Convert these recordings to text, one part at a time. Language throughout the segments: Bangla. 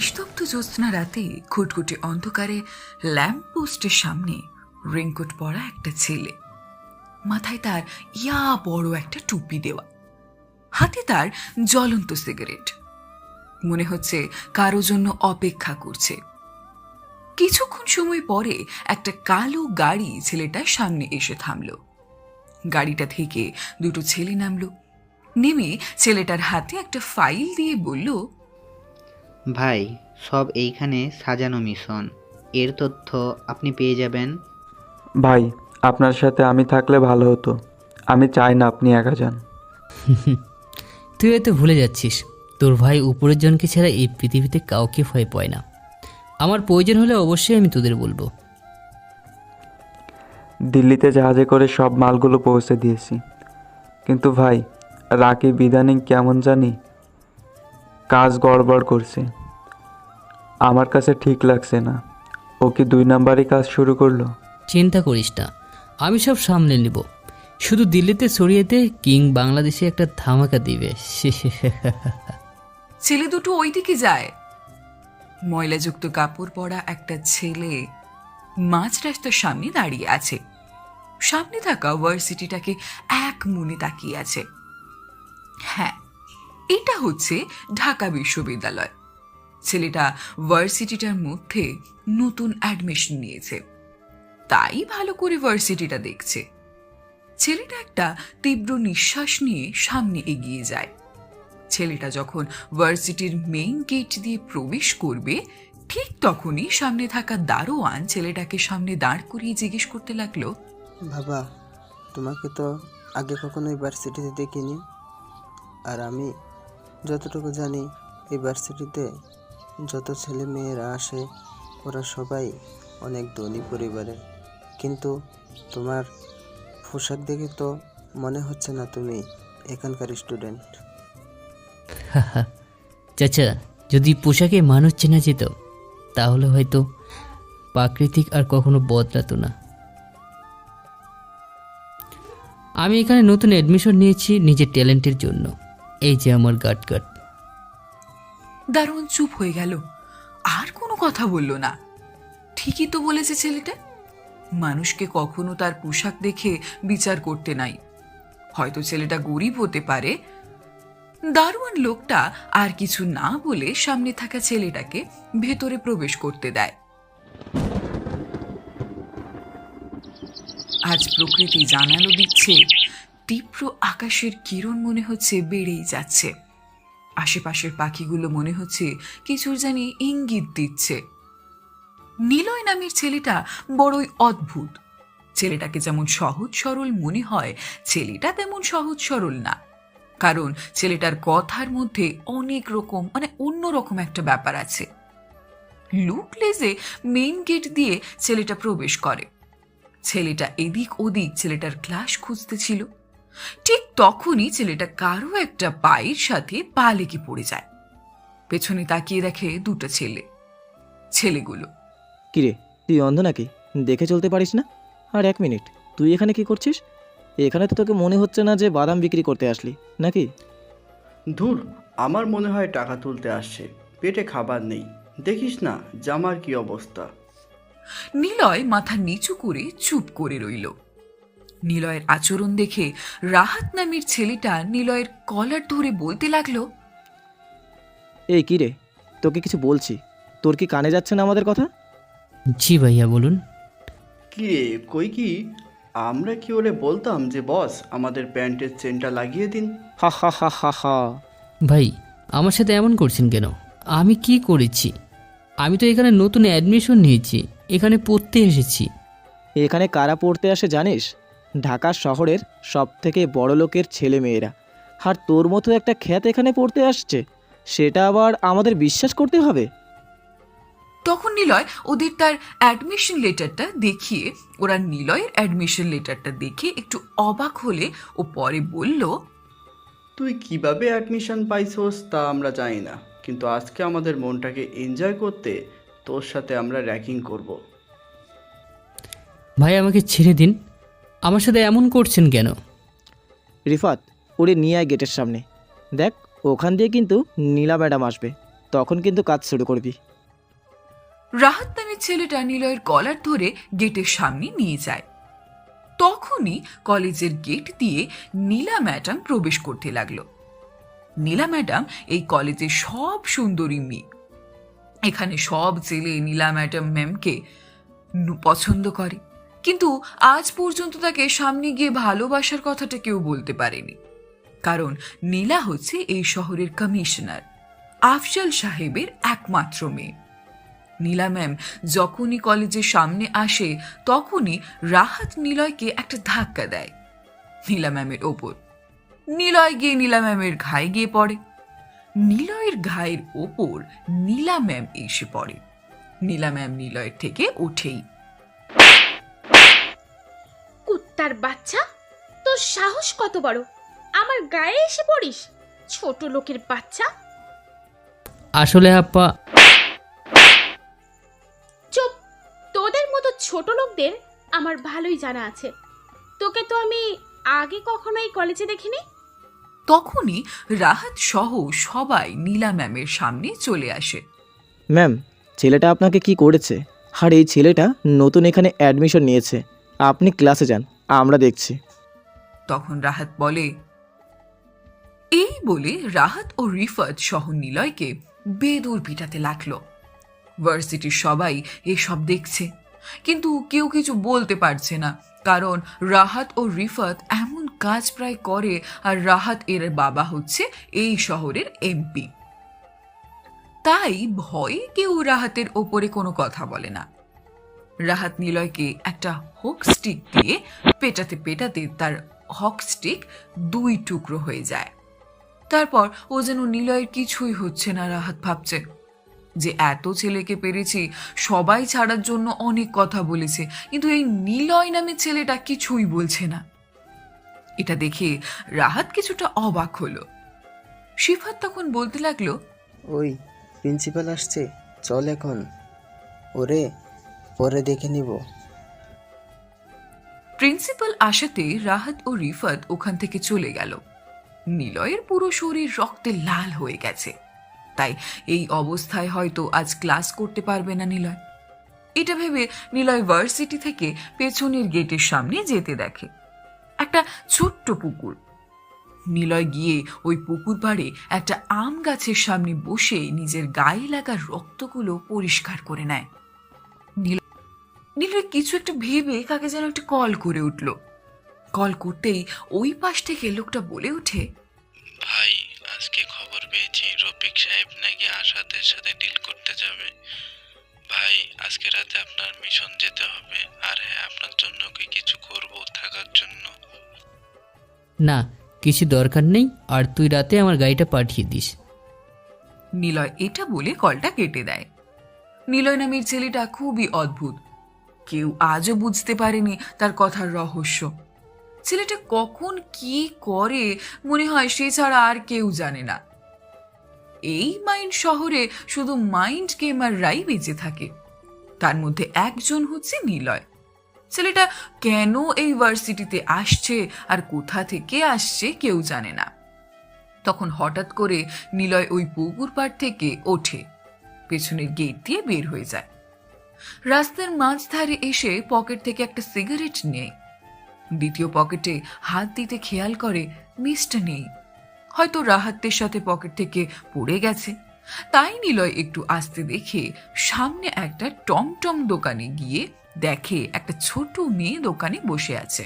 নিস্তব্ধ জ্যোৎস্না রাতে খুটখুটে অন্ধকারে ল্যাম্প পোস্টের সামনে রেইনকোট পরা একটা ছেলে, মাথায় তার ইয়া বড় একটা টুপি দেওয়া, হাতে তার জ্বলন্ত সিগারেট। মনে হচ্ছে কারো জন্য অপেক্ষা করছে। কিছুক্ষণ সময় পরে একটা কালো গাড়ি ছেলেটার সামনে এসে থামল। গাড়িটা থেকে দুটো ছেলে নামলো। নেমে ছেলেটার হাতে একটা ফাইল দিয়ে বলল, ভাই, সব এইখানে সাজানো মিশন, এর তথ্য আপনি পেয়ে যাবেন। ভাই, আপনার সাথে আমি থাকলে ভালো হতো। আমি চাই না আপনি একা যান। তুই হয়তো ভুলে যাচ্ছিস, তোর ভাই উপরের জনকে ছাড়া এই পৃথিবীতে কাউকে ভয় পায় না। আমার প্রয়োজন হলে অবশ্যই আমি তোদের বলবো। দিল্লিতে জাহাজে করে সব মালগুলো পৌঁছে দিয়েছি, কিন্তু ভাই রাকিব ইদানিং কেমন জানি কাজ গড়বড় করছে। আমার কাছে ঠিক লাগছে না। ও কি 2 নাম্বারই কাজ শুরু করলো? চিন্তা করিস না, আমি সব সামলে নিব। শুধু দিল্লিতে ছড়িয়ে দে, কিং বাংলাদেশে একটা ধামাকা দিবে। ছেলে দুটো ওইদিকে যায়। ময়লাযুক্ত কাপড় পরা একটা ছেলে মাঝ রাস্তার সামনে দাঁড়িয়ে আছে। সামনে থাকা ভার্সিটিটাকে এক মনে তাকিয়ে আছে। হ্যাঁ, এটা হচ্ছে ঢাকা বিশ্ববিদ্যালয়। ছেলেটা ভার্সিটিটার মধ্যে নতুন অ্যাডমিশন নিয়েছে, তাই ভালো করে ভার্সিটিটা দেখছে। ছেলেটা একটা তীব্র নিঃশ্বাস নিয়ে সামনে এগিয়ে যায়। ছেলেটা যখন ভার্সিটির মেইন গেট দিয়ে প্রবেশ করবে, ঠিক তখনই সামনে থাকা দারোয়ান ছেলেটাকে সামনে দাঁড় করিয়ে জিজ্ঞেস করতে লাগলো, বাবা, তোমাকে তো আগে কখনো ইউনিভার্সিটিতে দেখিনি। আর আমি যতটুকু জানি, ইউনিভার্সিটিতে যত ছেলে মেয়েরা আসে ওরা সবাই অনেক ধনী পরিবারের, কিন্তু তোমার পোশাক দেখে তো মনে হচ্ছে না তুমি এখানকার স্টুডেন্ট। চাচা, যদি পোশাকে মানুষ চেনা যেত তাহলে হয়তো প্রাকৃতিক আর কখনো বদলাতো না। আমি এখানে নতুন অ্যাডমিশন নিয়েছি নিজের ট্যালেন্টের জন্য। এই যে আমার গাট। দারোয়ান চুপ হয়ে গেল, আর কোনো কথা বলল না। ঠিকই তো বলেছে ছেলেটা, মানুষকে কখনো তার পোশাক দেখে বিচার করতে নাই। হয়তো ছেলেটা গরিব হতে পারে। দারোয়ান লোকটা আর কিছু না বলে সামনে থাকা ছেলেটাকে ভেতরে প্রবেশ করতে দেয়। আজ প্রকৃতি জানালো দিচ্ছে, তীব্র আকাশের কিরণ মনে হচ্ছে বেড়েই যাচ্ছে। আশেপাশের পাখিগুলো মনে হচ্ছে কিছুর জানি ইঙ্গিত দিচ্ছে। নিলয় নামের ছেলেটা বড়ই অদ্ভুত। ছেলেটাকে যেমন সহজ সরল মনে হয়, ছেলেটা তেমন সহজ সরল না। কারণ ছেলেটার কথার মধ্যে অনেক রকম অন্যরকম একটা ব্যাপার আছে। লুক লেজে মেইন গেট দিয়ে ছেলেটা প্রবেশ করে। ছেলেটা এদিক ওদিক ছেলেটার ক্লাস খুঁজতে ছিল। ঠিক তখনই ছেলেটা কারো একটা পায়ের সাথে পা লেগে পড়ে যায়। পেছনে তাকিয়ে দেখে দুটো ছেলেগুলো। কিরে, তুই অন্ধ নাকি? দেখে চলতে পারিস না? আর 1 মিনিট, তুই এখানে কি করছিস? এখানে তো তোকে মনে হচ্ছে না যে বাদাম বিক্রি করতে আসলি নাকি? ধুর, আমার মনে হয় টাকা তুলতে আসছে, পেটে খাবার নেই। দেখিস না জামার কি অবস্থা। নিলয় মাথা নিচু করে চুপ করে রইল। নিলয়ের আচরণ দেখে রাহাত নামের ছেলেটা নিলয়ের কলার ধরে বলতে লাগলো, এই কিরে, তোকে কিছু বলছি, তোর কি কানে যাচ্ছে না আমাদের কথা? জি ভাইয়া, বলুন। কি রে, কই কি? আমরা কি ওরে বলতাম যে বস আমাদের প্যান্টের চেনটা লাগিয়ে দিন? হা হা হা হা হা। ভাই, আমার সাথে এমন করছেন কেন? আমি কি করেছি? আমি তো এখানে নতুন অ্যাডমিশন নিয়েছি, এখানে পড়তে এসেছি। এখানে কারা পড়তে আসে জানিস? ঢাকা শহরের সব থেকে বড় লোকের ছেলে মেয়েরা। আর তোর মতো একটা খ্যাত এখানে পড়তে আসছে, সেটা আবার আমাদের বিশ্বাস করতে হবে? তখন নিলয় ওদের তার অ্যাডমিশন লেটারটা দেখিয়ে, ওরা নিলয়ের অ্যাডমিশন লেটারটা দেখে একটু অবাক হলে ও পরে বলল, তুই কিভাবে অ্যাডমিশন পাইছোস তা আমরা জানি না, কিন্তু আজকে আমাদের মনটাকে এনজয় করতে তোর সাথে আমরা র্যাকিং করব। ভাই, আমাকে ছেড়ে দিন, আমার সাথে এমন করছেন কেন? রিফাত, ওরে নিয়ে আয় গেটের সামনে। দেখ, ওখান দিয়ে কিন্তু নীলা ম্যাডাম আসবে। তখন কিন্তু কাজ শুরু করবি। রাহাত নামের ছেলেটা নিলয়ের কলার ধরে গেটের সামনে নিয়ে যায়। তখনই কলেজের গেট দিয়ে নীলা ম্যাডাম প্রবেশ করতে লাগলো। নীলা ম্যাডাম এই কলেজের সব সুন্দরী মেয়ে। এখানে সব ছেলে নীলা ম্যামকে পছন্দ করে, কিন্তু আজ পর্যন্ত তাকে সামনে গিয়ে ভালোবাসার কথাটা কেউ বলতে পারেনি। কারণ নীলা হচ্ছে এই শহরের কমিশনার আফজল সাহেবের একমাত্র মেয়ে। নীলা ম্যাম যখনই কলেজের সামনে আসে তখনই রাহাত নিলয়কে একটা ধাক্কা দেয় নীলা ম্যামের ওপর। নিলয় গিয়ে নীলা ম্যামের ঘায়ে গিয়ে পড়ে। নিলয়ের ঘায়ের ওপর নীলা ম্যাম এসে পড়ে। নীলা ম্যাম নিলয়ের থেকে ওঠেই। কুত্তার বাচ্চা, তোর সাহস কত বড়, আমার গায়ে এসে পড়িস, ছোট লোকের বাচ্চা। আসলে আপা, চুপ, তোদের মতো ছোট লোকদের আমার ভালোই জানা আছে। তোকে তো আমি আগে কখনো এই কলেজে দেখিনি। তখনই রাহাত সহ সবাই নীলা ম্যামের সামনে চলে আসে। ম্যাম, ছেলেটা আপনাকে কি করেছে? আর এই ছেলেটা নতুন এখানে অ্যাডমিশন নিয়েছে। আপনি ক্লাসে যান, আমরা দেখছি। তখন রাহাত বলে, এই বলে রাহাত ও রিফাত সহ নিলয়কে বেদুর পিটাতে লাগলো। ভার্সিটির সবাই এসব দেখছে, কিন্তু কেউ কিছু বলতে পারছে না, কারণ রাহাত ও রিফাত এমন কাজ প্রায় করে, আর রাহাত এর বাবা হচ্ছে এই শহরের এমপি। তাই ভয়ে কেউ রাহাতের ওপরে কোনো কথা বলে না। রাহাত নিলয়কে একটা হক স্টিক দিয়ে পেটাতে পেটাতে তার হক স্টিক 2 টুকরো হয়ে যায়। তারপর ও যেন নিলয়ের কিছুই হচ্ছে না। রাহাত ভাবছে যে এত ছেলেকে পেরেছি, সবাই ছাড়ার জন্য অনেক কথা বলেছে, কিন্তু এই নিলয় নামে ছেলেটা কিছুই বলছে না। এটা দেখে রাহাত কিছুটা অবাক হলো। শিফাত তখন বলতে লাগলো, ওই প্রিন্সিপাল আসছে, চল এখন, ওরে পরে দেখে নিব। প্রিন্সিপাল আসাতে রাহাত ও রিফাত ওখান থেকে চলে গেল। নিলয়ের পুরো শরীর রক্তে লাল হয়ে গেছে, তাই এই অবস্থায় হয়তো আজ ক্লাস করতে পারবে না নিলয়। এটা ভেবে নিলয় ভার্সিটি থেকে পেছনের গেটের সামনে যেতে দেখে একটা ছোট্ট পুকুর। নিলয় গিয়ে ওই পুকুর পাড়ে একটা আম গাছের সামনে বসে নিজের গায়ে লাগা রক্তগুলো পরিষ্কার করে নেয়। নিলয় কিছু একটা ভেবে কাকে যেন একটা কল করে উঠল। কল করতেই ওই পাশ থেকে লোকটা বলে ওঠে, ভাই, আজকে খবর পেয়েছি রফিক সাহেব নাকি আসাদের সাথে ডিল করতে যাবে। ভাই, আজকে রাতে আপনার মিশন যেতে হবে। আর হ্যাঁ, আপনার জন্য কি কিছু করব থাকার জন্য? না, কিছু দরকার নেই, আর তুই রাতে আমার গাড়িটা পাঠিয়ে দিস। নিলয় এটা বলে কলটা কেটে দেয়। নিলয় নামের ছেলেটা খুবই অদ্ভুত, কেউ আজও বুঝতে পারেনি তার কথার রহস্য। ছেলেটা কখন কি করে মনে হয় সে ছাড়া আর কেউ জানে না। এই মাইন্ড শহরে শুধু মাইন্ড গেমাররাই বেঁচে থাকে, তার মধ্যে একজন হচ্ছে নিলয়। ছেলেটা কেন এই ভার্সিটিতে আসছে আর কোথা থেকে আসছে কেউ জানে না। তখন হঠাৎ করে নিলয় ওই পুকুর পাড় থেকে ওঠে, পেছনের গেট দিয়ে বের হয়ে যায়। রাস্তার মাঝধারে এসে পকেট থেকে একটা সিগারেট নেয়। দ্বিতীয় পকেটে হাত দিতে খেয়াল করে মিষ্টি নেই, হয়তো রাহাতের সাথে পকেট থেকে পড়ে গেছে। তাই নিলয় একটু আসতে দেখে সামনে একটা টমটম দোকানে গিয়ে দেখে একটা ছোট মেয়ে দোকানে বসে আছে।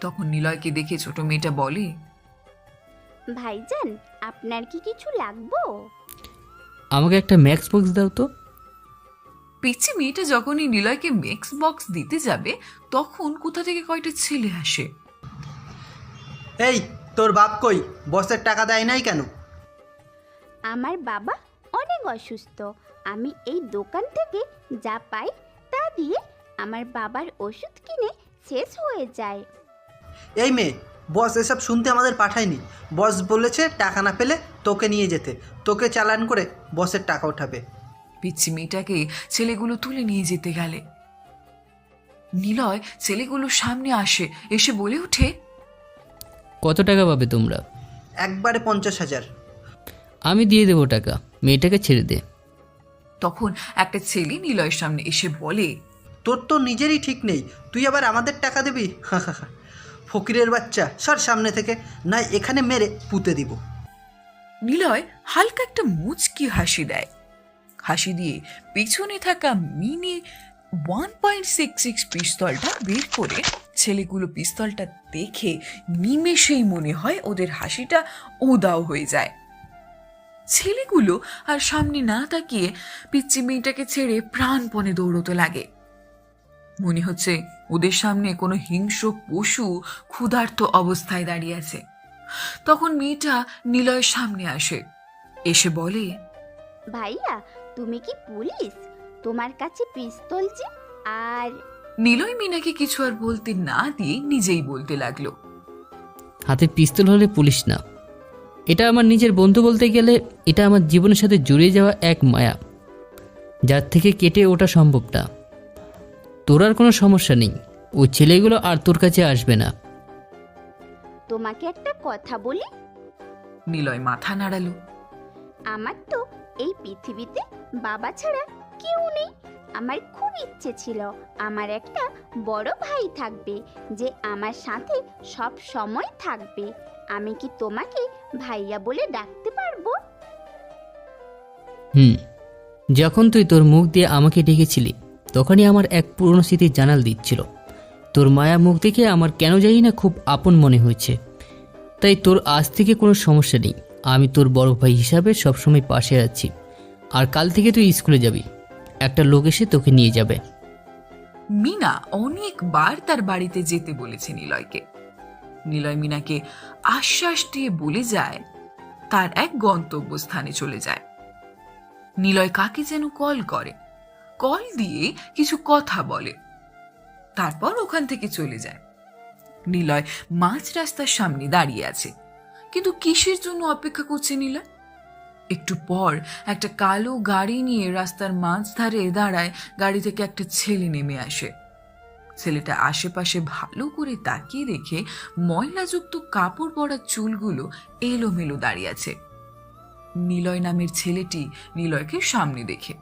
তখন নিলয়কে দেখে ছোট মেয়েটা বলে, ভাইজান, আপনার কি কিছু লাগবো? আমাকে একটা ম্যাক্স বক্স দাও তো। পিচ্ছি মেয়েটা যখনই নিলয়কে মিক্স বক্স দিতে যাবে তখন কোথা থেকে কয়টা ছেলে আসে। এই, তোর বাপ কই? বসের টাকা দেয় নাই কেন? আমার বাবা অনেক অসুস্থ, আমি এই দোকান থেকে যা পাই তা দিয়ে আমার বাবার ওষুধ কিনে শেষ হয়ে যায়। এই মেয়ে, বস এসব শুনতে আমাদের পাঠায়নি। বস বলেছে টাকা না পেলে তোকে নিয়ে যেতে, তোকে চালান করে বসের টাকা উঠাবে। পিচ্ছি মেয়েটাকে ছেলেগুলো তুলে নিয়ে যেতে গেলে নিলয় ছেলেগুলোর সামনে আসে, এসে বলে ওঠে, কত টাকা পাবে তোমরা? একবারে 50,000। আমি দিয়ে দেবো টাকা। মেয়েটাকে ছেড়ে দে। তখন একটা ছেলে নিলয়ের সামনে এসে বলে, তোর তো নিজেরই ঠিক নেই, তুই আবার আমাদের টাকা দিবি? ফকিরের বাচ্চা, সর সামনে থেকে, না এখানে মেরে পুঁতে দিব। নিলয় হালকা একটা মুচকি হাসি দেয়। হাসি দিয়ে পিছনে থাকা মিনি 1.66 পিস্তলটা বের করে ছেলেগুলো পিস্তলটা দেখে নিমেষেই মনে হয় ওদের হাসিটা উদাও হয়ে যায়। ছেলেগুলো আর সামনে না তাকিয়ে পিচ্চি মেয়েটাকে ছেড়ে প্রাণপণে দৌড়তে লাগে। মনে হচ্ছে ওদের সামনে কোনো হিংস্র পশু ক্ষুধার্ত অবস্থায় দাঁড়িয়ে আছে। তখন মেয়েটা নিলয়ের সামনে আসে, এসে বলে, ভাইয়া তুমি কি পুলিশ? তোমার কাছে পিস্তল যে। আর নিলয় মিনাকে কিছু আর বলতে না দিয়ে নিজেই বলতে লাগলো, হাতে পিস্তল হলে পুলিশ না, এটা আমার নিজের বন্ধু। বলতে গেলে এটা আমার জীবনের সাথে জড়িয়ে যাওয়া এক মায়া, যার থেকে কেটে ওঠা সম্ভব না। তোর আর কোনো সমস্যা নেই, ওই ছেলেগুলো আর তোর কাছে আসবে না। তোমাকে একটা কথা বলি। নিলয় মাথা নাড়ালো। আমার তো এই পৃথিবীতে বাবা ছাড়া কেউ নেই। আমার খুব ইচ্ছে ছিল আমার একটা বড় ভাই থাকবে, যে আমার সাথে সব সময় থাকবে। আমি কি তোমাকে ভাইয়া বলে ডাকতে পারবো? যখন তুই তোর মুখ দিয়ে আমাকে ডেকেছিলি, তখনই আমার এক পুরনো স্মৃতির জানাল দিচ্ছিল। তোর মায়া মুখ দেখে আমার কেন জানি না খুব আপন মনে হয়েছে। তাই তোর আজ থেকে কোনো সমস্যা নেই, আমি তোর বড় ভাই হিসাবে সবসময় পাশে আছি। আর কাল থেকে তুই স্কুলে যাবি, একটা লোক এসে তোকে নিয়ে যাবে। মিনা অনেকবার তার বাড়িতে যেতে বলেছে নিলয়কে। নিলয় মিনাকে আশ্বাস দিয়ে বলে যায় তার এক গন্তব্যস্থানে চলে যায়। নিলয় কাকে যেন কল করে, কল দিয়ে কিছু কথা বলে, তারপর ওখান থেকে চলে যায়। নিলয় মাঝ রাস্তার সামনে দাঁড়িয়ে আছে, কিন্তু কিসের জন্য অপেক্ষা করছে নিলয়? একটু পর একটা কালো গাড়ি নিয়ে রাস্তার মাঝধারে দাঁড়ায়। গাড়ি থেকে একটা ছেলে নেমে আসে। ছেলেটা আশেপাশে ভালো করে তাকিয়ে দেখে ময়লাযুক্ত কাপড় পরা চুলগুলো এলোমেলো দাঁড়িয়ে আছে। নিলয় নামের ছেলেটি নিলয়কে সামনে দেখে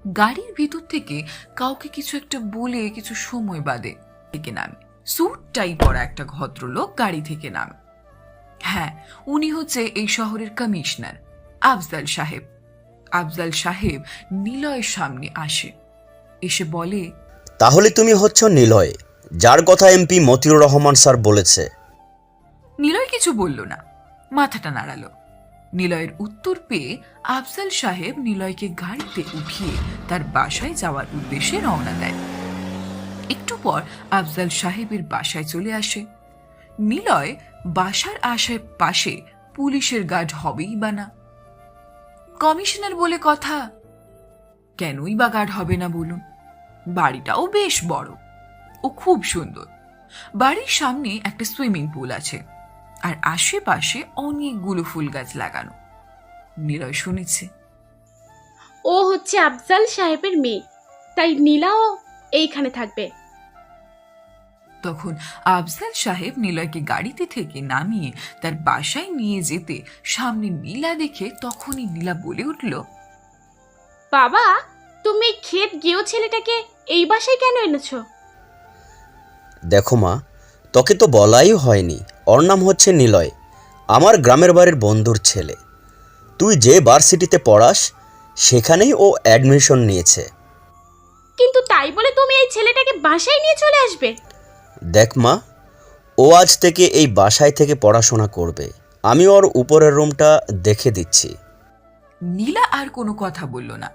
গাড়ির ভিতর থেকে কাউকে কিছু একটা বলে কিছু সময় বাদে থেকে নামে। স্যুট টাই পরা একটা ভদ্রলোক গাড়ি থেকে নামে। হ্যাঁ, উনি হচ্ছে এই শহরের কমিশনার আফজাল সাহেব। আফজাল সাহেব নিলয়ের সামনে আসে, এসে বলে, তাহলে তুমি হচ্ছ নিলয়, যার কথা এমপি মতিউর রহমান স্যার বলেছে। নিলয় কিছু বলল না, মাথাটা নাড়ালো। নিলয়ের উত্তর পেয়ে আফজাল সাহেব নিলয়কে গাড়িতে উঠিয়ে তার বাসায় যাওয়ার উদ্দেশ্যে রওনা দেয়। একটু পর আফজাল সাহেবের বাসায় চলে আসে। নিলয় বাসার আশেপাশে পুলিশের গার্ড হবেই বা না? কমিশনার বলে কথা, কেনই বা গার্ড হবে না বলুন? বাড়িটাও বেশ বড় ও খুব সুন্দর। বাড়ির সামনে একটা সুইমিং পুল আছে, আর আশেপাশে অনেকগুলো ফুল গাছ লাগানো। নিলয় শুনেছে ও হচ্ছে আফজাল সাহেবের মেয়ে, তাই নীলাও এইখানে থাকবে। তখন আফজাল সাহেব নিলয়কে গাড়িতে থেকে নামিয়ে তার বাসায় নিয়ে যেতে সামনে নীলা দেখে তখনই নীলা বলে উঠল, বাবা, তুমি ক্ষেত গিয়েও ছেলেটাকে এই বাসায় কেন এনেছো? দেখো মা, তোকে তো বলাই হয়নি, ওর নাম হচ্ছে নিলয়, আমার গ্রামের বাড়ির বন্ধুর ছেলে। তুই যে ভার্সিটিতে পড়াস সেখানেই ও অ্যাডমিশন নিয়েছে। কিন্তু তাই বলে তুমি এই ছেলেটাকে বাসায় নিয়ে চলে আসবে? দেখ মা, ও আজ থেকে এই বাসায় থেকে পড়াশোনা করবে। আমি ওর উপরের রুমটা দেখে দিচ্ছি। নীলা আর কোনো কথা বলল না,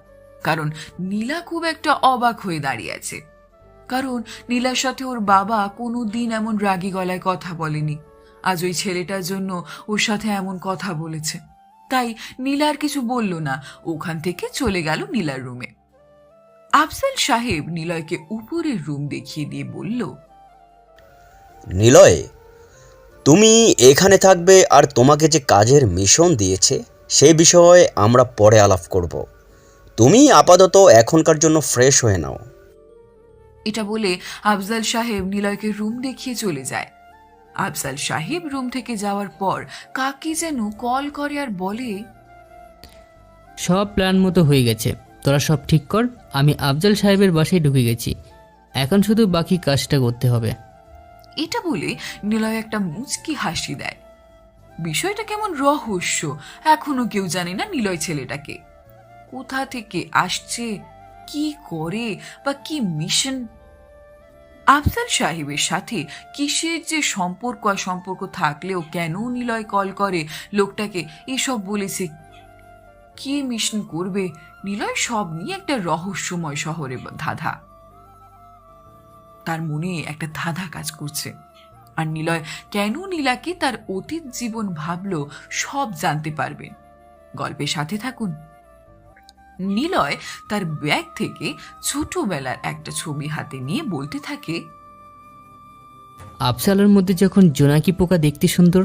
কারণ নীলা খুব একটা অবাক হয়ে দাঁড়িয়ে আছে। কারণ নীলার সাথে ওর বাবা কোনো দিন এমন রাগী গলায় কথা বলেনি। আজ ওই ছেলেটার জন্য ওর সাথে এমন কথা বলেছে। তাই নীলা আর কিছু বলল না, ওখান থেকে চলে গেল নীলার রুমে। আফজাল সাহেব নিলয়কে উপরের রুম দেখিয়ে দিয়ে বলল, নিলয়, তুমি এখানে থাকবে, আর তোমাকে যে কাজের মিশন দিয়েছে সেই বিষয়ে আমরা পরে আলাপ করব। তুমি আপাতত এখনকার জন্য ফ্রেশ হয়ে নাও। এটা বলে আফজাল সাহেব নিলয়কে রুম দেখিয়ে চলে যায়। আফজাল সাহেব রুম থেকে যাওয়ার পর কাকে যেন কল করে আর বলে, সব প্ল্যান মতো হয়ে গেছে, তোরা সব ঠিক কর। আমি আফজাল সাহেবের বাসায় ঢুকে গেছি, এখন শুধু বাকি কাজটা করতে হবে। এটা বলে নিলয় একটা মুচকি হাসি দেয়। বিষয়টা কেমন রহস্য, এখনো কেউ জানে না নিলয় ছেলেটাকে, কোথা থেকে আসছে, কি করে বা কি মিশন। আফজাল সাহেবের সাথে কিসের যে সম্পর্ক থাকলেও কেন নিলয় কল করে লোকটাকে, এসব বলেছে, কি মিশন করবে নিলয়, সব নিয়ে একটা রহস্যময় শহরে ধাঁধা। তার মনে একটা ধাঁধা কাজ করছে। আর নিলয় কেন নীলাকে তার অতীত জীবন ভাবলো, সব জানতে পারবেন। গল্পের সাথে থাকুন। নিলয় তার ব্যাগ থেকে ছোটবেলার একটা ছবি হাতে নিয়ে বলতে থাকে, আফসালের মধ্যে যখন জোনাকি পোকা দেখতে সুন্দর,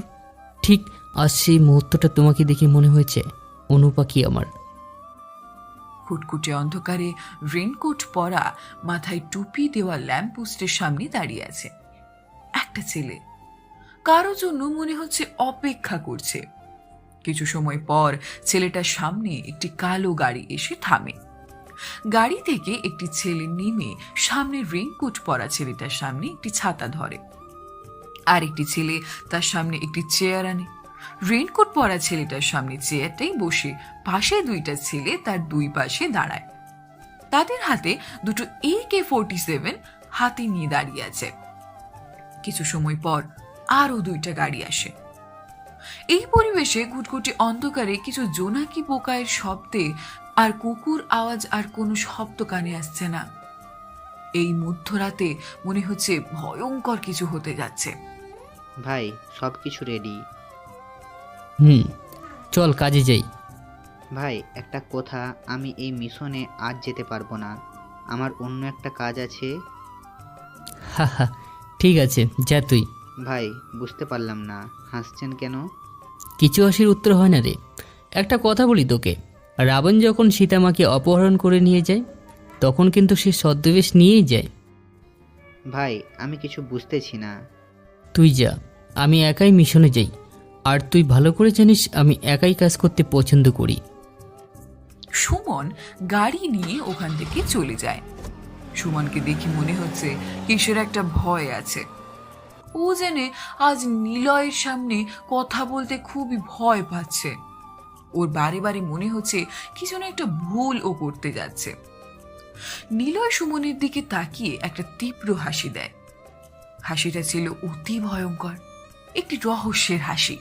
ঠিক আজ সেই মুহূর্তটা তোমাকে দেখে মনে হয়েছে অনুপাখি আমার। খুটকুটে অন্ধকারে রেনকোট পরা, মাথায় টুপি দেওয়া ল্যাম্পপোস্টের সামনে দাঁড়িয়ে আছে একটা ছেলে। কারো জন্য মনে হচ্ছে অপেক্ষা করছে। কিছু সময় পর ছেলেটার সামনে একটি কালো গাড়ি এসে থামে। গাড়ি থেকে একটি ছেলে নেমে সামনে রেনকোট পরা ছেলেটার সামনে একটি ছাতা ধরে। আর একটি ছেলে তার সামনে একটি চেয়ার আনে। রেনকোট পরা ছেলেটার সামনে চেয়ারটাই বসে পাশে দুইটা ছেলে তার দুই পাশে দাঁড়ায়। তাদের হাতে দুটো AK-47 হাতে নিয়ে দাঁড়িয়ে আছে। কিছু সময় পর আরো দুইটা গাড়ি আসে। এই পরিবেশে ঘুটঘুটি অন্ধকারে কিছু জোনাকি পোকায়ের শব্দে আর কুকুর আওয়াজ, আর কোনো শব্দ কানে আসছে না। এই মধ্যরাতে মনে হচ্ছে ভয়ঙ্কর কিছু হতে যাচ্ছে। ভাই সব কিছু রেডি। চল কাজে যাই। ভাই একটা কথা, আমি এই মিশনে আজ যেতে পারবো না, আমার অন্য একটা কাজ আছে। হা হা, ঠিক আছে যা তুই। ভাই বুঝতে পারলাম না, হাসছেন কেন? কিছু হাসির উত্তর হয় না রে। একটা কথা বলি তোকে, রাবণ যখন সীতামাকে অপহরণ করে নিয়ে যায়, তখন কিন্তু সে ছদ্মবেশ নিয়েই যায়। ভাই আমি কিছু বুঝতেছি না। তুই যা, আমি একাই মিশনে যাই। আর তুই ভালো করে জানিস আমি একাই কাজ করতে পছন্দ করি। সুমন গাড়ি নিয়ে ওখান থেকে চলে যায়। সুমনকে দেখে মনে হচ্ছে কিসের একটা ভয় আছে। ও জেনে আজ নিলয়ের সামনে কথা বলতে খুবই ভয় পাচ্ছে। ওর বারে বারে মনে হচ্ছে কিছু না একটা ভুল ও করতে যাচ্ছে। নিলয় সুমনের দিকে তাকিয়ে একটা তীব্র হাসি দেয়। হাসিটা ছিল অতি ভয়ঙ্কর, একটি রহস্যের হাসি,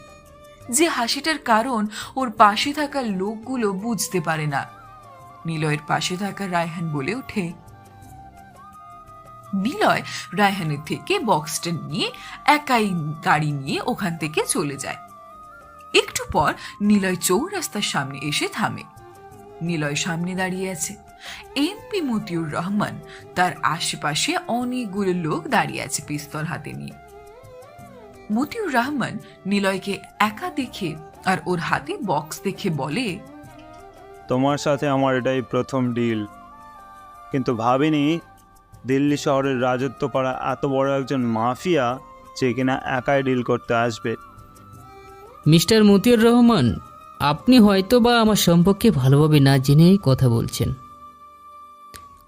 যে হাসিটার কারণ ওর পাশে থাকা লোকগুলো বুঝতে পারে না। নিলয়ের পাশে থাকা রায়হান বলে ওঠে। নিলয় রায়হানের থেকে বক্সটা নিয়ে একাই গাড়ি নিয়ে ওখান থেকে চলে যায়। একটু পর নিলয় চৌরাস্তার সামনে এসে থামে। নিলয় সামনে দাঁড়িয়ে আছে MP মতিউর রহমান। তার আশেপাশে অনেকগুলো লোক দাঁড়িয়ে আছে পিস্তল হাতে নিয়ে। মতিউর রহমান নিলয়কে একা দেখে আর ওর হাতে বক্স দেখে বলে, তোমার সাথে আমার এটাই প্রথম ডিল, কিন্তু ভাবিনি দিল্লি শহরের রাজত্ব করা এত বড় একজন মাফিয়া যে কিনা একাই ডিল করতে আসবে। মিস্টার মতিউর রহমান, আপনি হয়তো বা আমার সম্পর্কে ভালোভাবে না জেনেই কথা বলছেন।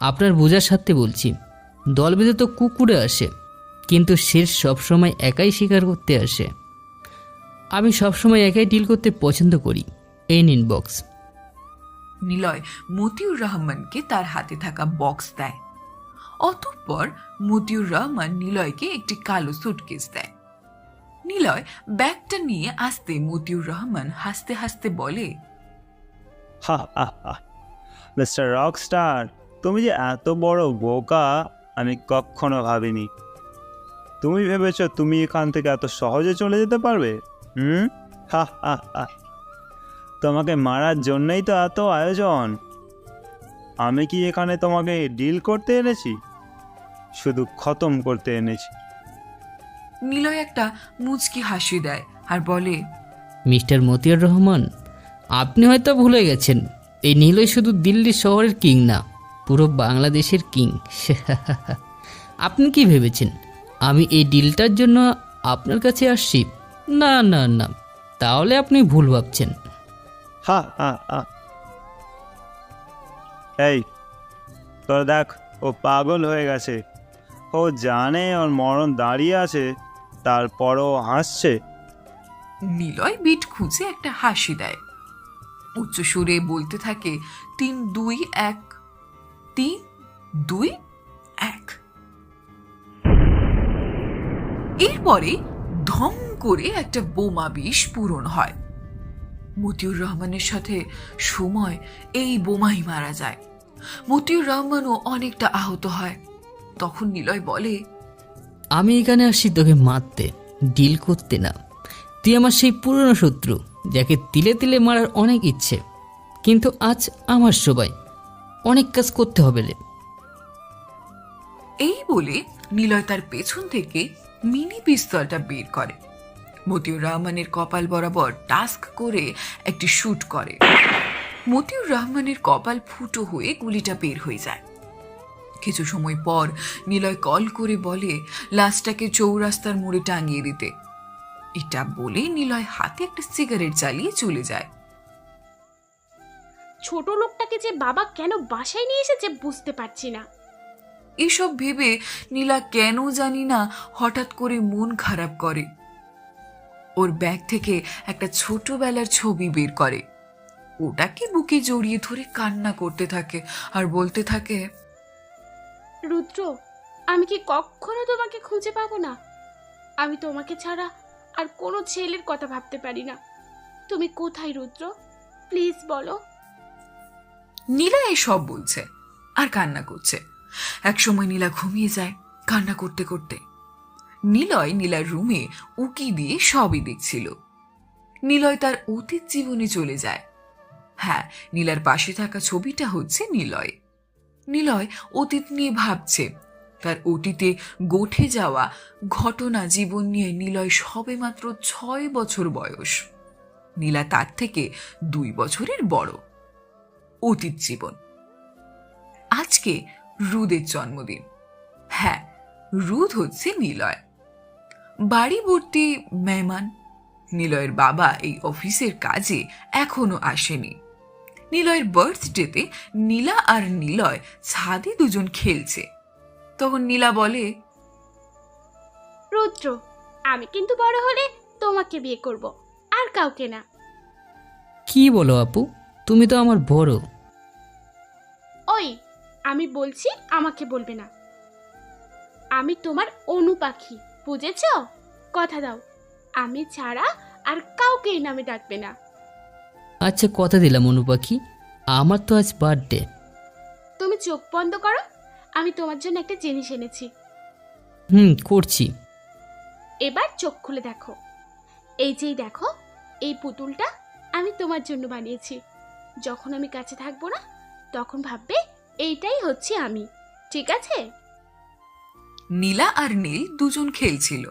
আপনার বোঝার স্বার্থে বলছি, দলবেঁধে তো কুকুরে আসে, কিন্তু সে সবসময় একাই শিকার করতে আসে। আমি সবসময় একাই ডিল করতে পছন্দ করি। এই নিন বক্স। নিলয় মতিউর রহমানকে তার হাতে থাকা বক্স দেয়। অতঃপর মতিউর রহমান নিলয়কে একটি কালো সুটকেস দেয়। নিলয় ব্যাগটা নিয়ে আসতে মতিউর রহমান হাসতে হাসতে বলে, হা হা হা, মিস্টার রকস্টার, তুমি যে এত বড় বোকা আমি কখনো ভাবিনি। তুমি ভেবেছো তুমি এখান থেকে এত সহজে চলে যেতে পারবে? হা হা হা, তোমাকে মারার জন্যই তো এত আয়োজন। আমি কি এখানে তোমাকে ডিল করতে এনেছি? শুধু খতম করতে এনেছি। নিলয় একটা মুচকি হাসি দেয় আর বলে, মিস্টার মতিউর রহমান, আপনি হয়তো ভুলে গেছেন, এই নিলয় শুধু দিল্লি শহরের কিং না, পুরো বাংলাদেশের কিং। আপনি কি ভেবেছেন আমি এই ডিলটার জন্য আপনার কাছে আসছি? না না না, তাহলে আপনি ভুল ভাবছেন। হা হা হা, এই তোরা দেখ, ও পাগল হয়ে গেছে। ও জানে ওর মরণ দাঁড়িয়ে আছে, তারপরও হাসছে। নিলয় বিট খুঁজে একটা হাসি দেয়, উচ্চ সুরে বলতে থাকে 3, 2, 1, 3, 2, 1। এরপরে ধম করে একটা বোমা বিস্ফোরণ হয়। মতিউর রহমানের সাথে সময় এই বোমাই মারা যায়। মতিউর রহমানও অনেকটা আহত হয়। তখন নিলয় বলে, আমি এখানে আসছি তোকে মারতে, ডিল করতে না। তুই আমার সেই পুরনো শত্রু, যাকে তিলে তিলে মারার অনেক ইচ্ছে, কিন্তু আজ আমার সবাই অনেক কাজ করতে হবে রে। এই বলে নিলয় তার পেছন থেকে মিনি পিস্তলটা বের করে। মতিউর রহমানের কপাল বরাবর টাস্ক করে একটি শুট করে। মতিউর রহমানের কপাল ফুটো হয়ে গুলিটা বের হয়ে যায়। কিছু সময় পর নিলয় কল করে বলে লাশটাকে চৌরাস্তার মোড়ে টাঙিয়ে দিতে। এটা বলে নিলয় হাতে একটা সিগারেট জ্বালিয়ে চলে যায়। ছোট লোকটাকে যে বাবা কেন বাসায় নিয়ে এসেছে বুঝতে পারছি না। এসব ভেবে নীলা কেন জানি না হঠাৎ করে মন খারাপ করে। ওর ব্যাগ থেকে একটা ছোটবেলার ছবি বের করে, ওটাকে বুকে জড়িয়ে ধরে কান্না করতে থাকে আর বলতে থাকে, রুদ্র, আমি কি কখনো তোমাকে খুঁজে পাবো না? আমি তোমাকে ছাড়া আর কোনো ছেলের কথা ভাবতে পারি না। তুমি কোথায় রুদ্র? প্লিজ বলো। নীলা এসব বলছে আর কান্না করছে। একসময় নীলা ঘুমিয়ে যায় কান্না করতে করতে। নিলয় নীলার রুমে উকি দিয়ে সবই দেখছিল। নিলয় তার অতীত জীবনে চলে যায়। হ্যাঁ, নীলার পাশে থাকা ছবিটা হচ্ছে নিলয়। নিলয় অতীত নিয়ে ভাবছে। তার অতীতে গঠে যাওয়া ঘটনা জীবন নিয়ে নিলয় সবেমাত্র 6 বছর বয়স। নীলা তার থেকে 2 বছরের বড়। অতীত জীবন। আজকে রুদের জন্মদিন। হ্যাঁ, রুদ হচ্ছে নিলয়। বাড়ি ভর্তি মেহমান। নিলয়ের বাবা এই অফিসের কাজে এখনো আসেনি। নিলয়ের বার্থডেতে নীলা আর নিলয় ছাদে দুজন খেলছে। তখন নীলা বলে, রুদ্র, আমি কিন্তু বড় হলে তোমাকে বিয়ে করব, আর কাউকে না। কি বলো আপু, তুমি তো আমার বড়। ওই, আমি বলছি আমাকে বলবে না। আমি তোমার অনু পাখি, বুঝেছ? কথা দাও, আমি ছাড়া আর কাউকে এই নামে ডাকবে না। আচ্ছা, কথা দিলাম অনু পাখি, আমার তো আজ বার্থডে। তুমি চোখ বন্ধ করো, আমি তোমার জন্য একটা জিনিস এনেছি। করছি। এবার চোখ খুলে দেখো। এই যেই দেখো, এই পুতুলটা আমি তোমার জন্য বানিয়েছি। যখন আমি কাছে থাকবো না, তখন ভাববে এইটাই হচ্ছে আমি, ঠিক আছে? নীলা আর নীল দুজন খেলছিল।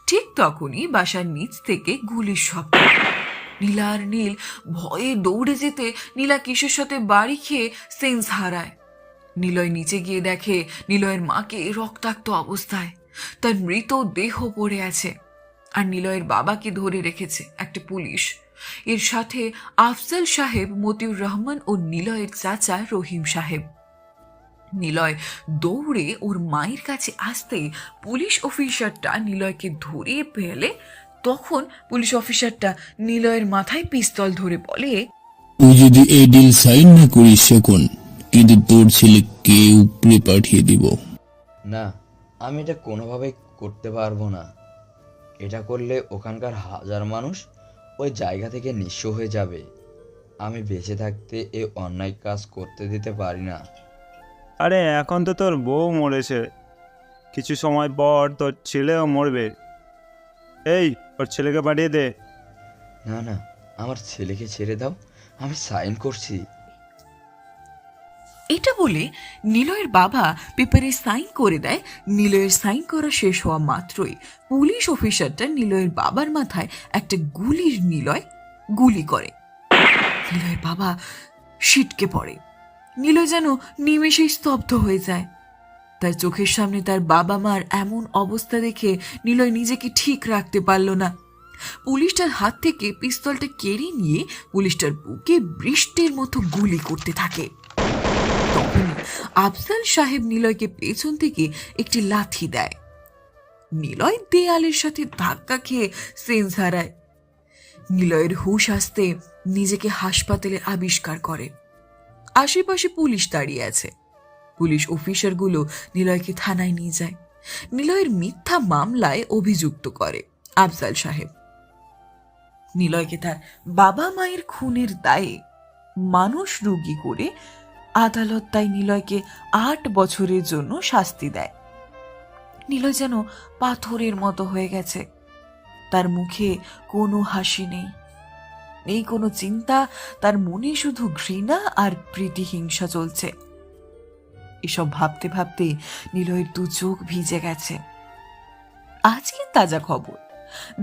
ঠিক তখনই বাসার নিচ থেকে গুলির শব্দ। নীলা আর নীল ভয়ে দৌড়ে যেতে নীলা কিসের সাথে বাড়ি খেয়ে সেন্স হারায়। নিলয় নিচে গিয়ে দেখে নিলয়ের মাকে রক্তাক্ত অবস্থায়, তার মৃত দেহ পড়ে আছে। আর নিলয়ের বাবাকে ধরে রেখেছে একটা পুলিশ। এর সাথে আফজাল সাহেব, মতিউর রহমান ও নিলয়ের চাচা রহিম সাহেব। নিলয় দৌড়ে ওর মায়ের কাছে আসতেই পুলিশ অফিসারটা নিলয়কে ধরিয়ে ফেলে। তখন পুলিশ অফিসারটা নিলয়ের মাথায় পিস্তল ধরে বলে, তুই যদি এই ডিল সাইন না করিস সেখন কিন্তু তোর ছেলেকে উপরে পাঠিয়ে দিব। না, আমি এটা কোনোভাবেই করতে পারবো না। এটা করলে ওখানকার হাজার মানুষ ওই জায়গা থেকে নিঃস্ব হয়ে যাবে। আমি বেঁচে থাকতে এই অন্যায় কাজ করতে দিতে পারি না। আরে এখন তো তোর বউ মরেছে, কিছু সময় পর তোর ছেলেও মরবে। এই, ওর ছেলেকে পাঠিয়ে দে। না না, আমার ছেলেকে ছেড়ে দাও, আমি সাইন করছি। এটা বলে নিলয়ের বাবা পেপারে সাইন করে দেয়। নিলয়ের সাইন করা শেষ হওয়া মাত্রই পুলিশ অফিসারটা নিলয়ের বাবার মাথায় একটা নিলয় গুলি করে। নিলয়ের বাবা ছিটকে পড়ে। নিলয় যেন নিমেষেই স্তব্ধ হয়ে যায়। তার চোখের সামনে তার বাবা মার এমন অবস্থা দেখে নিলয় নিজেকে ঠিক রাখতে পারল না। পুলিশটার হাত থেকে পিস্তলটা কেড়ে নিয়ে পুলিশটার বুকে বৃষ্টির মতো গুলি করতে থাকে। আফজাল সাহেব নিলয়কে পেছন থেকে একটি লাথি দেয়। নিলয় দেয়ালের সাথে ধাক্কা খেয়ে সেন্স হারায়। নিলয়ের হুঁশ আসতে নিজেকে হাসপাতালে আবিষ্কার করে। আশেপাশে পুলিশ দাঁড়িয়ে আছে। পুলিশ অফিসারগুলো নিলয়কে থানায় নিয়ে যায়। নিলয়ের মিথ্যা মামলায় অভিযুক্ত করে আফজাল সাহেব। নিলয়কে তার বাবা মায়ের খুনের দায়ে মানুষ রোগী করে আদালত তাই নিলয়কে 8 বছরের জন্য শাস্তি দেয়। নিলয় যেন পাথরের মতো হয়ে গেছে। তার মুখে কোনো হাসি নেই, নেই কোনো চিন্তা। তার মনে শুধু ঘৃণা আর প্রীতিহিংসা চলছে। এসব ভাবতে ভাবতে নিলয়ের 2 চোখ ভিজে গেছে। আজকে তাজা খবর,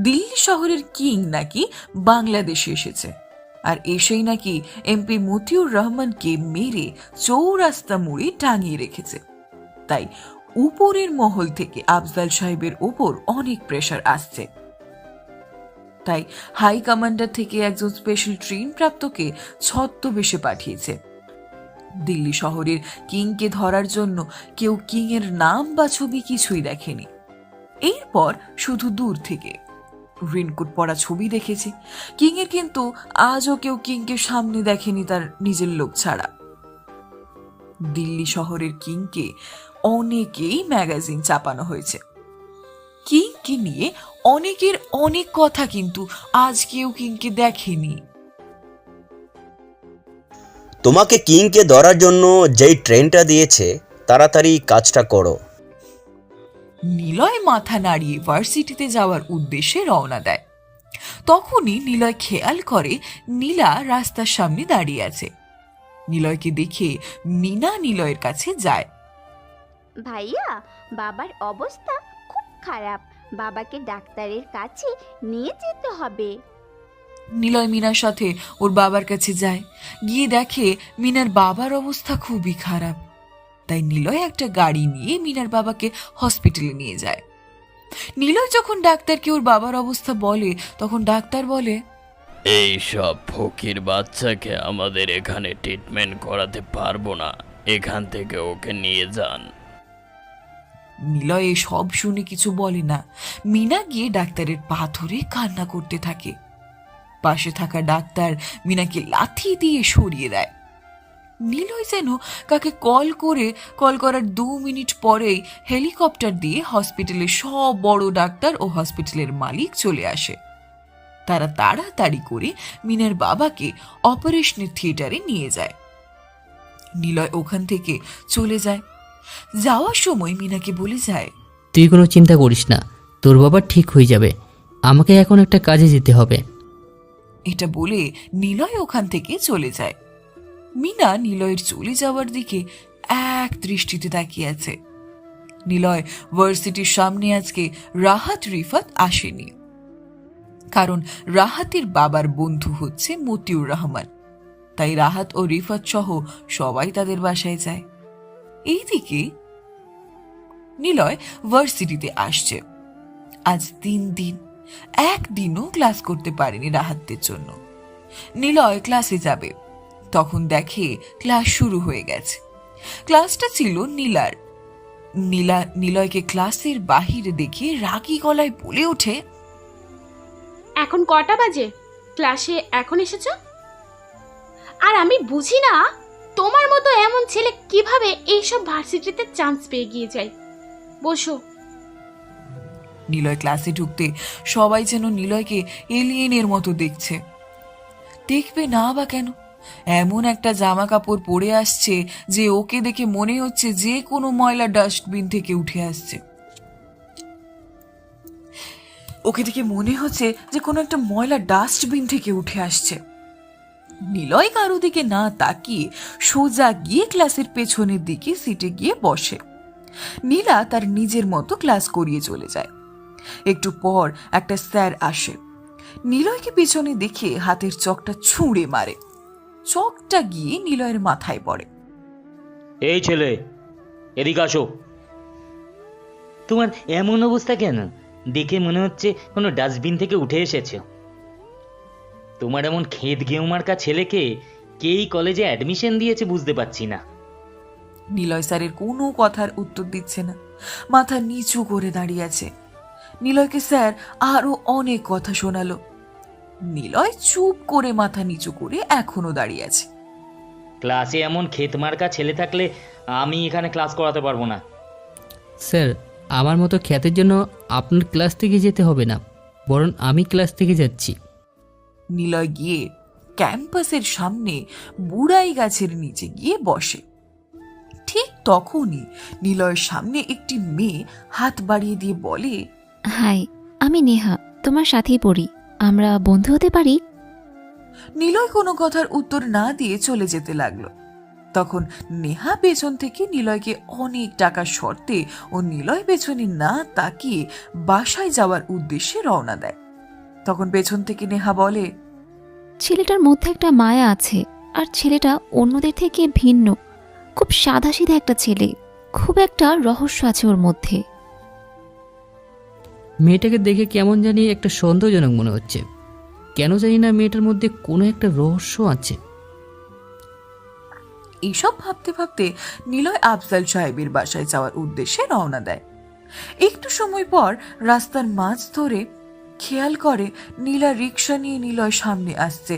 দিল্লি শহরের কিং নাকি বাংলাদেশে এসেছে, আর এসেই নাকি এমপি মতিউর রহমানকে মেরে চৌরাস্তা মোড়ে টাঙিয়ে রেখেছে। তাই উপরের মহল থেকে আফজাল সাহেবের ওপর অনেক প্রেশার আসছে। তাই হাই কমান্ডার থেকে একজন স্পেশাল ট্রেন প্রাপ্তকে ছদ্মবেশে পাঠিয়েছে। দিল্লি শহরের কিংকে ধরার জন্য কেউ কিং এর নাম বা ছবি কিছুই দেখেনি। এরপর শুধু দূর থেকে রেনকোট পরা ছবি দেখেছে কিং এর, কিন্তু আজও কেউ কিংকে সামনে দেখেনি তার নিজের লোক ছাড়া। দিল্লি শহরের কিংকে অনেকেই ম্যাগাজিন চাপানো হয়েছে। কিংকে নিয়ে অনেকের অনেক কথা, কিন্তু আজ কেউ কিংকে দেখেনি। তোমাকে কিংকে ধরার জন্য যেই ট্রেনটা দিয়েছে তাড়াতাড়ি কাজটা করো। নিলয় মাথা নাড়িয়ে ভার্সিটিতে যাওয়ার উদ্দেশ্যে রওনা দেয়। তখনই নিলয় খেয়াল করে নীলা রাস্তার সামনে দাঁড়িয়ে আছে। নিলয়কে দেখে মিনা নিলয়ের কাছে যায়। ভাইয়া, বাবার অবস্থা খুব খারাপ, বাবাকে ডাক্তারের কাছে নিয়ে যেতে হবে। নিলয় মিনার সাথে ওর বাবার কাছে যায়। গিয়ে দেখে মিনার বাবার অবস্থা খুবই খারাপ। তাই নিলয় একটা গাড়ি নিয়ে মিনার বাবাকে হসপিটালে নিয়ে যায়। নিলয় যখন ডাক্তারকে ওর বাবার অবস্থা বলে, তখন ডাক্তার বলে, এই সব ফকির বাচ্চাকে আমাদের এখানে ট্রিটমেন্ট করাতে পারবো না, এখান থেকে ওকে নিয়ে যান। নিলয় সব শুনে কিছু বলে না। মিনা গিয়ে ডাক্তারের পা ধরে কান্না করতে থাকে। পাশে থাকা ডাক্তার মিনাকে লাথি দিয়ে সরিয়ে দেয়। নিলয় যেন কাকে কল করার 2 মিনিট পরেই হেলিকপ্টার দিয়ে হসপিটালের সব বড় ডাক্তার ও হসপিটালের মালিক চলে আসে। তারা তাড়াতাড়ি করে মিনার বাবাকে অপারেশনের থিয়েটারে নিয়ে যায়। নিলয় ওখান থেকে চলে যায়। যাওয়ার সময় মিনাকে বলে যায়, তুই কোনো চিন্তা করিস না, তোর বাবা ঠিক হয়ে যাবে, আমাকে এখন একটা কাজে যেতে হবে। এটা বলে নিলয় ওখান থেকে চলে যায়। মিনা নিলয়ের চলে যাওয়ার দিকে এক দৃষ্টিতে তাকিয়ে আছে। নিলয় ভার্সিটির সামনে আজকে রাহাত রিফাত আসেনি, কারণ রাহাতের বাবার বন্ধু হচ্ছে মতিউর রহমান। তাই রাহাত ও রিফাত সহ সবাই তাদের বাসায় যায়। এইদিকে নিলয় ভার্সিটিতে আসছে। আজ 3 দিন, একদিনও ক্লাস করতে পারেনি রাহাতের জন্য। নিলয় ক্লাসে যাবে, তখন দেখে ক্লাস শুরু হয়ে গেছে। ক্লাসটা ছিল নীলার। নিলয়কে ক্লাসের বাহিরে দেখে রাগী গলায় বলে ওঠে, এখন কটা বাজে? ক্লাসে এখন এসেছো? আর আমি বুঝি না তোমার মতো এমন ছেলে কিভাবে এইসব ভার্সিটিতে চান্স পেয়ে গিয়ে যায়। বসো। নিলয় ক্লাসে ঢুকতে সবাই যেন নিলয়কে এলিয়েনের মতো দেখছে। দেখবে না বা কেন, এমন একটা জামা কাপড় পরে আসছে যে ওকে দেখে মনে হচ্ছে যে কোনো ময়লা ডাস্টবিন থেকে উঠে আসছে। ওকে দেখে মনে হচ্ছে যে কোনো একটা ময়লা ডাস্টবিন থেকে উঠে আসছে। নিলয় কারো দিকে না তাকিয়ে সোজা গিয়ে ক্লাসের পেছনের দিকে সিটে গিয়ে বসে। নীলা তার নিজের মতো ক্লাস করিয়ে চলে যায়। একটু পর একটা স্যার আসে। নিলয়কে পেছনে দেখে হাতের চকটা ছুঁড়ে মারে। চকটা গিয়ে নিলয়ের মাথায় পড়ে। এই ছেলে, এদিকে আসো। তোমার এমন অবস্থা কেন? দেখে মনে হচ্ছে কোনো ডাস্টবিন থেকে উঠে এসেছে। তোমার এমন খেত গেঁয়ো মার্কা ছেলেকে কেই কলেজে অ্যাডমিশন দিয়েছে বুঝতে পারছি না। নিলয় স্যারের কোনো কথার উত্তর দিচ্ছে না, মাথা নিচু করে দাঁড়িয়ে আছে। নিলয়কে স্যার আরো অনেক কথা শোনালো। নিলয় চুপ করে মাথা নিচু করে এখনো দাঁড়িয়ে আছে। ক্লাসে এমন ক্ষেতমার্কা ছেলে থাকলে আমি এখানে ক্লাস করাতে পারবো না। স্যার, আমার মতো খ্যাতের জন্য আপনার ক্লাস থেকে যেতে হবে না, বরং আমি ক্লাস থেকে যাচ্ছি। নিলয় গিয়ে ক্যাম্পাসের সামনে বুড়াই গাছের নিচে গিয়ে বসে। ঠিক তখনই নিলয়ের সামনে একটি মেয়ে হাত বাড়িয়ে দিয়ে বলে, হাই, আমি নেহা, তোমার সাথেই পড়ি, আমরা বন্ধু হতে পারি? নিলয় কোনো কথার উত্তর না দিয়ে চলে যেতে লাগলো। তখন নেহা পেছন থেকে নিলয়কে অনেক টাকার শর্তে ও নিলয় পেছনে না তাকিয়ে বাসায় যাওয়ার উদ্দেশ্যে রওনা দেয়। তখন পেছন থেকে নেহা বলে, ছেলেটার মধ্যে একটা মায়া আছে, আর ছেলেটা অন্যদের থেকে ভিন্ন, খুব সাদাসিধা একটা ছেলে, খুব একটা রহস্য আছে ওর মধ্যে। মেয়েটাকে দেখে কেমন জানি একটা সন্দেহজনক মনে হচ্ছে, কেন জানি না মেয়েটার মধ্যে কোনো একটা রহস্য আছে। এইসব ভাবতে ভাবতে নিলয় আফজাল সাহেবের বাসায় যাওয়ার উদ্দেশ্যে রওনা দেয়। একটু সময় পর রাস্তার মাঝ ধরে খেয়াল করে নীলা রিক্সা নিয়ে নিলয় সামনে আসছে।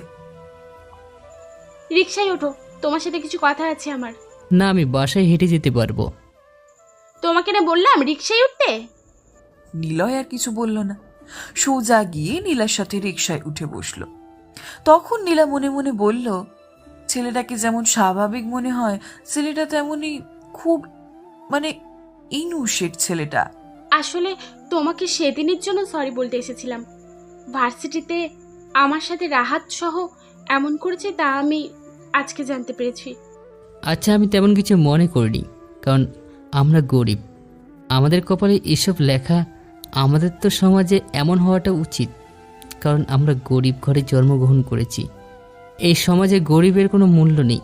রিকশায় ওঠো, তোমার সাথে কিছু কথা আছে আমার। না, আমি বাসায় হেঁটে যেতে পারবো। তোমাকে না বললাম রিকশায় উঠতে? নিলয় আর কিছু বলল না, সোজা গিয়ে নীলার সাথে রিক্সায় উঠে বসলো। তখন নীলা মনে মনে বলল, ছেলেটাকে যেমন স্বাভাবিক মনে হয়, ছেলেটা তেমনই খুব ইনোসেন্ট ছেলেটা। আসলে তোমাকে সেদিনের জন্য সরি বলতে এসেছিলাম। ভার্সিটিতে আমার সাথে রাহাত সহ এমন করেছে তা আমি আজকে জানতে পেরেছি। আচ্ছা, আমি তেমন কিছু মনে করিনি, কারণ আমরা গরিব, আমাদের কপালে এসব লেখা। আমাদের তো সমাজে এমন হওয়াটা উচিত, কারণ আমরা গরিব ঘরে জন্মগ্রহণ করেছি। এই সমাজে গরিবের কোনো মূল্য নেই।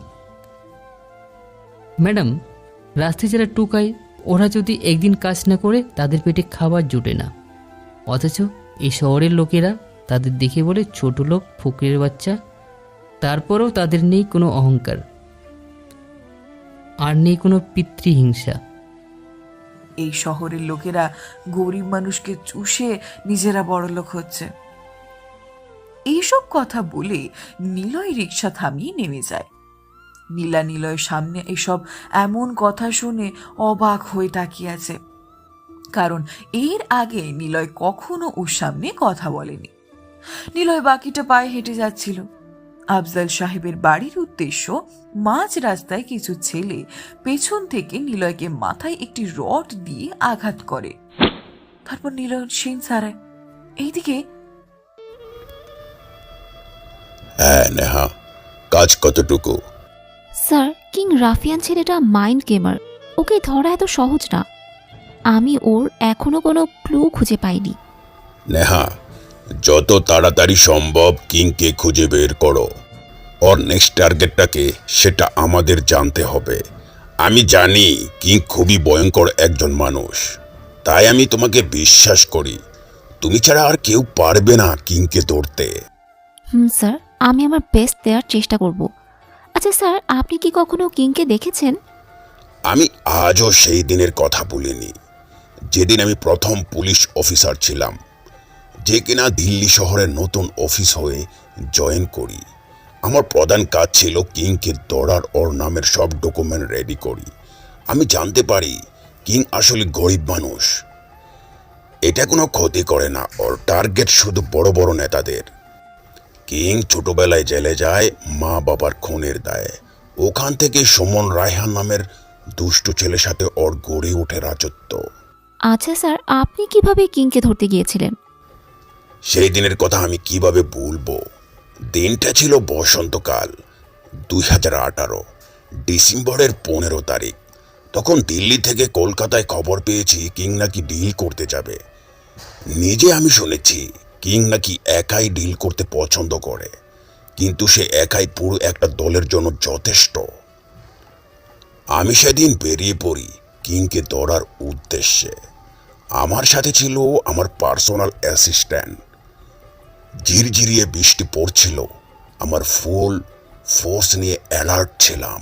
ম্যাডাম, রাস্তায় যারা টুকায়, ওরা যদি একদিন কাজ না করে তাদের পেটে খাবার জুটে না, অথচ এই শহরের লোকেরা তাদের দেখে বলে ছোট লোক, ফকিরের বাচ্চা। তারপরেও তাদের নেই কোনো অহংকার, আর নেই কোনো পিতৃহিংসা। এই শহরের লোকেরা গরিব মানুষকে চুষে নিজেরা বড়লোক হচ্ছে। এইসব কথা বলে নিলয় রিক্সা থামিয়ে নেমে যায়। নীলা নিলয়ের সামনে এসব এমন কথা শুনে অবাক হয়ে তাকিয়ে আছে, কারণ এর আগে নিলয় কখনো ওর সামনে কথা বলেনি। নিলয় বাকিটা পায়ে হেঁটে যাচ্ছিল। আফজাল সাহেবের বাড়ির উদ্দেশ্য মাঝ রাস্তায় কিছু ছেলে পেছন থেকে নিলয়কে মাথায় একটি রড দিয়ে আঘাত করে। তারপর নিলয় সিন ছাড়ায়। এইদিকে, হ্যাঁ নেহা, কাজ কতটুকু? স্যার, কিং রাফিয়ান ছেলেটা মাইন্ড গেমার, ওকে ধরা এত সহজ না। আমি ওর এখনো কোনো ক্লু খুঁজে পাইনি। নেহা, যত তাড়াতাড়ি সম্ভব কিংকে খুঁজে বের করো। ওর নেক্সট টার্গেটটাকে সেটা আমাদের জানতে হবে। আমি জানি কিং খুবই ভয়ঙ্কর একজন মানুষ, তাই আমি তোমাকে বিশ্বাস করি। তুমি ছাড়া আর কেউ পারবে না কিংকে ধরতে। স্যার, আমি আমার বেস্ট দেওয়ার চেষ্টা করব। আচ্ছা স্যার, আপনি কি কখনো কিংকে দেখেছেন? আমি আজও সেই দিনের কথা ভুলিনি, যেদিন আমি প্রথম পুলিশ অফিসার ছিলাম, যে কিনা দিল্লি শহরে নতুন অফিস হয়ে জয়েন করি। আমার প্রধান কাজ ছিল কিংকে ধরার, ওর নামের সব ডকুমেন্ট রেডি করি। আমি জানতে পারি কিং আসলে গরিব মানুষ, এটা কোনো ক্ষতি করে না। ওর টার্গেট শুধু বড় বড় নেতাদের। কিং ছোটবেলায় জেলে যায় মা বাবার খুনের দায়ে। ওখান থেকে সুমন রায়হান নামের দুষ্টু ছেলের সাথে ওর গড়ে ওঠে রাজত্ব। আচ্ছা স্যার, আপনি কিভাবে কিংকে ধরতে গিয়েছিলেন? সেই দিনের কথা আমি কিভাবে ভুলবো? দিনটা ছিল বসন্তকাল, 2018 ডিসেম্বরের 15 তারিখ। তখন দিল্লি থেকে কলকাতায় খবর পেয়েছি কিং নাকি ডিল করতে যাবে। নিজে আমি শুনেছি কিং নাকি একাই ডিল করতে পছন্দ করে, কিন্তু সে একাই পুরো একটা দলের জন্য যথেষ্ট। আমি সেদিন বেরিয়ে পড়ি কিংকে ধরার উদ্দেশ্যে। আমার সাথে ছিল আমার পার্সোনাল অ্যাসিস্ট্যান্ট। ঝিরঝিরিয়ে বৃষ্টি পড়ছিল, আমার ফুল ফোর্স নিয়ে অ্যালার্ট ছিলাম।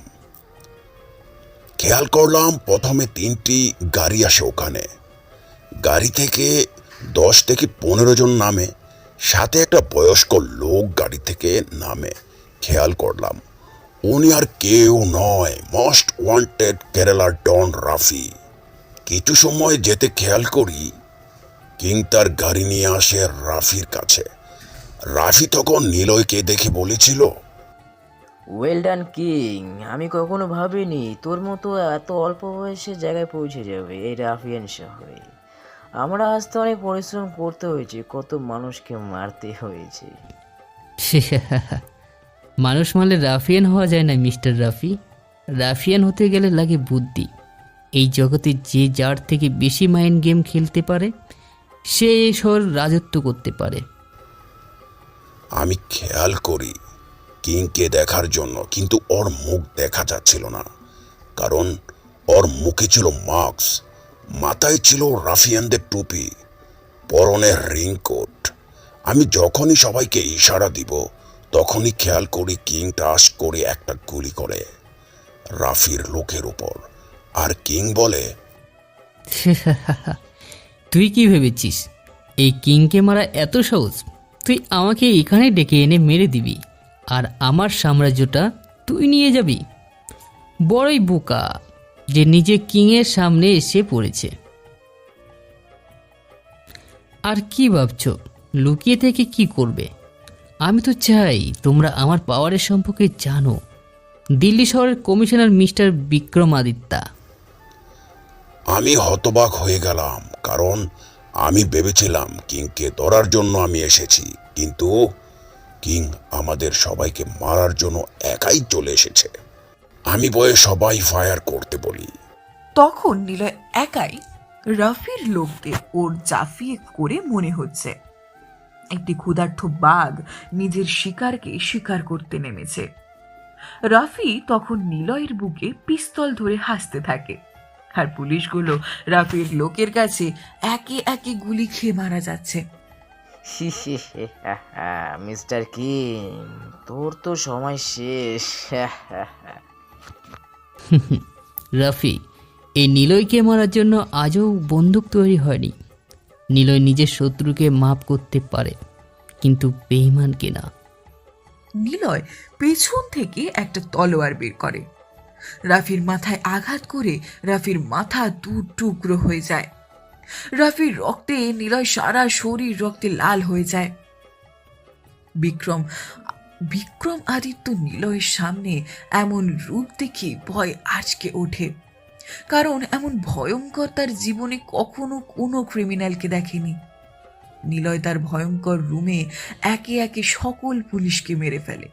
খেয়াল করলাম প্রথমে 3টি গাড়ি আসে ওখানে। গাড়ি থেকে 10 থেকে 15 জন নামে, সাথে একটা বয়স্ক লোক গাড়ি থেকে নামে। খেয়াল করলাম উনি আর কেউ নয়, মোস্ট ওয়ান্টেড কেরালার ডন রাফি। কিছু সময় যেতে খেয়াল করি কিং তার গাড়ি নিয়ে আসে রাফির কাছে। রাফি তখন নিলয়কে দেখে বলেছিল, ওয়েল ডান কিং, আমি কখনো ভাবিনি তোর মতো এত অল্প বয়সে জায়গায় পৌঁছে যাবে এই রাফিয়ান শহরে। আমরা আসতে অনেক পরিশ্রম করতে হয়েছে, কত মানুষকে মারতে হয়েছে। মানুষ মারলে রাফিয়ান হওয়া যায় না মিস্টার রাফি। রাফিয়ান হতে গেলে লাগে বুদ্ধি। এই জগতে যে যার থেকে বেশি মাইন্ড গেম খেলতে পারে সে এই শহর রাজত্ব করতে পারে। আমি খেয়াল করি কিংকে দেখার জন্য, কিন্তু ওর মুখ দেখা যাচ্ছিল না, কারণ ওর মুখে ছিল মাস্ক, মাথায় ছিল রাফিয়ানদের টুপি, পরনে রিংকোট। আমি যখনই সবাইকে ইশারা দিব তখনই খেয়াল করি কিং টাস করে একটা গুলি করে রাফির লোকের উপর, আর কিং বলে, তুই কি ভেবেছিস এই কিংকে মারা এত সহজ? তুই আমাকে এখানে ডেকে এনে মেরে দিবি আর আমার সাম্রাজ্যটা তুই নিয়ে যাবি? বড়ই বোকা যে নিজে কিংয়ের সামনে এসে পড়েছে। আর কি ভাবছো লুকিয়ে থেকে কি করবে? আমি তো চাই তোমরা আমার পাওয়ারের সম্পর্কে জানো। দিল্লি শহরের কমিশনার মিস্টার বিক্রমাদিত্যা। আমি হতবাক হয়ে গেলাম, কারণ আমি ভেবেছিলাম কিংকে ধরার জন্য আমি এসেছি, কিন্তু কিং আমাদের সবাইকে মারার জন্য একাই চলে এসেছে। আমি ভয়ে সবাই ফায়ার করতে বলি। তখন নিলয় একাই রাফির লোকদের ওর জাফিয়ে করে মনে হচ্ছে একটি ক্ষুধার্ত বাঘ নিজের শিকারকে শিকার করতে নেমেছে। রাফি তখন নিলয়ের বুকে পিস্তল ধরে হাসতে থাকে, আর পুলিশগুলো রাফির লোকের কাছে একে একে গুলি খেয়ে মারা যাচ্ছে। মিস্টার কিং, তোর তো সময় শেষ। রাফি, এই নিলয়কে মারার জন্য আজও বন্দুক তৈরি হয়নি। নিলয় নিজের শত্রুকে মাপ করতে পারে, কিন্তু বেঈমানকে না। নিলয় পেছন থেকে একটা তলোয়ার বের করে, রাফির মাথায় আঘাত করে রাফির মাথা 2 টুকরো হয়ে যায়। রাফির রক্তে নিলয় সারা শরীর রক্তে লাল হয়ে যায়। বিক্রম আদিত্য নিলয়ের সামনে এমন রূপ দেখে ভয় আঁচকে ওঠে, কারণ এমন ভয়ঙ্কর তার জীবনে কখনো কোনো ক্রিমিনালকে দেখেনি। নিলয় তার ভয়ঙ্কর রুমে একে একে সকল পুলিশকে মেরে ফেলে।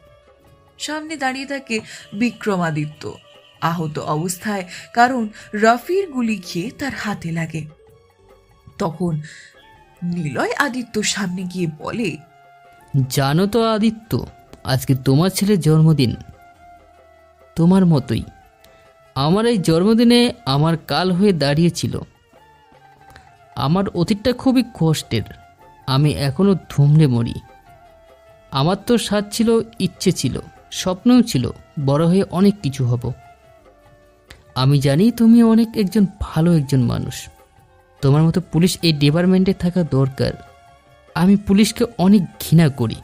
সামনে দাঁড়িয়ে থাকে বিক্রমাদিত্য আহত অবস্থায়, কারণ রাফির গুলি খেয়ে তার হাতে লাগে। তখন নিলয় আদিত্যর সামনে গিয়ে বলে, জানো তো আদিত্য, আজকে তোমার ছেলের জন্মদিন। তোমার মতোই আমার এই জন্মদিনে আমার কাল হয়ে দাঁড়িয়েছিল। আমার অতীতটা খুবই কষ্টের, আমি এখনো ধুমড়ে মরি। আমার তো স্বাদ ছিল, ইচ্ছে ছিল, স্বপ্নও ছিল বড় হয়ে অনেক কিছু হব। আমি জানি তুমি একজন ভালো মানুষ, তোমার মতো পুলিশ এই ডিপার্টমেন্টে থাকা দরকার। আমি পুলিশকে অনেক ঘৃণা করি,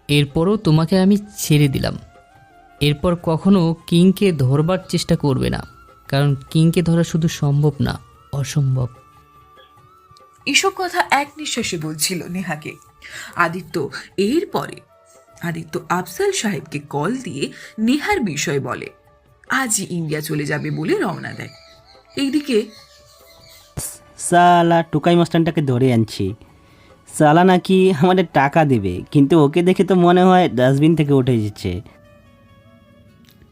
এরপরও তোমাকে আমি ছেড়ে দিলাম। এরপর কখনো কিংকে ধরবার চেষ্টা করবে না, কারণ কিংকে ধরা শুধু সম্ভব না, অসম্ভব। এসব কথা এক নিঃশ্বাসে বলছিল নেহাকে। আদিত্য আফজাল সাহেবকে কল দিয়ে নেহার বিষয় বলে, আজই ইন্ডিয়া চলে যাবে বলে রওনা দেয়। এইদিকে সালা টুকাই মাস্টারটাকে ধরে আনছি। সালা নাকি আমাদের টাকা দেবে, কিন্তু ওকে দেখে তো মনে হয় ডাস্টবিন থেকে উঠে এসেছে।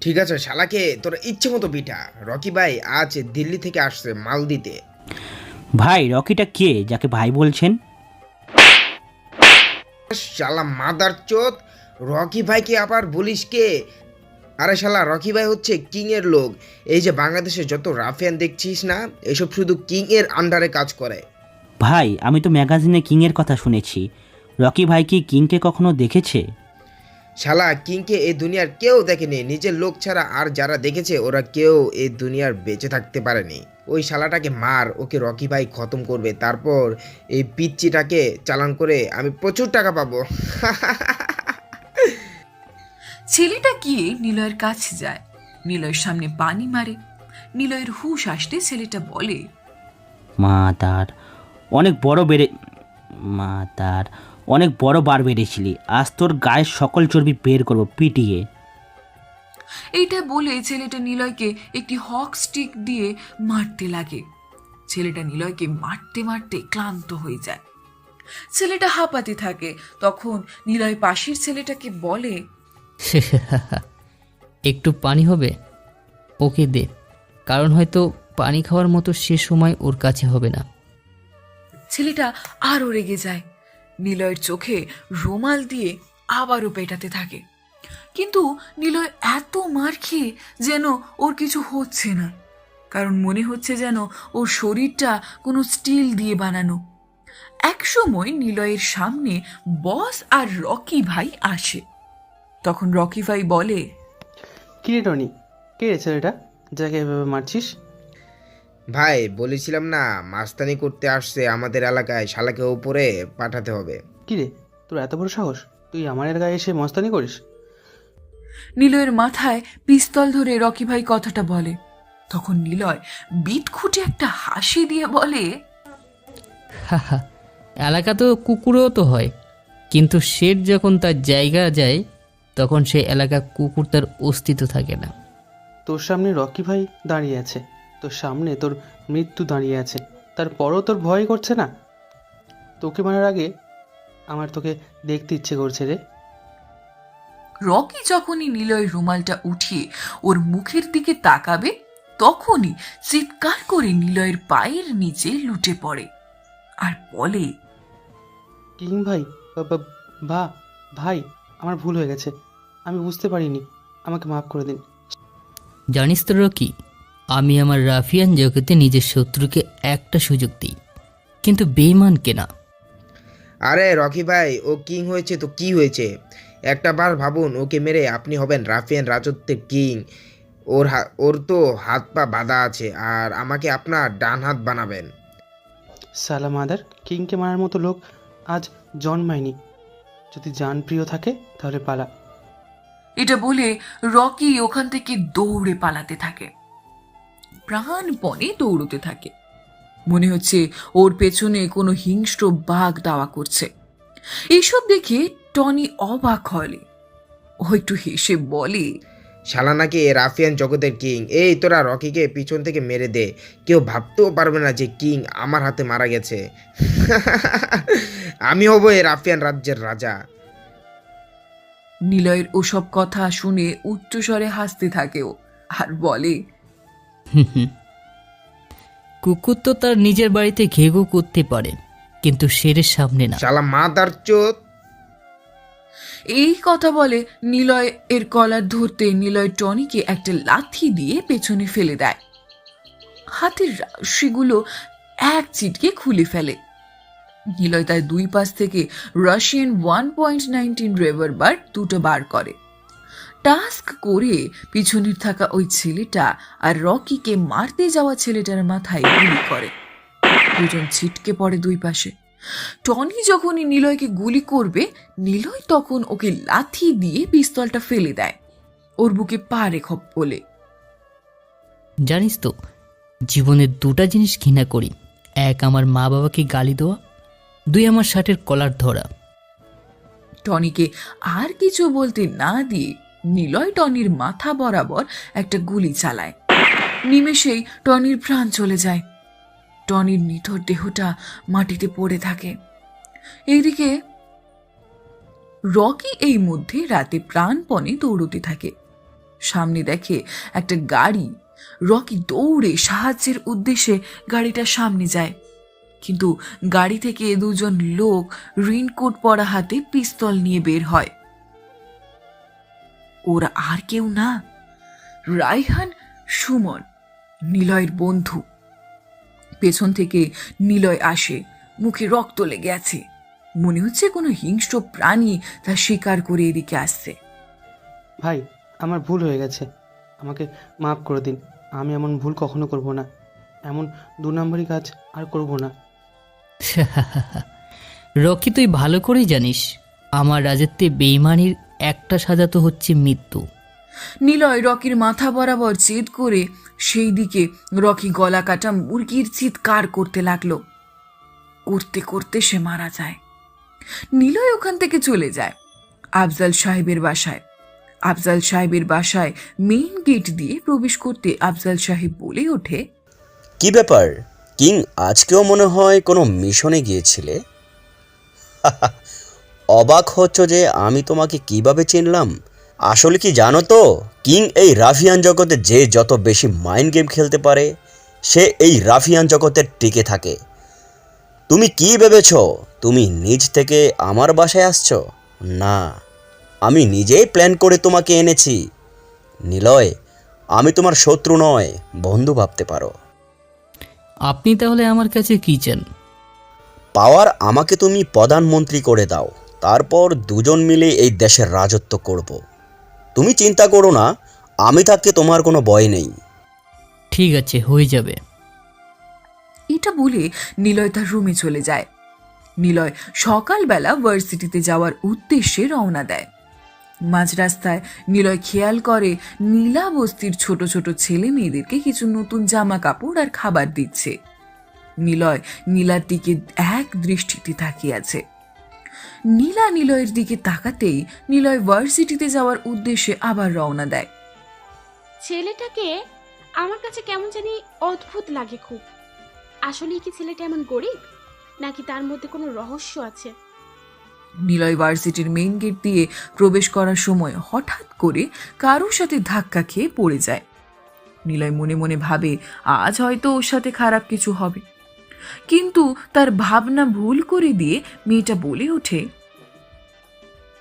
ঠিক আছে শালাকে তোর ইচ্ছে মতো পিঠা। রকি ভাই আজ দিল্লি থেকে আসছে মাল দিতে। ভাই রকিটা কে যাকে ভাই বলছেন? শালা মাদার চোদ, রকি ভাইকে আবার বলিস কে? আরে শালা রকি ভাই হচ্ছে কিং এর লোক। এই যে বাংলাদেশে যত রাফিয়ান দেখছিস না, এসব শুধু কিং এর আন্ডারে কাজ করে। ভাই আমি তো ম্যাগাজিনে কিংয়ের কথা শুনেছি। রকি ভাই কি কিংকে কখনো দেখেছে? শালা কিংকে এই দুনিয়ার কেউ দেখেনি, নিজের লোক ছাড়া আর যারা দেখেছে ওরা কেউ এই দুনিয়ার বেঁচে থাকতে পারেনি। ওই শালাটাকে মার, ওকে রকি ভাই খতম করবে, তারপর এই পিচ্চিটাকে চালান করে আমি প্রচুর টাকা পাবো। ছেলেটা গিয়ে নিলয়ের কাছে যায়, নিলয়ের সামনে পানি মারে। নিলয়ের হুঁশ আসতে ছেলেটা বলে, মা তার অনেক বড় বার বেড়েছিলি, আজ তোর গায়ের সকল চর্বি বের করবো পিটিয়ে। এইটা বলে ছেলেটা নিলয়কে একটি হক স্টিক দিয়ে মারতে লাগে। ছেলেটা নিলয়কে মারতে মারতে ক্লান্ত হয়ে যায়। ছেলেটা হাঁপাতে থাকে। তখন নিলয় পাশের ছেলেটাকে বলে, একটু পানি হবে? ওকে দে, কারণ হয়তো পানি খাওয়ার মতো সে সময় ওর কাছে হবে না। ছেলেটা আরও রেগে যায়। নিলয়ের চোখে রুমাল দিয়ে আবারও পেটাতে থাকে, কিন্তু নিলয় এত মার খেয়ে যেন ওর কিছু হচ্ছে না, কারণ মনে হচ্ছে যেন ওর শরীরটা কোনো স্টিল দিয়ে বানানো। একসময় নিলয়ের সামনে বস আর রকি ভাই আসে। তখন রকি ভাই বলে, কি রে টনি, কে রে ছেলেটা যাকে এভাবে মারছিস? ভাই বলেছিলাম না, মাস্তানি করতে আসছে আমাদের এলাকায়, শালাকে উপরে পাঠাতে হবে। কি রে, তোর এত বড় সাহস, তুই আমার গায়ে এসে মস্তানি করিস? নিলয়ের মাথায় পিস্তল ধরে রকি ভাই কথাটা বলে। তখন নিলয় বিট খুঁটে একটা হাসি দিয়ে বলে, হাহা, এলাকা তো কুকুরও তো হয়, কিন্তু শের যখন তার জায়গা যায় তখন সে এলাকা কুকুর তার অস্তিত্ব থাকে না। তোর সামনে রকি ভাই দাঁড়িয়ে আছে, তোর সামনে তোর মৃত্যু দাঁড়িয়ে আছে, তারপরও তোর ভয় করছে না? তোকে মারার আগে আমার তোকে দেখতে ইচ্ছে করছে রে। রকি যখনই নিলয়ের রুমালটা উঠিয়ে ওর মুখের দিকে তাকাবে, তখনই চিৎকার করে নিলয়ের পায়ের নিচে লুটে পড়ে আর বলে, কিং ভাই, ভাই আমার ভুল হয়ে গেছে, আমি বুঝতে পারিনি, আমাকে মাফ করে দিন। জানিস তো রকি, আমি আমার রাফিয়ান জগতে নিজের শত্রুকে একটা সুযোগ দিই, কিন্তু বেঈমানকে না। আরে রকি ভাই, ও কিং হয়েছে তো কি হয়েছে, একটা বার ভাবুন, ওকে মেরে আপনি হবেন রাফিয়ান রাজত্বের কিং। ওর তো হাত পা বাঁধা আছে, আর আমাকে আপনার ডান হাত বানাবেন। সালা মাদার, কিংকে মারার মতো লোক আজ জন্মায়নি। যদি জান প্রিয় থাকে তাহলে পালা। এটা বলে রকি ওখান থেকে দৌড়ে পালাতে থাকে, প্রাণপণে দৌড়তে থাকে। মনে হচ্ছে ওর পেছনে কোনো হিংস্র বাঘ দাওয়া করছে। এইসব দেখে টনি অবাক হলে। ও একটু হেসে বলে, শালা নাকি রাফিয়ান জগতের কিং। এই তোরা রকিকে পিছন থেকে মেরে দে, কেউ ভাবতেও পারবে না যে কিং আমার হাতে মারা গেছে। আমি হব এই রাফিয়ান রাজ্যের রাজা। নিলয়ের ওসব কথা শুনে উচ্চস্বরে হাসতে থাকে ও, আর বলে, কুকুর তো তার নিজের বাড়িতে ঘেঘু করতে পারে, কিন্তু শেরের সামনে না। শালা মাদার চোদ। এই কথা বলে নিলয় এর কলার ধরতে নিলয় টনিকে একটা লাথি দিয়ে পেছনে ফেলে দেয়। হাতের রশিগুলো এক চিটকে খুলে ফেলে। নিলয় তার দুই পাশ থেকে রাশিয়ান 1.19 রেভলভার দুটো বার করে। টাস্ক করে পিছনের থাকা ওই ছেলেটা আর রকিকে মারতে যাওয়া ছেলেটার মাথায় গুলি করে। দুজন ছিটকে পড়ে দুই পাশে। টনি যখনই নিলয়কে গুলি করবে, নিলয় তখন ওকে লাথি দিয়ে পিস্তলটা ফেলে দেয়, ওর বুকে পা রেখব বলে। জানিস তো, জীবনের দুটা জিনিস ঘৃণা করি, এক আমার মা বাবাকে গালি দেওয়া, দুই আমার শার্টের কলার ধরা। টনিকে আর কিছু বলতে না দিয়ে নিলয় টনির মাথা বরাবর একটা গুলি চালায়। নিমেষেই টনির প্রাণ চলে যায়। টনির নিথর দেহটা মাটিতে পড়ে থাকে। এইদিকে রকি এই মধ্যে রাতে প্রাণপণে দৌড়তে থাকে। সামনে দেখে একটা গাড়ি। রকি দৌড়ে সাহায্যের উদ্দেশ্যে গাড়িটার সামনে যায়, কিন্তু গাড়ি থেকে দুজন লোক রেইনকোট পরা হাতে পিস্তল নিয়ে বের হয়। ওরা আর কেউ না, রায়হান সুমন, নিলয়ের বন্ধু। পেছন থেকে নিলয় আসে, মুখে রক্ত লেগে আছে। মনে হচ্ছে কোনো হিংস্র প্রাণী তার শিকার করে এদিকে আসছে। ভাই আমার ভুল হয়ে গেছে, আমাকে মাফ করে দিন। আমি এমন ভুল কখনো করব না, এমন 2 নম্বরই কাজ আর করব না। রকি, তুই ভালো করেই জানিস আমার রাজত্বে বেইমানির একটা সাজা তো হচ্ছে মৃত্যু। নিলয় রকির মাথা বরাবর জেদ করে সেই দিকে রকি গলা কাটা মুরগির চিৎকার করতে লাগলো। করতে করতে সে মারা যায়। নিলয় ওখান থেকে চলে যায় আফজাল সাহেবের বাসায়। আফজাল সাহেবের বাসায় মেইন গেট দিয়ে প্রবেশ করতে আফজাল সাহেব বলে ওঠে, কি ব্যাপার কিং, আজকেও মনে হয় কোনো মিশনে গিয়েছিলে? অবাক হচ্ছ যে আমি তোমাকে কিভাবে চিনলাম? আসলে কি জানো তো, কিং এই রাফিয়ান জগতে যে যত বেশি মাইন্ড গেম খেলতে পারে সে এই রাফিয়ান জগতে টিকে থাকে। তুমি কি ভেবেছ তুমি নিজ থেকে আমার বাসায় আসছো? না, আমি নিজেই প্ল্যান করে তোমাকে এনেছি। নিলয়, আমি তোমার শত্রু নয়, বন্ধু ভাবতে পারো। আপনি তাহলে আমার কাছে কি চান? পাওয়ার আমাকে তুমি প্রধানমন্ত্রী করে দাও, তারপর দুজন মিলে এই দেশের রাজত্ব করব। তুমি চিন্তা করো না, আমি থাকতে তোমার কোনো ভয় নেই। ঠিক আছে, হয়ে যাবে। এটা বলে নিলয় তার রুমে চলে যায়। নিলয় সকালবেলা ভার্সিটিতে যাওয়ার উদ্দেশ্যে রওনা দেয়। মাঝ রাস্তায় নিলয় খেয়াল করে নীলা বস্তির ছোট ছোট ছেলে মেয়েদেরকে কিছু নতুন জামা কাপড় আর খাবার দিচ্ছে। নিলয় নীলার দিকে এক দৃষ্টিতে তাকিয়ে আছে। নীলা নিলয়ের দিকে তাকাতেই নিলয় ভার্সিটিতে যাওয়ার উদ্দেশ্যে আবার রওনা দেয়। ছেলেটাকে আমার কাছে কেমন জানি অদ্ভুত লাগে খুব। আসলে কি ছেলেটা এমন গরিব, নাকি তার মধ্যে কোনো রহস্য আছে? নিলয় ভার্সিটির মেইন গেট দিয়ে প্রবেশ করার সময় হঠাৎ করে কারোর সাথে ধাক্কা খেয়ে পড়ে যায়। নিলয় মনে মনে ভাবে আজ হয়তো ওর সাথে খারাপ কিছু হবে, কিন্তু তার ভাবনা ভুল করে দিয়ে মেয়েটা বলে ওঠে,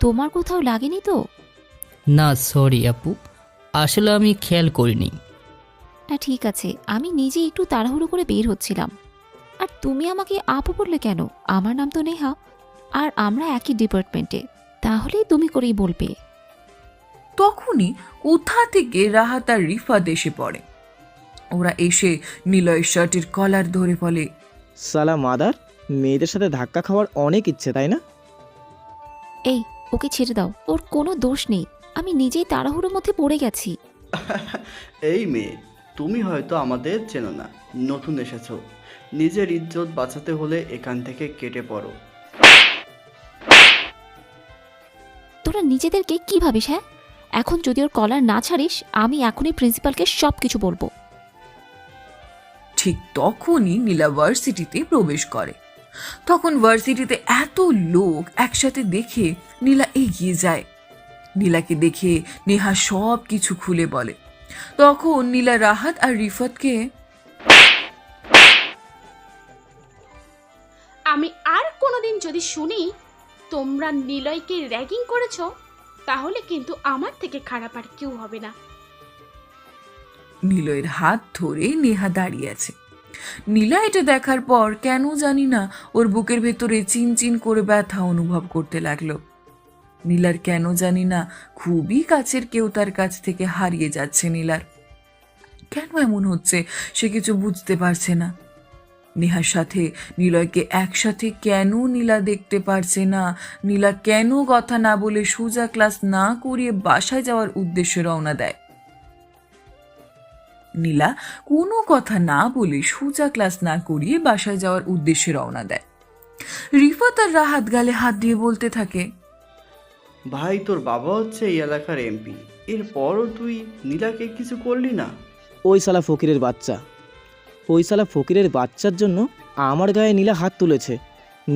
তোমার কোথাও লাগেনি তো? না সরি আপু, আসলে আমি খেয়াল করিনি। না ঠিক আছে, আমি নিজে একটু তাড়াহুড়ো করে বের হচ্ছিলাম। আর তুমি আমাকে আপু বললে কেন? আমার নাম তো নেহা, আর আমরা একই ডিপার্টমেন্টে, তাহলে তুমি করেই বলবে। তখনই কোথা থেকে রাহাত আর রিফাত এসে পড়ে। ওরা এসে নিলয়ের শার্টের কলার ধরে বলে, সালা মাদার, মেয়েদের সাথে ধাক্কা খাওয়ার অনেক ইচ্ছে তাই না? এই ওকে ছেড়ে দাও, ওর কোনো দোষ নেই, আমি নিজেই তাড়াহুড়োর মধ্যে পড়ে গেছি। এই মেয়ে, তুমি হয়তো আমাদের চেনো না, নতুন এসেছো। নিজের ইজ্জত বাঁচাতে হলে এখান থেকে কেটে পড়ো। তোরা নিজেদেরকে কি ভাবিস? হ্যাঁ, এখন যদি ওর কলার না ছাড়িস আমি এখনই প্রিন্সিপালকে সব কিছু বলবো। ঠিক তখনই নীলা ভার্সিটিতে প্রবেশ করে। তখন ভার্সিটিতে এত লোক একসাথে দেখে নীলা এগিয়ে যায়। নীলাকে দেখে নেহা সব কিছু খুলে বলে। তখন নীলা রাহাত আর রিফাতকে, আমি আর কোনোদিন যদি শুনি তোমরা নিলয়কে র্যাগিং করেছো, তাহলে কিন্তু আমার থেকে খারাপ আর কেউ হবে না। নিলয়ের হাত ধরে নেহা দাঁড়িয়ে আছে। নীলা এটা দেখার পর কেন জানি না ওর বুকের ভেতরে চিনচিন করে ব্যথা অনুভব করতে লাগলো। নীলার কেন জানি না খুবই কাছের কেউ তার কাছ থেকে হারিয়ে যাচ্ছে। নীলার কেন এমন হচ্ছে সে কিছু বুঝতে পারছে না। নেহার সাথে নিলয়কে একসাথে কেন নীলা দেখতে পারছে না? নীলা কেন কথা না বলে সোজা ক্লাস না করিয়ে বাসায় যাওয়ার উদ্দেশ্যে রওনা দেয়? নীলা কোনো কথা না বলে সোজা ক্লাস না করিয়ে বাসায় যাওয়ার উদ্দেশ্যে রওনা দেয়। রিফাত আর রাহাত গালে হাত দিয়ে বলতে থাকে, ভাই, তোর বাবা হচ্ছে এই এলাকার এমপি, এরপরও তুই নীলাকে কিছু করলি না? ওই শালা ফকিরের বাচ্চা, ওই শালা ফকিরের বাচ্চার জন্য আমার গায়ে নীলা হাত তুলেছে।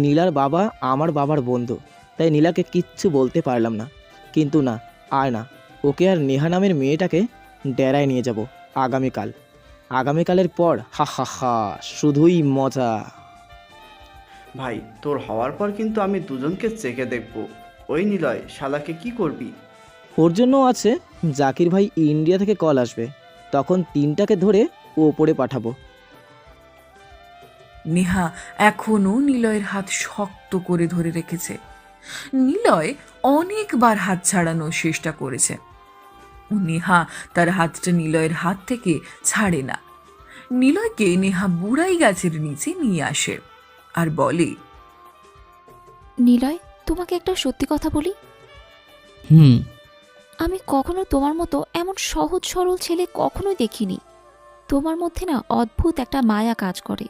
নীলার বাবা আমার বাবার বন্ধু, তাই নীলাকে কিচ্ছু বলতে পারলাম না। কিন্তু না, আর না, ওকে আর নেহা নামের মেয়েটাকে ডেরায় নিয়ে যাব আগামীকাল। আগামীকালের পর হা হা হা, শুধুই মজা। ভাই, তোর হওয়ার পর কিন্তু আমি দুজনকে চেকে দেখবো। ওই নিলয় শালাকে কি করবি? ওর জন্য আছে, জাকির ভাই ইন্ডিয়া থেকে কল আসবে, তখন 3টাকে ধরে ওপরে পাঠাবো। নেহা এখনো নিলয়ের হাত শক্ত করে ধরে রেখেছে। নিলয় অনেকবার হাত ছাড়ানোর চেষ্টা করেছে, নেহা তার হাতটা নিলয়ের হাত থেকে ছাড়ে না। নিলয়কে নেহা বুড়াই গাছের নিচে নিয়ে আসে আর বলে, নিলয়, তোমাকে একটা সত্যি কথা বলি। হুম। আমি কখনো তোমার মতো এমন সহজ সরল ছেলে কখনোই দেখিনি। তোমার মধ্যে না অদ্ভুত একটা মায়া কাজ করে।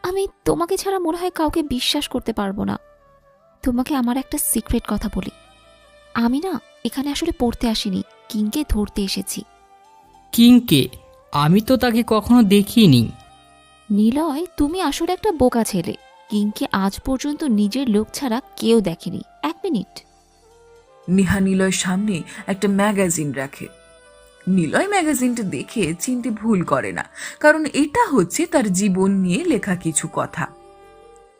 আমি তোমাকে ছাড়া মনে হয় কাউকে বিশ্বাস করতে পারবো না। তোমাকে আমার একটা সিক্রেট কথা বলি। আমি না এখানে আসলে পড়তে আসিনি, কিংকে ধরতে এসেছি। কিংকে? আমি তো তাকে কখনো দেখিনি। নিলয়, তুমি আসলে একটা বোকা ছেলে। কিংকে আজ পর্যন্ত নিজের লোক ছাড়া কেউ দেখেনি। 1 মিনিট। নেহা নিলয়ের সামনে একটা ম্যাগাজিন রাখে। নিলয় ম্যাগাজিনটা দেখে চিনতে ভুল করে না, কারণ এটা হচ্ছে তার জীবন নিয়ে লেখা কিছু কথা।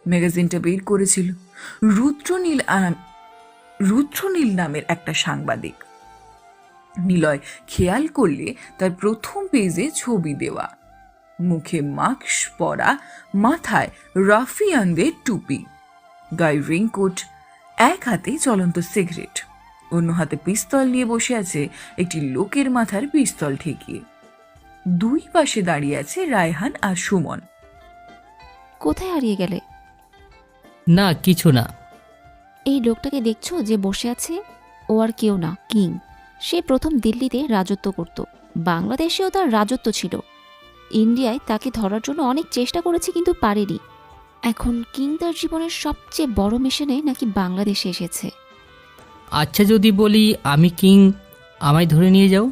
ম্যাগাজিনটা বের করেছিল রুদ্রনীল নামের একটা সাংবাদিক। নিলয় খেয়াল করলে তার প্রথম পেজে ছবি দেওয়া, মুখে মাস্ক পরা, মাথায় রাফিয়ানদের টুপি, গায়ে রেইনকোট, এক হাতে চলন্ত সিগারেট, অন্য হাতে পিস্তল নিয়ে বসে আছে একটি লোকের মাথার পিস্তল ঠেকিয়ে। দুই পাশে দাঁড়িয়ে আছে রায়হান আর সুমন। কোথায় হারিয়ে গেলে? না, কিছু না। এই লোকটাকে দেখছো যে বসে আছে? ও আর কেউ না, কিং। সে প্রথম দিল্লিতে রাজত্ব করত। বাংলাদেশেও তার রাজত্ব ছিল। ইন্ডিয়ায় তাকে ধরার জন্য অনেক চেষ্টা করেছে, কিন্তু পারেনি। এখন কিং তার জীবনের সবচেয়ে বড় মিশনে নাকি বাংলাদেশে এসেছে। আচ্ছা, যদি বলি আমি কিং, আমায় ধরে নিয়ে যাও?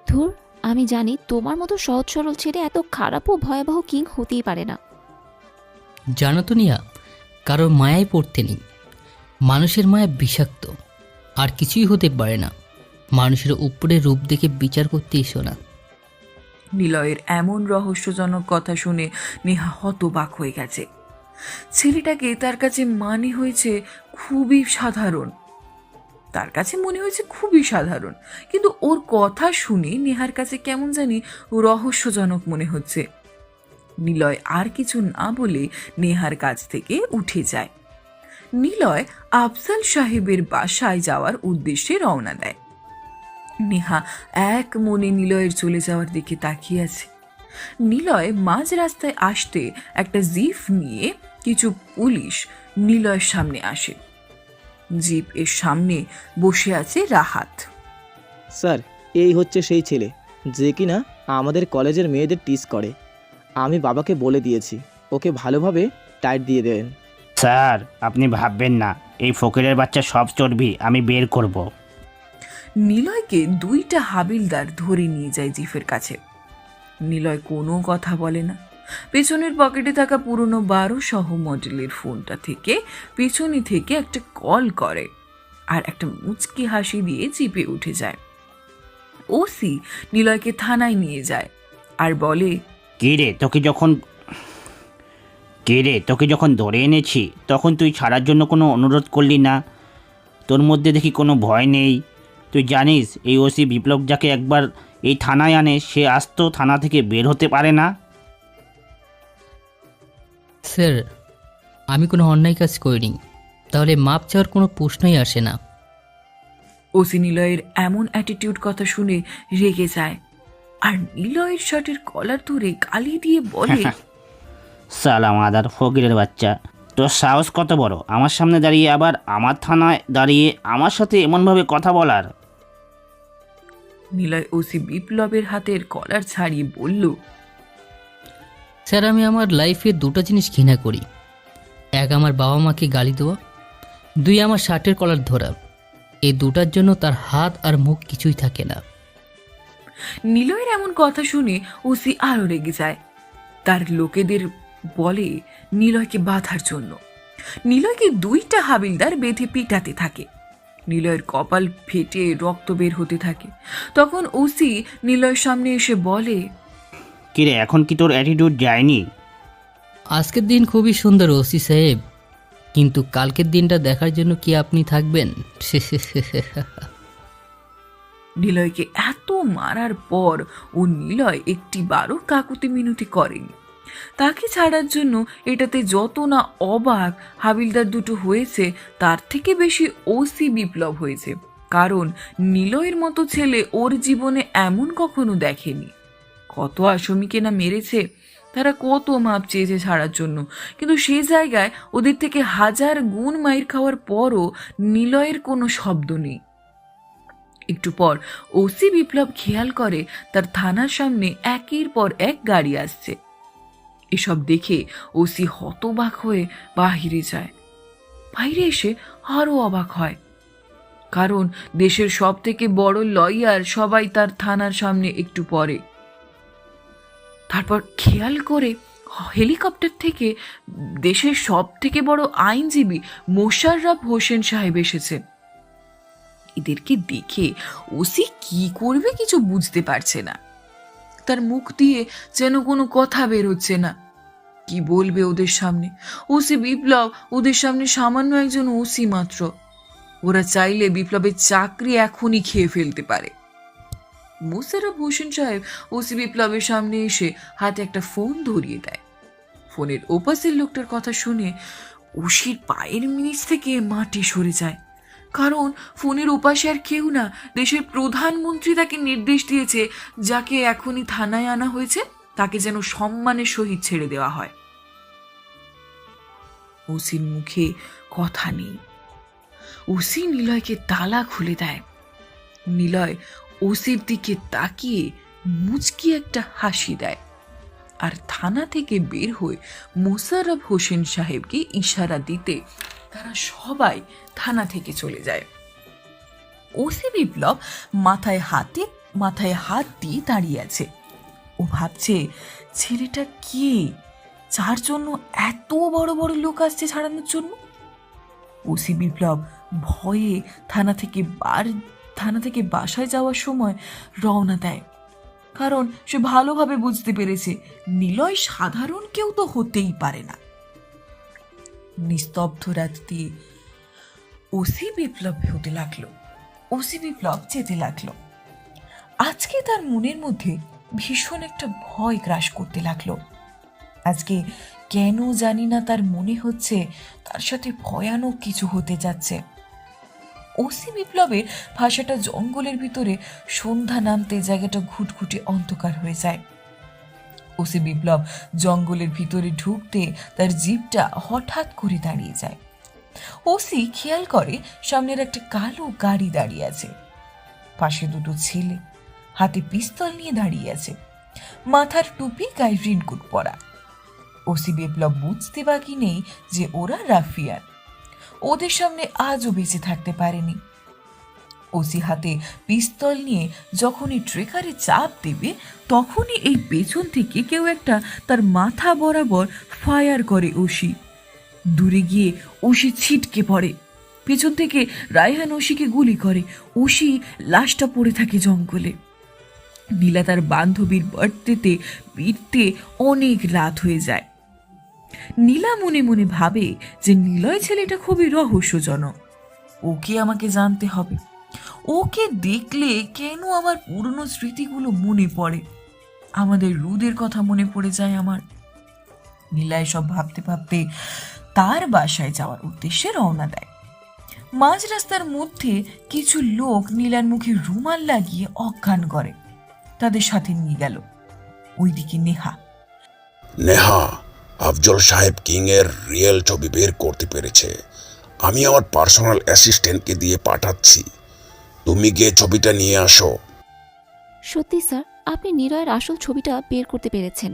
ধুর, আমি জানি তোমার মতো সহজ সরল ছেলে এত খারাপ ও ভয়াবহ কিং হতেই পারে না। জানো তো নিয়া, কারোর মায়ায় পড়তে নেই। মানুষের মায়া বিষাক্ত, আর কিছুই হতে পারে না। মানুষের উপরে রূপ দেখে বিচার করতে এসো না। নিলয়ের এমন রহস্যজনক কথা শুনে নেহা হতবাক হয়ে গেছে। ছেলেটাকে তার কাছে মনে হয়েছে খুবই সাধারণ, কিন্তু ওর কথা শুনে নেহার কাছে কেমন জানি রহস্যজনক মনে হচ্ছে। নিলয় আর কিছু না বলে নেহার কাছ থেকে উঠে যায়। নিলয় আফজাল সাহেবের বাসায় যাওয়ার উদ্দেশ্যে রওনা দেয়। নেহা এক মনে নিলয়ের চলে যাওয়ার দিকে তাকিয়ে আছে। নিলয় মাঝ রাস্তায় আসতে একটা জিপ নিয়ে কিছু পুলিশ নিলয়ের সামনে আসে। জিপ এর সামনে বসে আছে রাহাত। স্যার, এই হচ্ছে সেই ছেলে যে কিনা আমাদের কলেজের মেয়েদের টিস করে। আমি বাবাকে বলে দিয়েছি, ওকে ভালোভাবে টাইট দিয়ে দেন। স্যার, আপনি ভাববেন না, এই ফকিরের বাচ্চা সব চর্বি আমি বের করব। নিলয়কে 2টা হাবিলদার ধরে নিয়ে যায় জিফের কাছে। নিলয় কোনো কথা বলে না। পেছনের পকেটে থাকা পুরনো 1200 মডেলের ফোনটা থেকে পেছনে থেকে একটা কল করে আর একটা মুচকি হাসি দিয়ে জিপে উঠে যায়। ওসি নিলয়কে থানায় নিয়ে যায় আর বলে, তোকে যখন ধরে এনেছি তখন তুই ছাড়ার জন্য কোনো অনুরোধ করলি না। তোর মধ্যে দেখি কোনো ভয় নেই। তুই জানিস এই ওসি বিপ্লব যাকে একবার এই থানায় আনে সে আস্ত থানা থেকে বের হতে পারে না। স্যার, আমি কোনো অন্যায় কাজ করিনি, তাহলে মাপ চাওয়ার কোনো প্রশ্নই আসে না। ওসি নিলয়ের এমন অ্যাটিটিউড কথা শুনে রেগে যায় আর নিলয়ের শার্টের কলার ধরে গালি দিয়ে বলে, সালাম আদার ফকিরের বাচ্চা, তোর সাহস কত বড় আমার সামনে দাঁড়িয়ে আবার আমার থানায় দাঁড়িয়ে আমার সাথে এমনভাবে কথা বলার। নিলয় ওসি বিপ্লবের হাতের কলার ছাড়িয়ে বলল, স্যার, আমি আমার লাইফে 2টা জিনিস ঘৃণা করি। 1, আমার বাবা মাকে গালি দেওয়া। 2, আমার শার্টের কলার ধরা। এই 2টার জন্য তার হাত আর মুখ কিছুই থাকে না। নিলয়ের এমন কথা শুনে ওসি আরো রেগে যায়। তার লোকেদের বলে নিলয়কে বাঁধার জন্য। নিলয়কে 2টা হাবিলদার বেঁধে পিটাতে থাকে। নিলয়ের কপাল ফেটে রক্ত বের হতে থাকে। তখন ওসি নিলয়ের সামনে এসে বলে, কিরে, এখন কি তোর অ্যাটিটিউড যায়নি? আজকের দিন খুবই সুন্দর ওসি সাহেব, কিন্তু কালকের দিনটা দেখার জন্য কি আপনি থাকবেন? নিলয়কে এত মারার পর ও নিলয় একটিবারও কাকুতি মিনতি করেনি। তাকে ছাড়ার জন্য এটাতে যত না অবাক হাবিলদার দুটো হয়েছে, তার থেকে বেশি ওসি বিপ্লব হয়েছে। কারণ নিলয়ের মতো ছেলে ওর জীবনে এমন কখনো দেখেনি। কত আসামিকে না মেরেছে, তারা কত মাপ চেয়েছে ছাড়ার জন্য, কিন্তু সেই জায়গায় ওদের থেকে 1000 গুণ মাইর খাওয়ার পরও নিলয়ের কোনো শব্দ নেই। একটু পর ওসি বিপ্লব খেয়াল করে তার থানার সামনে একের পর এক গাড়ি আসছে। এসব দেখে ওসি হতবাক হয়ে বাহিরে যায়। বাইরে এসে আরো অবাক হয়, কারণ দেশের সব থেকে বড় লয়ার সবাই তার থানার সামনে একটু পরে। তারপর খেয়াল করে হেলিকপ্টার থেকে দেশের সব থেকে বড় আইনজীবী মোশাররফ হোসেন সাহেব এসেছেন। এদেরকে দেখে ওসি কি করবে কিছু বুঝতে পারছে না। তার মুখ দিয়ে যেন কোনো কথা বের হচ্ছে না। কি বলবে ওদের সামনে? ওসি বিপ্লব ওদের সামনে সামান্য একজন ওসি মাত্র। ওরা চাইলে বিপ্লবের চাকরি এখনই খেয়ে ফেলতে পারে। মোশাররফ হোসেন সাহেব ওসি বিপ্লবের সামনে এসে হাতে একটা ফোন ধরিয়ে দেয়। ফোনের ওপাশের লোকটার কথা শুনে ওসির পায়ের নিচ থেকে মাটি সরে যায়, কারণ ফোনের ওপাশে আর কেউ না, দেশের প্রধানমন্ত্রী তাকে নির্দেশ দিয়েছে যাকে এখনই থানায় আনা হয়েছে তাকে যেন সম্মানের সহিত ছেড়ে দেওয়া হয়। ওসির মুখে কথা নেই। ওসি নিলয়কে তালা খুলে দেয়। নিলয় ওসির দিকে তাকিয়ে মুচকি একটা হাসি দেয় আর থানা থেকে বের হয়ে মোশাররফ হোসেন সাহেবকে ইশারা দিতে তারা সবাই থানা থেকে চলে যায়। ওসি বিপ্লব মাথায় হাত দিয়ে দাঁড়িয়ে আছে। ও ভাবছে, ছেলেটা কে যার জন্য এত বড় বড় লোক আসছে ছাড়ানোর জন্য? ওসি বিপ্লব ভয়ে থানা থেকে বাসায় যাওয়ার সময় রওনা দেয়, কারণ সে ভালোভাবে বুঝতে পেরেছে নিলয় সাধারণ কেউ তো হতেই পারে না। নিস্তব্ধ রাত দিয়ে ওসি বিপ্লব যেতে লাগলো। আজকে তার মনের মধ্যে ভীষণ একটা ভয় গ্রাস করতে লাগলো। আজকে কেন জানি না তার মনে হচ্ছে তার সাথে ভয়ানক কিছু হতে যাচ্ছে। ওসি বিপ্লবের ভাষাটা জঙ্গলের ভিতরে সন্ধ্যা নামতে জায়গাটা ঘুটঘুটে অন্ধকার হয়ে যায়। ওসি বিপ্লব জঙ্গলের ভিতরে ঢুকতে তার জিপটা হঠাৎ করে দাঁড়িয়ে যায়। ওসি খেয়াল করে সামনের একটা কালো গাড়ি দাঁড়িয়ে আছে। পাশে দুটো ছেলে হাতে পিস্তল নিয়ে দাঁড়িয়ে আছে, মাথার টুপি গায়ে রেইনকোট পরা। ওসি বিপ্লব বুঝতে বাকি নেই যে ওরা রাফিয়ান। ওদের সামনে আজও বেঁচে থাকতে পারেনি। ওসি হাতে পিস্তল নিয়ে যখনই ট্রেকারে চাপ দেবে তখনই এই পেছন থেকে কেউ একটা তার মাথা বরাবর ফায়ার করে। ওসি দূরে গিয়ে ওসি ছিটকে পড়ে। পেছন থেকে রায়হান ওসিকে গুলি করে। ওসি লাশটা পড়ে থাকে জঙ্গলে। নীলা তার বান্ধবীর বার্থডেতে ফিরতে অনেক রাত হয়ে যায়। নীলা মনে মনে ভাবে যে নিলয় ছেলেটা খুবই রহস্যজনক, ওকে আমাকে জানতে হবে। ওকে দেখলে কেন আমার পুরনো স্মৃতিগুলো মনে পড়ে, আমাদের রুদের কথা মনে পড়ে যায় আমার। নীলা এসব ভাবতে ভাবতে তার বাসায় যাওয়ার উদ্দেশ্যে রওনা দেয়। মাঝ রাস্তার মধ্যে কিছু লোক নীলার মুখে রুমাল লাগিয়ে অজ্ঞান করে। তাদের সাথে নিয়ে গেল। ওইদিকে নেহা আফজল সাহেব কিং এর রিয়েল ছবি বের করতে পেরেছে। আমি আমার পার্সোনাল অ্যাসিস্ট্যান্টকে দিয়ে পাঠাচ্ছি, তুমি গিয়ে ছবিটা নিয়ে আসো। সত্যি স্যার, আপনি নিলয়ের আসল ছবিটা বের করতে পেরেছেন?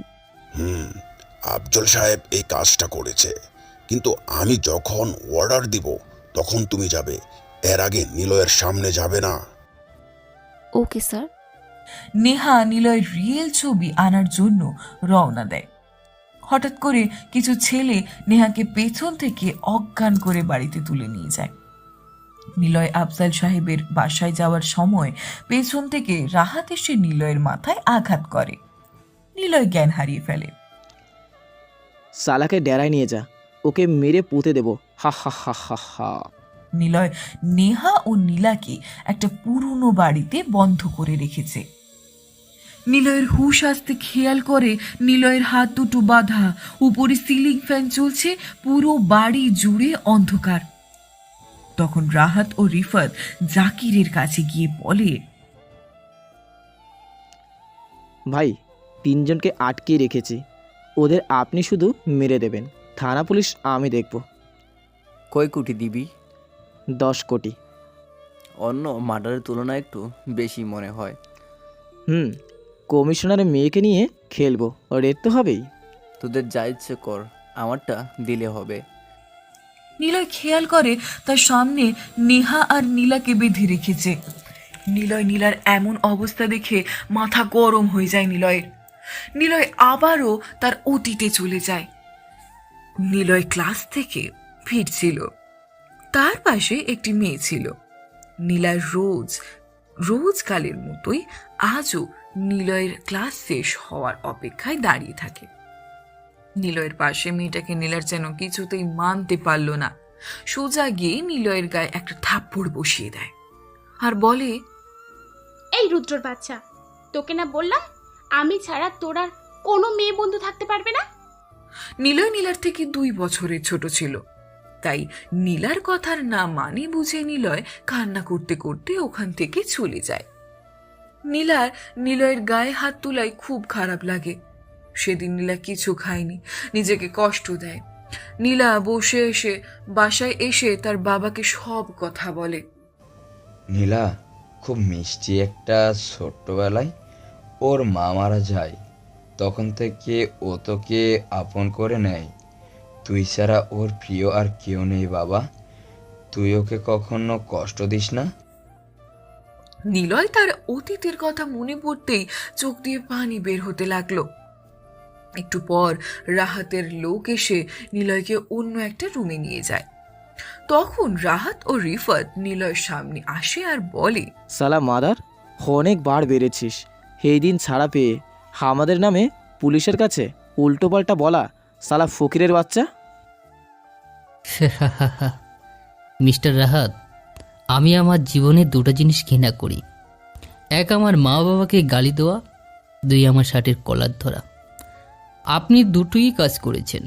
আফজল সাহেব এই কাজটা করেছে, কিন্তু আমি যখন অর্ডার দিব তখন তুমি যাবে, এর আগে নিলয়ের সামনে যাবে না। Okay sir. নেহা নিলয়ের রিয়েল ছবি আনার জন্য রওনা দেয়। হঠাৎ করে কিছু ছেলে নেহাকে পেছন থেকে অজ্ঞান করে বাড়িতে তুলে নিয়ে যায়। নিলয় আফজাল সাহেবের বাসায় যাওয়ার সময় পেছন থেকে রাহাত এসে নিলয়ের মাথায় আঘাত করে। নিলয় জ্ঞান হারিয়ে ফেলে। সালাকে ডেরায় নিয়ে যা, ওকে মেরে পুঁতে দেব। হা হা হা হা হা। নিলয় নেহা ও নীলাকে একটা পুরনো বাড়িতে বন্ধ করে রেখেছে। নিলয়ের হুঁশ আসতে খেয়াল করে নিলয়ের হাত দুটো বাঁধা, উপরে সিলিং ফ্যান চলছে, পুরো বাড়ি জুড়ে অন্ধকার। তখন রাহাত ও রিফাত জাকিরের কাছে গিয়ে বলে, ভাই, তিনজনকে আটকে রেখেছি, ওদের আপনি শুধু মেরে দেবেন। থানা পুলিশ আমি দেখব। কয় কোটি দিবি? 10 কোটি। অন্য মার্ডারের তুলনায় একটু বেশি মনে হয়। কমিশনারের মেয়েকে নিয়ে খেলবো, রেট তো হবেই। তোদের যা ইচ্ছে কর, আমারটা দিলে হবে। নিলয় খেয়াল করে তার সামনে নেহা আর নীলাকে বেঁধে রেখেছে। নিলয় নীলার এমন অবস্থা দেখে মাথা গরম হয়ে যায় নিলয়ের। নিলয় আবারও তার অতীতে চলে যায়। নিলয় ক্লাস থেকে ফিরছিল, তার পাশে একটি মেয়ে ছিল। নীলার রোজকালের মতোই আজও নিলয়ের ক্লাস শেষ হওয়ার অপেক্ষায় দাঁড়িয়ে থাকে। নিলয়ের পাশে মেয়েটাকে নীলার যেন কিছুতেই মানতে পারল না। সোজা গিয়ে নিলয়ের গায়ে একটা থাপ্পড় বসিয়ে দেয় আর বলে, এই রুদ্রর বাচ্চা, তোকে না বললাম আমি ছাড়া তোর আর কোনো মেয়ে বন্ধু থাকতে পারবে না? নিলয় নীলার থেকে 2 বছরের ছোট ছিল, তাই নীলার কথার না মানে বুঝে নিলয় কান্না করতে করতে ওখান থেকে চলে যায়। নিলয়ের গায়ে হাত তোলায় খুব খারাপ লাগে। সেদিন নীলা কিছু খায়নি, নিজেকে কষ্ট দেয়। নীলা বাসায় এসে তার বাবাকে সব কথা বলে। নীলা খুব মিষ্টি একটা, ছোট্টবেলায় ওর মা মারা যায়, তখন থেকে ও তোকে আপন করে নেয়। তুই ছাড়া ওর প্রিয় আর কেউ নেই বাবা, তুই ওকে কখনো কষ্ট দিস না। নিলয় তার অতীতের কথা মনে পড়তেই চোখ দিয়ে পানি বের হতে লাগলো। একটু পর রাহাতের লোক এসে নিলয়কে অন্য একটা রুমে নিয়ে যায়। তখন রাহাত ও রিফাত নিলয়ের সামনে আসে আর বলে, সালা মাদার, অনেক বার বেড়েছিস। এই দিন ছাড়া পেয়ে আমাদের নামে পুলিশের কাছে উল্টোপাল্টা বলা সালা ফকিরের বাচ্চা। মিস্টার রাহাত, আমি আমার জীবনে 2টা জিনিস ঘৃণা করি। 1, আমার মা বাবাকে গালি দেওয়া, 2, আমার শার্টের কলার ধরা। আপনি দুটোই কাজ করেছেন।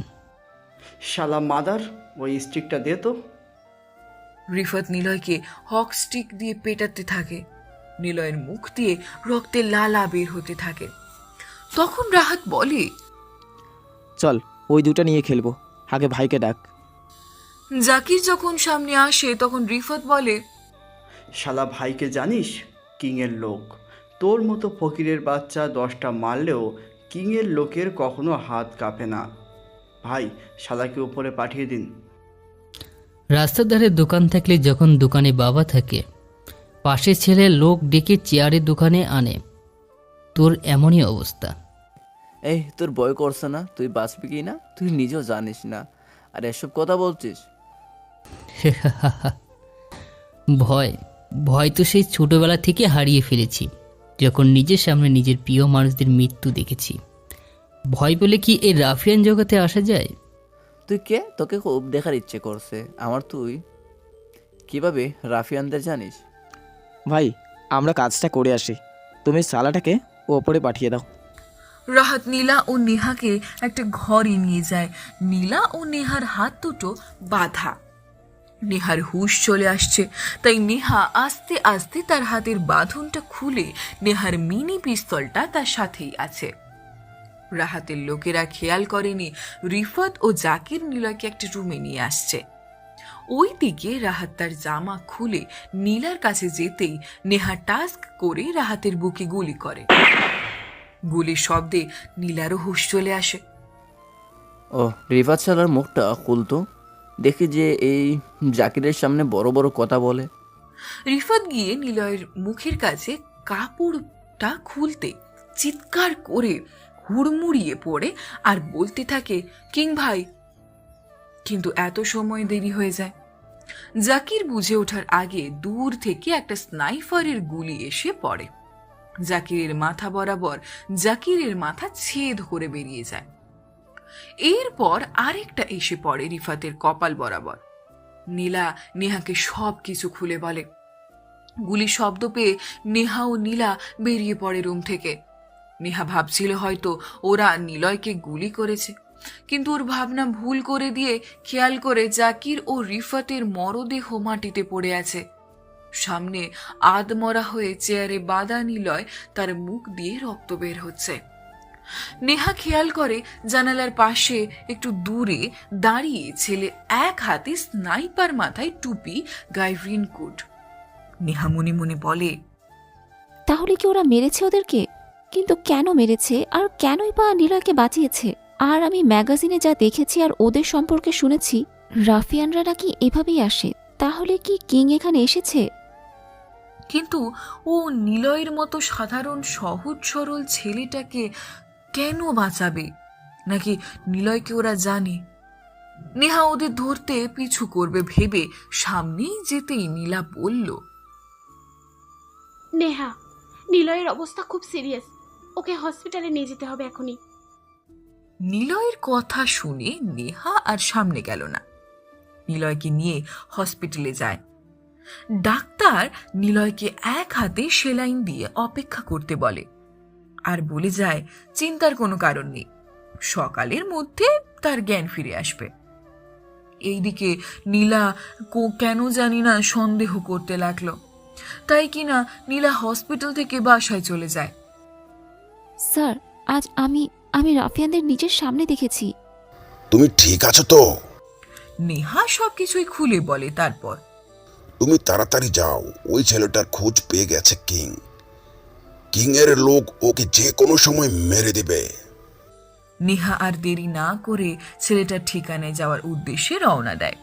শালা মাদার, ওই স্টিকটা দে তো। রিফাত নিলয়কে হক স্টিক দিয়ে পেটাতে থাকে। নিলয়ের মুখ দিয়ে রক্তের লালা বের হতে থাকে। তখন রাহাত বলে, চল ওই 2টা নিয়ে খেলবো, আগে ভাইকে ডাক। জাকির যখন সামনে আসে তখন রিফাত বলে, শালা ভাইকে জানিস? কিংয়ের লোক। তোর মতো ফকিরের বাচ্চা 10টা মারলেও কিংয়ের লোকের কখনো হাত কাঁপে না। ভাই, শালাকে উপরে পাঠিয়ে দিন। রাস্তার ধারে দোকান থাকলে যখন দোকানে বাবা থাকে, পাশের ছেলে লোক ডেকে চেয়ারে দোকানে আনে, তোর এমনই অবস্থা। এই, তোর ভয় করছে না? তুই বাঁচবি কি না তুই নিজেও জানিস না, আর এসব কথা বলছিস? ভয় তো সেই ছোটবেলা থেকে হারিয়ে ফেলেছি, যখন নিজের সামনে নিজের প্রিয় মানুষদের মৃত্যু দেখেছি। ভয় পেলে কি এই রাফিয়ান জগতে আসা যায়? তুই কে? তোকে খুব দেখার ইচ্ছে করছে আমার। তুই কিভাবে রাফিয়ানদের জানিস? ভাই, আমরা কাজটা করে আসি, তুমি সালাটাকে ওপরে পাঠিয়ে দাও। রাহাত নীলা ও নেহাকে একটা ঘরে নিয়ে যায়। নীলা ও নেহার হাত দুটো বাঁধা। নেহার হুঁশ চলে আসছে, তাই নেহা আস্তে আস্তে তার হাতের বাঁধনটা খুলে নেহার মিনি পিস্তলটা তার সাথেই আছে। রাহাতের লোকেরা খেয়াল করেনি রিফাত ও জাকির নিলয়কে একটা রুমে নিয়ে আসছে। ওই দিকে রাহাত তার জামা খুলে নীলার কাছে যেতেই নেহা টাস্ক করে রাহাতের বুকে গুলি করে। গুলির শব্দে নীলারও হুঁশ চলে আসে। ও, রিফাত শালার মুখটা খুলতো, দেখি যে এই জাকিরের সামনে বড় বড় কথা বলে। রিফাত গিয়ে নিলয়ের মুখের কাছে কাপড়টা খুলতে চিৎকার করে হুড়মুড়িয়ে পড়ে আর বলতে থাকে, কিং ভাই। কিন্তু এত সময় দেরি হয়ে যায়। জাকির বুঝে ওঠার আগে দূর থেকে একটা স্নাইপারের গুলি এসে পড়ে। জাকিরের মাথা বরাবর জাকিরের মাথা ছেদ করে বেরিয়ে যায়। এরপর আরেকটা এসে পড়ে রিফাতের কপাল বরাবর। নীলা নেহাকে সব কিছু খুলে বলে। গুলির শব্দ পেয়ে নেহা ও নীলা বেরিয়ে পড়ে রুম থেকে। নেহা ভাবছিল হয়তো ওরা নিলয়কে গুলি করেছে, কিন্তু ওর ভাবনা ভুল করে দিয়ে খেয়াল করে জাকির ও রিফাতের মরদেহ মাটিতে পড়ে আছে। সামনে আধমরা হয়ে চেয়ারে বাঁধা নিলয়, তার মুখ দিয়ে রক্ত বের হচ্ছে। নেহা খেয়াল করে জানালার পাশে একটু দূরে দাঁড়িয়ে ছেলে, এক হাতে স্নাইপার, মাথায় টুপি, গায়ে রেইনকোট। নেহা মনে মনে বলে, তাহলে কি ওরা মেরেছে ওদেরকে? কিন্তু কেন মেরেছে আর কেনই বা নীলয়কে বাঁচিয়েছে? আর আমি ম্যাগাজিনে যা দেখেছি আর ওদের সম্পর্কে শুনেছি, রাফিয়ানরা নাকি এভাবেই আসে। তাহলে কি কিং এখানে এসেছে? কিন্তু ও নিলয়ের মতো সাধারণ সহজ সরল ছেলেটাকে কেন বাঁচাবে? নাকি নিলয়কে ওরা জানে? নেহা ওদের ধরতে পিছু করবে ভেবে সামনেই যেতেই নীলা বলল, নেহা, নিলয়ের অবস্থা খুব সিরিয়াস, ওকে হসপিটালে নিয়ে যেতে হবে এখনই। নিলয়ের কথা শুনে নেহা আর সামনে গেল না, নিলয়কে নিয়ে হসপিটালে যায়। ডাক্তার নিলয়কে এক হাতে সেলাইন দিয়ে অপেক্ষা করতে বলে আর বলে যায় চিন্তার কোনো কারণ নেই, সকালের মধ্যে তার জ্ঞান ফিরে আসবে। এইদিকে নীলা কেন জানি না সন্দেহ করতে লাগলো, তাই কিনা নীলা হসপিটাল থেকে বাসায় চলে যায়। স্যার, আজ আমি রাফিয়ানদের নিজের সামনে দেখেছি। তুমি ঠিক আছো তো? নেহা সবকিছুই খুলে বলে। তারপর, তুমি তাড়াতাড়ি যাও, ওই ছেলেটার খোঁজ পেয়ে গেছে কিং। কিং এর লোক ওকে যে কোনো সময় মেরে দেবে। নেহা আর দেরি না করে ছেলেটার ঠিকানায় যাওয়ার উদ্দেশ্যে রওনা দেয়।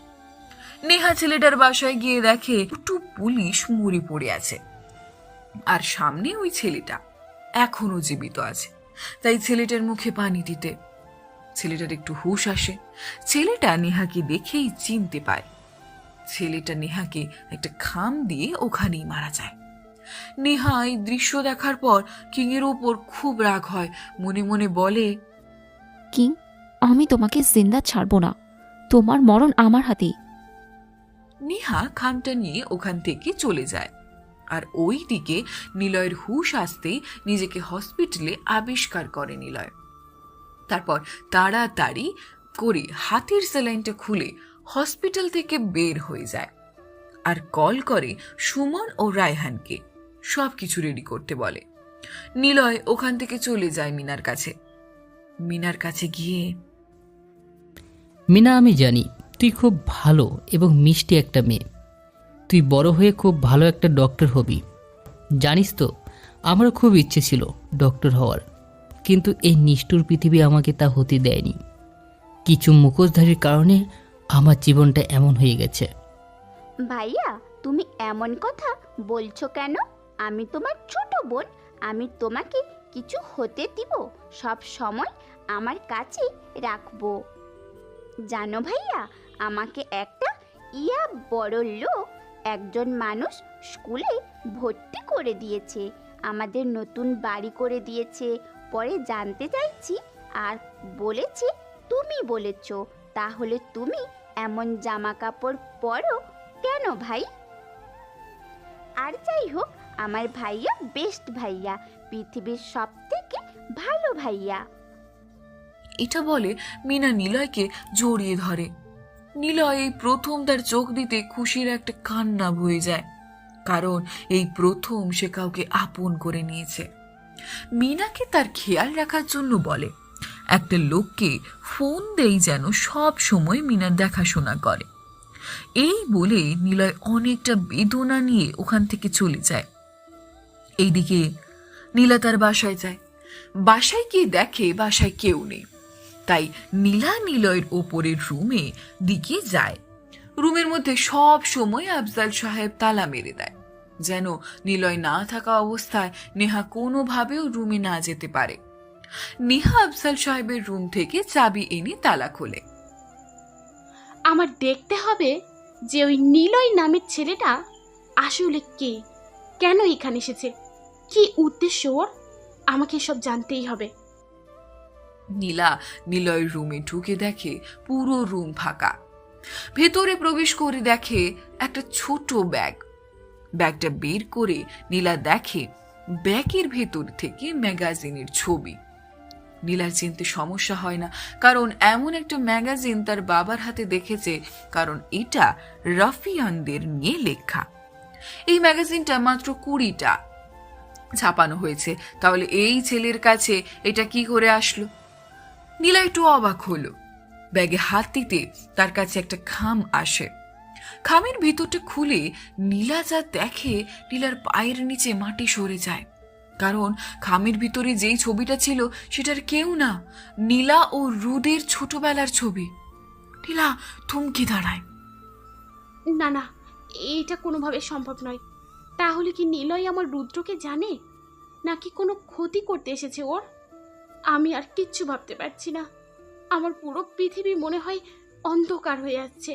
নেহা ছেলেটার বাসায় গিয়ে দেখে একটু পুলিশ মরে পড়ে আছে, আর সামনে ওই ছেলেটা এখনো জীবিত আছে। তাই ছেলেটার মুখে পানি দিতে ছেলেটার একটু হুঁশ আসে। ছেলেটা নেহাকে দেখেই চিনতে পায়। ছেলেটা নেহাকে একটা খাম দিয়ে ওখানেই মারা যায়। নেহা এই দৃশ্য দেখার পর কিং এর ওপর খুব রাগ হয়, মনে মনে বলে, কিং, আমি তোমাকে জিন্দা ছাড়বো না, তোমার মরণ আমার হাতেই। নেহা খামটা নিয়ে ওখান থেকে চলে যায়। আর ওই দিকে নিলয়ের হুঁশ আসতেই নিজেকে হসপিটালে আবিষ্কার করে নিলয়। তারপর তাড়াতাড়ি করে হাতের স্যালাইনটা খুলে হসপিটাল থেকে বের হয়ে যায় আর কল করে সুমন ও রায়হানকে, সবকিছু রেডি করতে বলে। নিলয় ওখান থেকে চলে যায় মিনার কাছে। মিনার কাছে গিয়ে, মিনা, আমি জানি তুই খুব ভালো এবং মিষ্টি একটা মেয়ে। তুই বড় হয়ে খুব ভালো একটা ডক্টর হবি। জানিস তো, আমারও খুব ইচ্ছে ছিল ডক্টর হওয়ার, কিন্তু এই নিষ্ঠুর পৃথিবী আমাকে তা হতে দেয়নি। কিছু মুখোশধারীর কারণে আমার জীবনটা এমন হয়ে গেছে। ভাইয়া, তুমি এমন কথা বলছো কেন? আমি তোমার ছোট বোন, আমি তোমাকে কিছু হতে দিব সব সময় আমার কাছে রাখবো। জানো ভাইয়া, আমাকে একটা বড় লোক একজন মানুষ স্কুলে ভর্তি করে দিয়েছে, আমাদের নতুন বাড়ি করে দিয়েছে। পরে জানতে চাইছি আর বলেছে তুমি বলেছ, তাহলে তুমি এমন জামা কাপড় পরো কেন ভাই? আর যাই হোক, আমার ভাইয়া বেস্ট ভাইয়া, পৃথিবীর সব থেকে ভালো ভাইয়া। এটা বলে মিনা নিলয়কে জড়িয়ে ধরে। নিলয় এই প্রথম তার চোখ দিতে খুশির একটা কান্না বয়ে যায়, কারণ এই প্রথম সে কাউকে আপন করে নিয়েছে। মিনাকে তার খেয়াল রাখার জন্য বলে, একটা লোককে ফোন দেই যেন সব সময় মিনার দেখাশোনা করে। এই বলে নিলয় অনেকটা বেদনা নিয়ে ওখান থেকে চলে যায়। এইদিকে নীলা তার বাসায় যায়। বাসায় গিয়ে দেখে বাসায় কেউ নেই, তাই নীলা নিলয়ের ওপরের রুমে দিকে যায়। রুমের মধ্যে সব সময় আফজাল সাহেব তালা মেরে দেয়, যেন নিলয় না থাকা অবস্থায় নেহা কোনোভাবেও রুমে না যেতে পারে। নেহা আফজাল সাহেবের রুম থেকে চাবি এনে তালা খোলে। আমার দেখতে হবে যে ওই নিলয় নামের ছেলেটা আসলে কে, কেন এখানে এসেছে, কি উদ্দেশ্য ওর, আমাকে সব জানতেই হবে। নীলা নিলয়ের রুমে ঢুকে দেখে পুরো রুম ফাঁকা। ভেতরে প্রবেশ করে দেখে একটা ছোট ব্যাগ। ব্যাগটা বের করে নীলা দেখে ব্যাগের ভেতর থেকে ম্যাগাজিনের ছবি। নীলার চিনতে সমস্যা হয় না, কারণ এমন একটা ম্যাগাজিন তার বাবার হাতে দেখেছে, কারণ এটা রাফিয়ানদের নিয়ে লেখা। এই ম্যাগাজিনটা মাত্র 20টা ছাপানো হয়েছে, তাহলে এই ছেলের কাছে এটা কি করে আসলো? নীলা একটু অবাক হলো। ব্যাগে হাত দিতে তার কাছে একটা খাম আসে। খামের ভিতরটা খুলে নীলা যা দেখে, নীলার পায়ের নিচে মাটি সরে যায়, কারণ খামের ভিতরে যেই ছবিটা ছিল সেটার কেউ না, নীলা ও রুদের ছোটবেলার ছবি। নীলা থমকে দাঁড়ায়। না না, এটা কোনোভাবে সম্ভব নয়। তাহলে কি নিলয় আমার রুদ্রকে জানে, নাকি কোনো ক্ষতি করতে এসেছে ওর? আমি আর কিচ্ছু ভাবতে পারছি না। আমার পুরো পৃথিবী মনে হয় অন্ধকার হয়ে যাচ্ছে।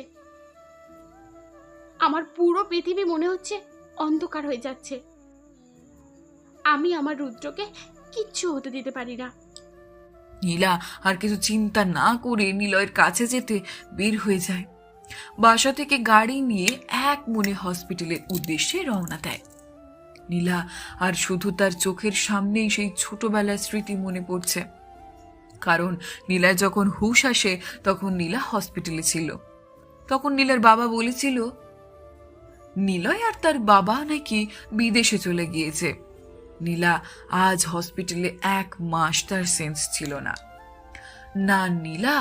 আমার পুরো পৃথিবী মনে হচ্ছে অন্ধকার হয়ে যাচ্ছে। আমি আমার রুদ্রকে কিচ্ছু হতে দিতে পারি না। নীলা আর কিছু চিন্তা না করে নিলয়ের কাছে যেতে বের হয়ে যায়। বাসা থেকে গাড়ি নিয়ে এক মনে হসপিটালের উদ্দেশ্যে রওনা দেয়। নীলা আর শুধু তার চোখের সামনেই সেই ছোটবেলার স্মৃতি মনে পড়ছে, কারণ নীলা যখন হুঁশ আসে তখন নীলা হসপিটালে ছিল। তখন নীলার বাবা বলেছিল নিলয় আর তার বাবা নাকি বিদেশে চলে গিয়েছে। নীলা আজ হসপিটালে 1 মাস তার সেন্স ছিল না। নীলা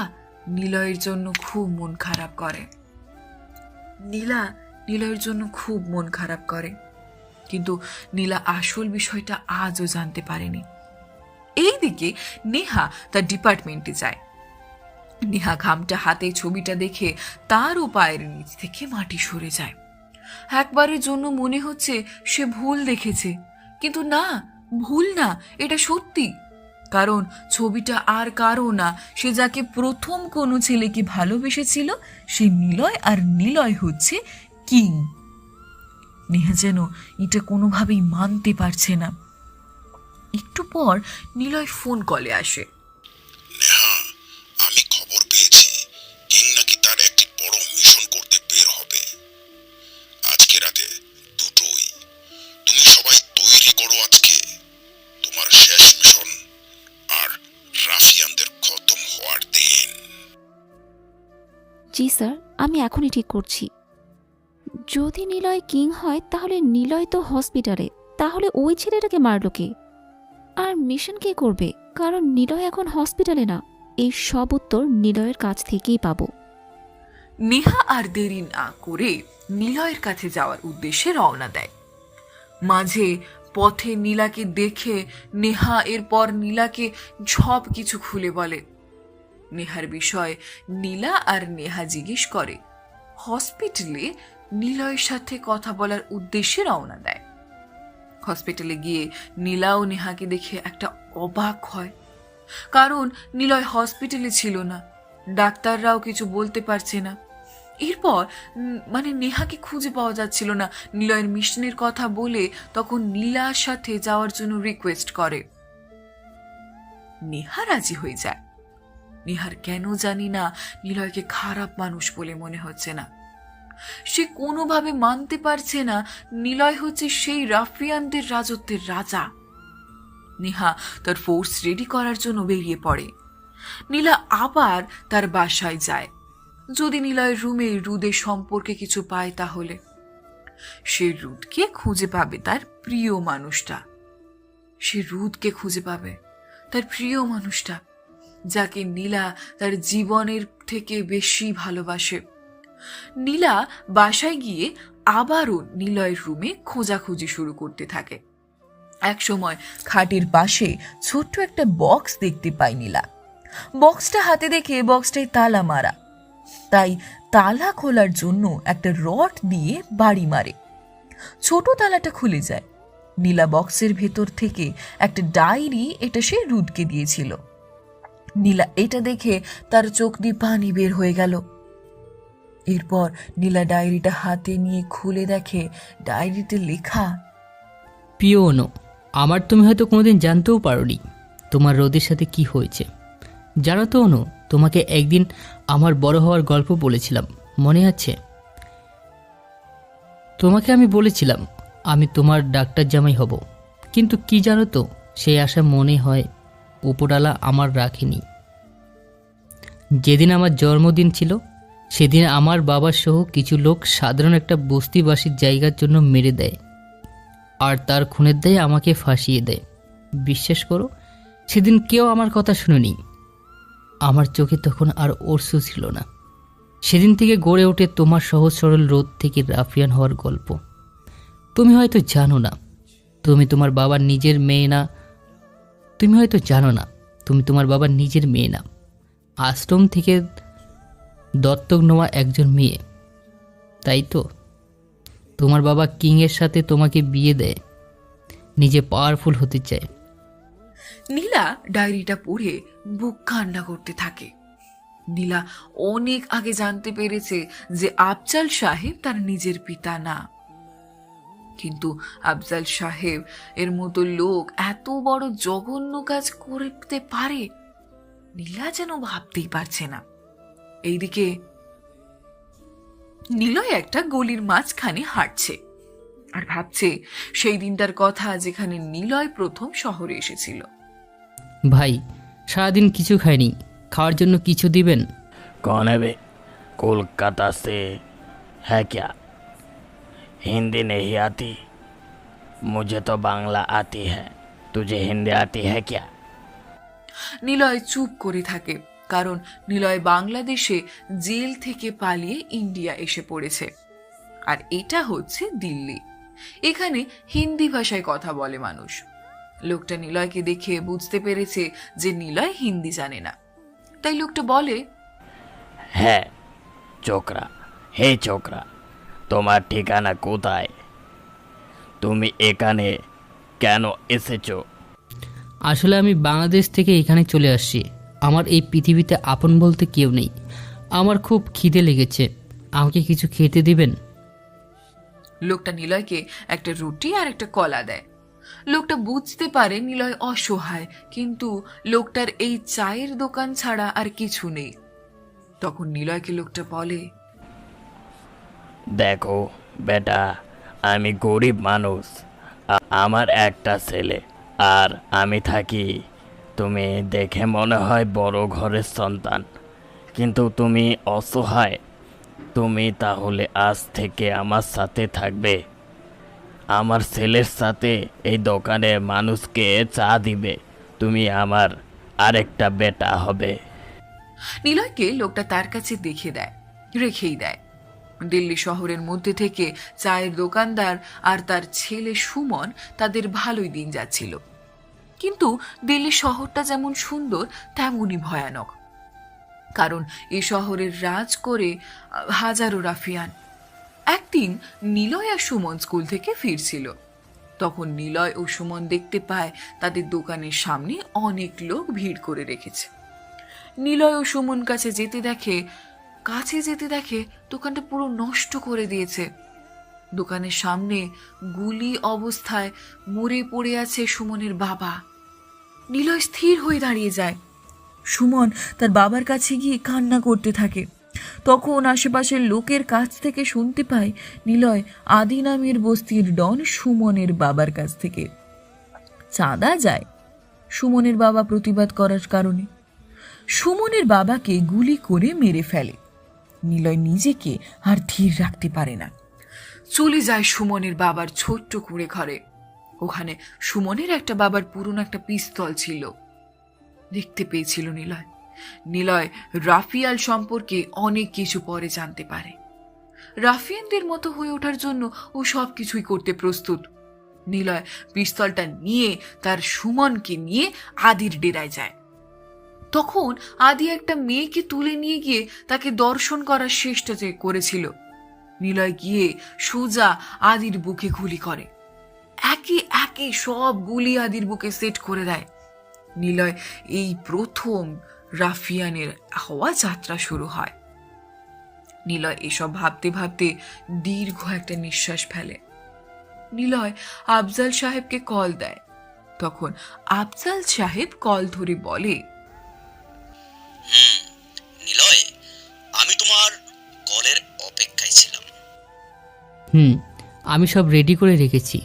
নিলয়ের জন্য খুব মন খারাপ করে। নীলা নিলয়ের জন্য খুব মন খারাপ করে, কিন্তু নীলা আসল বিষয়টা আজও জানতে পারেনি। এইদিকে নেহা তার ডিপার্টমেন্টে যায়। নেহা ঘামটা হাতে ছবিটা দেখে তারও পায়ের নিচ থেকে মাটি সরে যায়। একবারের জন্য মনে হচ্ছে সে ভুল দেখেছে, কিন্তু না, ভুল না, এটা সত্যি। কারণ ছবিটা আর কারো না, সে যাকে প্রথম কোনো ছেলেকে ভালোবেসেছিল সে নিলয়, আর নিলয় হচ্ছে কিং। নেহা যেন এটা কোনোভাবেই মানতে পারছে না। একটু পর নিলয় ফোন কলে আসে। নেহা, আমি খবর পেয়েছি কিং নাকি তার একটি বড় মিশন করতে বের হবে আজকে রাতে 2টোয়। তুমি সবাই তৈরি করো, আজকে তোমার শেষ মিশন আর রাফিয়ানদের খতম হওয়ার দিন। জি স্যার, আমি এখনই ঠিক করছি। যদি নিলয় কিং হয় তাহলে নিলয় তো হসপিটালে, তাহলে ওই ছেলেটাকে মারলো কে? আর মিশন কে করবে? কারণ নিলয় এখন হসপিটালে না। এই সব উত্তর নিলয়ের কাছ থেকেই পাবো। নেহা আর দেরি না করে নিলয়ের কাছে যাওয়ার উদ্দেশ্যে রওনা দেয়। মাঝে পথে নীলাকে দেখে নেহা এরপর নীলাকে সব কিছু খুলে বলে। নেহার বিষয় নীলা আর নেহা জিজ্ঞেস করে। হসপিটালে নিলয়ের সাথে কথা বলার উদ্দেশ্যে রওনা দেয়। হসপিটালে গিয়ে নীলা ও নেহাকে দেখে একটা অবাক হয়, কারণ নিলয় হসপিটালে ছিল না, ডাক্তাররাও কিছু বলতে পারছে না। এরপর নেহাকে খুঁজে পাওয়া যাচ্ছিল না। নিলয়ের মিশনের কথা বলে তখন নীলার সাথে যাওয়ার জন্য রিকোয়েস্ট করে। নেহা রাজি হয়ে যায়। নেহার কেন জানি না নিলয়কে খারাপ মানুষ বলে মনে হচ্ছে না। সে কোনোভাবে মানতে পারছে না নিলয় হচ্ছে সেই রাফিয়ানদের রাজত্বের রাজা। নেহা তার ফোর্স রেডি করার জন্য বেরিয়ে পড়ে। নীলা আবার তার বাসায় যায়। যদি নিলয়ের রুমে রুদের সম্পর্কে কিছু পায় তাহলে সে রুদকে খুঁজে পাবে, তার প্রিয় মানুষটা। সে রুদকে খুঁজে পাবে, তার প্রিয় মানুষটা, যাকে নীলা তার জীবনের থেকে বেশি ভালোবাসে। নীলা বাসায় গিয়ে আবারও নিলয়ের রুমে খোঁজাখুঁজি শুরু করতে থাকে। একসময় খাটের পাশে ছোট্ট একটা বক্স দেখতে পায় নীলা। বক্সটা হাতে দেখে বক্সটায় তালা মারা, তাই তালা খোলার জন্য একটা রড দিয়ে বাড়ি মারে। ছোট তালাটা খুলে যায়। নীলা বক্সের ভেতর থেকে একটা ডায়েরি, এটা সে রুদকে দিয়েছিল। নীলা এটা দেখে তার চোখ দিয়ে পানি বের হয়ে গেল। এরপর নীলা ডায়েরিটা হাতে নিয়ে খুলে দেখে ডায়েরিতে লেখা, প্রিয় অনু, আমার তুমি হয়তো কোনোদিন জানতেও পারোনি তোমার রোদের সাথে কি হয়েছে। জানো তো অনু, তোমাকে একদিন আমার বড় হওয়ার গল্প বলেছিলাম, মনে আছে? তোমাকে আমি বলেছিলাম আমি তোমার ডাক্তার জামাই হব, কিন্তু কি জানো তো, সেই আশা মনে হয় উপরালা আমার রাখেনি। যেদিন আমার জন্মদিন ছিল সেদিন আমার বাবার সহ কিছু লোক সাধারণ একটা বস্তিবাসীর জায়গার জন্য মেরে দেয়, আর তার খুনের দায়ে আমাকে ফাঁসিয়ে দেয়। বিশ্বাস করো, সেদিন কেউ আমার কথা শুনেনি। আমার চোখে তখন আর অশ্রু ছিল না। সেদিন থেকে গড়ে ওঠে তোমার সহজ সরল রোদ থেকে রাফিয়ান হওয়ার গল্প। তুমি হয়তো জানো না তুমি তোমার বাবার নিজের মেয়ে না। তুমি হয়তো জানো না তুমি তোমার বাবার নিজের মেয়ে না, আশ্রম থেকে দত্তক নেওয়া একজন মেয়ে। তাই তো তোমার বাবা কিংয়ের সাথে তোমাকে বিয়ে দেয়, নিজে পাওয়ারফুল হতে চায়। নীলা ডায়েরিটা পড়ে বুক কান্না করতে থাকে। নীলা অনেক আগে জানতে পেরেছে যে আফজাল সাহেব তার নিজের পিতা না, কিন্তু আফজাল সাহেব এর মতো লোক এত বড় জঘন্য কাজ করতে পারে নীলা যেন ভাবতেই পারছে না। এইদিকে নীলয় একটা গলির মাঝখানে হাঁটছে আর ভাবছে সেই দিনটার কথা যেখানে নীলয় প্রথম শহরে এসেছিল। ভাই, সারাদিন কিছু খাইনি, খাওয়ার জন্য কিছু দিবেন? कौन है बे? कोलकाता से है क्या? हिंदी नहीं आती? मुझे तो बांग्ला आती है, तुझे हिंदी आती है क्या? নীলয় চুপ করে থাকে, কারণ নীলয় বাংলাদেশে জেল থেকে পালিয়ে ইন্ডিয়া এসে পড়েছে, আর এটা হচ্ছে দিল্লি। এখানে হিন্দি ভাষায় কথা বলে মানুষ। লোকটা নীলয়কে দেখে বুঝতে পেরেছে যে নীলয় হিন্দি জানে না, তাই লোকটা বলে, হ্যাঁ চোকরা, হে চোকরা, তোমার ঠিকানা কোথায়? তুমি এখানে কেন এসেছো? আসলে আমি বাংলাদেশ থেকে এখানে চলে আসছি। আমার এই পৃথিবীতে আপন বলতে কেউ নেই। আমার খুব খিদে লেগেছে, আমাকে কিছু খেতে দিবেন? লোকটা নীলয়কে একটা রুটি আর একটা কলা দেয়। লোকটা বুঝতে পারে নীলয় অসহায়, কিন্তু লোকটার এই চায়ের দোকান ছাড়া আর কিছু নেই। তখন নীলয়কে লোকটা বলে, দেখো বেটা, আমি গরিব মানুষ, আমার একটা ছেলে আর আমি থাকি। তুমি দেখে মনে হয় বড় ঘরের সন্তান, কিন্তু তুমি অসহায়। তুমি তাহলে আজ থেকে আমার সাথে থাকবে, আমার ছেলের সাথে এই দোকানে মানুষকে চা দিবে। তুমি আমার আরেকটা বেটা হবে। নীলয়কে লোকটা তার কাছে রেখেই দেয়। দিল্লি শহরের মধ্যে থেকে চায়ের দোকানদার আর তার ছেলে সুমন তাদের ভালোই দিন যাচ্ছিল, কিন্তু দিল্লি শহরটা যেমন সুন্দর তেমনই ভয়ানক, কারণ এই শহরের রাজ করে হাজারো রাফিয়ান। একদিন নীলয় আর সুমন স্কুল থেকে ফিরছিল, তখন নীলয় ও সুমন দেখতে পায় তাদের দোকানের সামনে অনেক লোক ভিড় করে রেখেছে। নীলয় ও সুমন কাছে যেতে দেখে দোকানটা পুরো নষ্ট করে দিয়েছে। দোকানের সামনে গুলি অবস্থায় মরে পড়ে আছে সুমনের বাবা। নীলয় স্থির হয়ে দাঁড়িয়ে যায়। সুমন তার বাবার কাছে গিয়ে কান্না করতে থাকে। তখন আশেপাশের লোকের কাছ থেকে শুনতে পায় নীলয় আদি নামের বস্তির ডন সুমনের বাবার কাছ থেকে চাঁদা যায় সুমনের বাবা প্রতিবাদ করার কারণে। সুমনের বাবাকে গুলি করে মেরে ফেলে। নীলয় নিজেকে আর ধীর রাখতে পারে না, চলে যায় সুমনের বাবার ছোট্ট কুঁড়ে ঘরে। ওখানে সুমনের একটা বাবার পুরনো একটা পিস্তল ছিল, দেখতে পেয়েছিল নীলয়। নীলয় রাফিয়াল সম্পর্কে অনেক কিছু পরে জানতে পারে। রাফিয়ানদের মতো হয়ে ওঠার জন্য ও সবকিছুই করতে প্রস্তুত। নীলয় পিস্তলটা নিয়ে তার সুমনকে নিয়ে আদির ডেরায় যায়। তখন আদি একটা মেয়েকে তুলে নিয়ে গিয়ে তাকে দর্শন করার চেষ্টা করেছিল। নীলয় গিয়ে সোজা আদির বুকে গুলি করে। একে একে সব গুলি আদির বুকে সেট করে দেয়। নীলয় এই প্রথম রাফিয়ানের হওয়া যাত্রা শুরু হয়। নীলয় এসব ভাবতে ভাবতে দীর্ঘ একটা নিঃশ্বাস ফেলে। নীলয় আফজাল সাহেবকে কল দেয়। তখন আফজাল সাহেব কল ধরে বলে, নিলয়, আমি তোমার কলের অপেক্ষায় ছিলাম। আমি সব রেডি করে রেখেছি,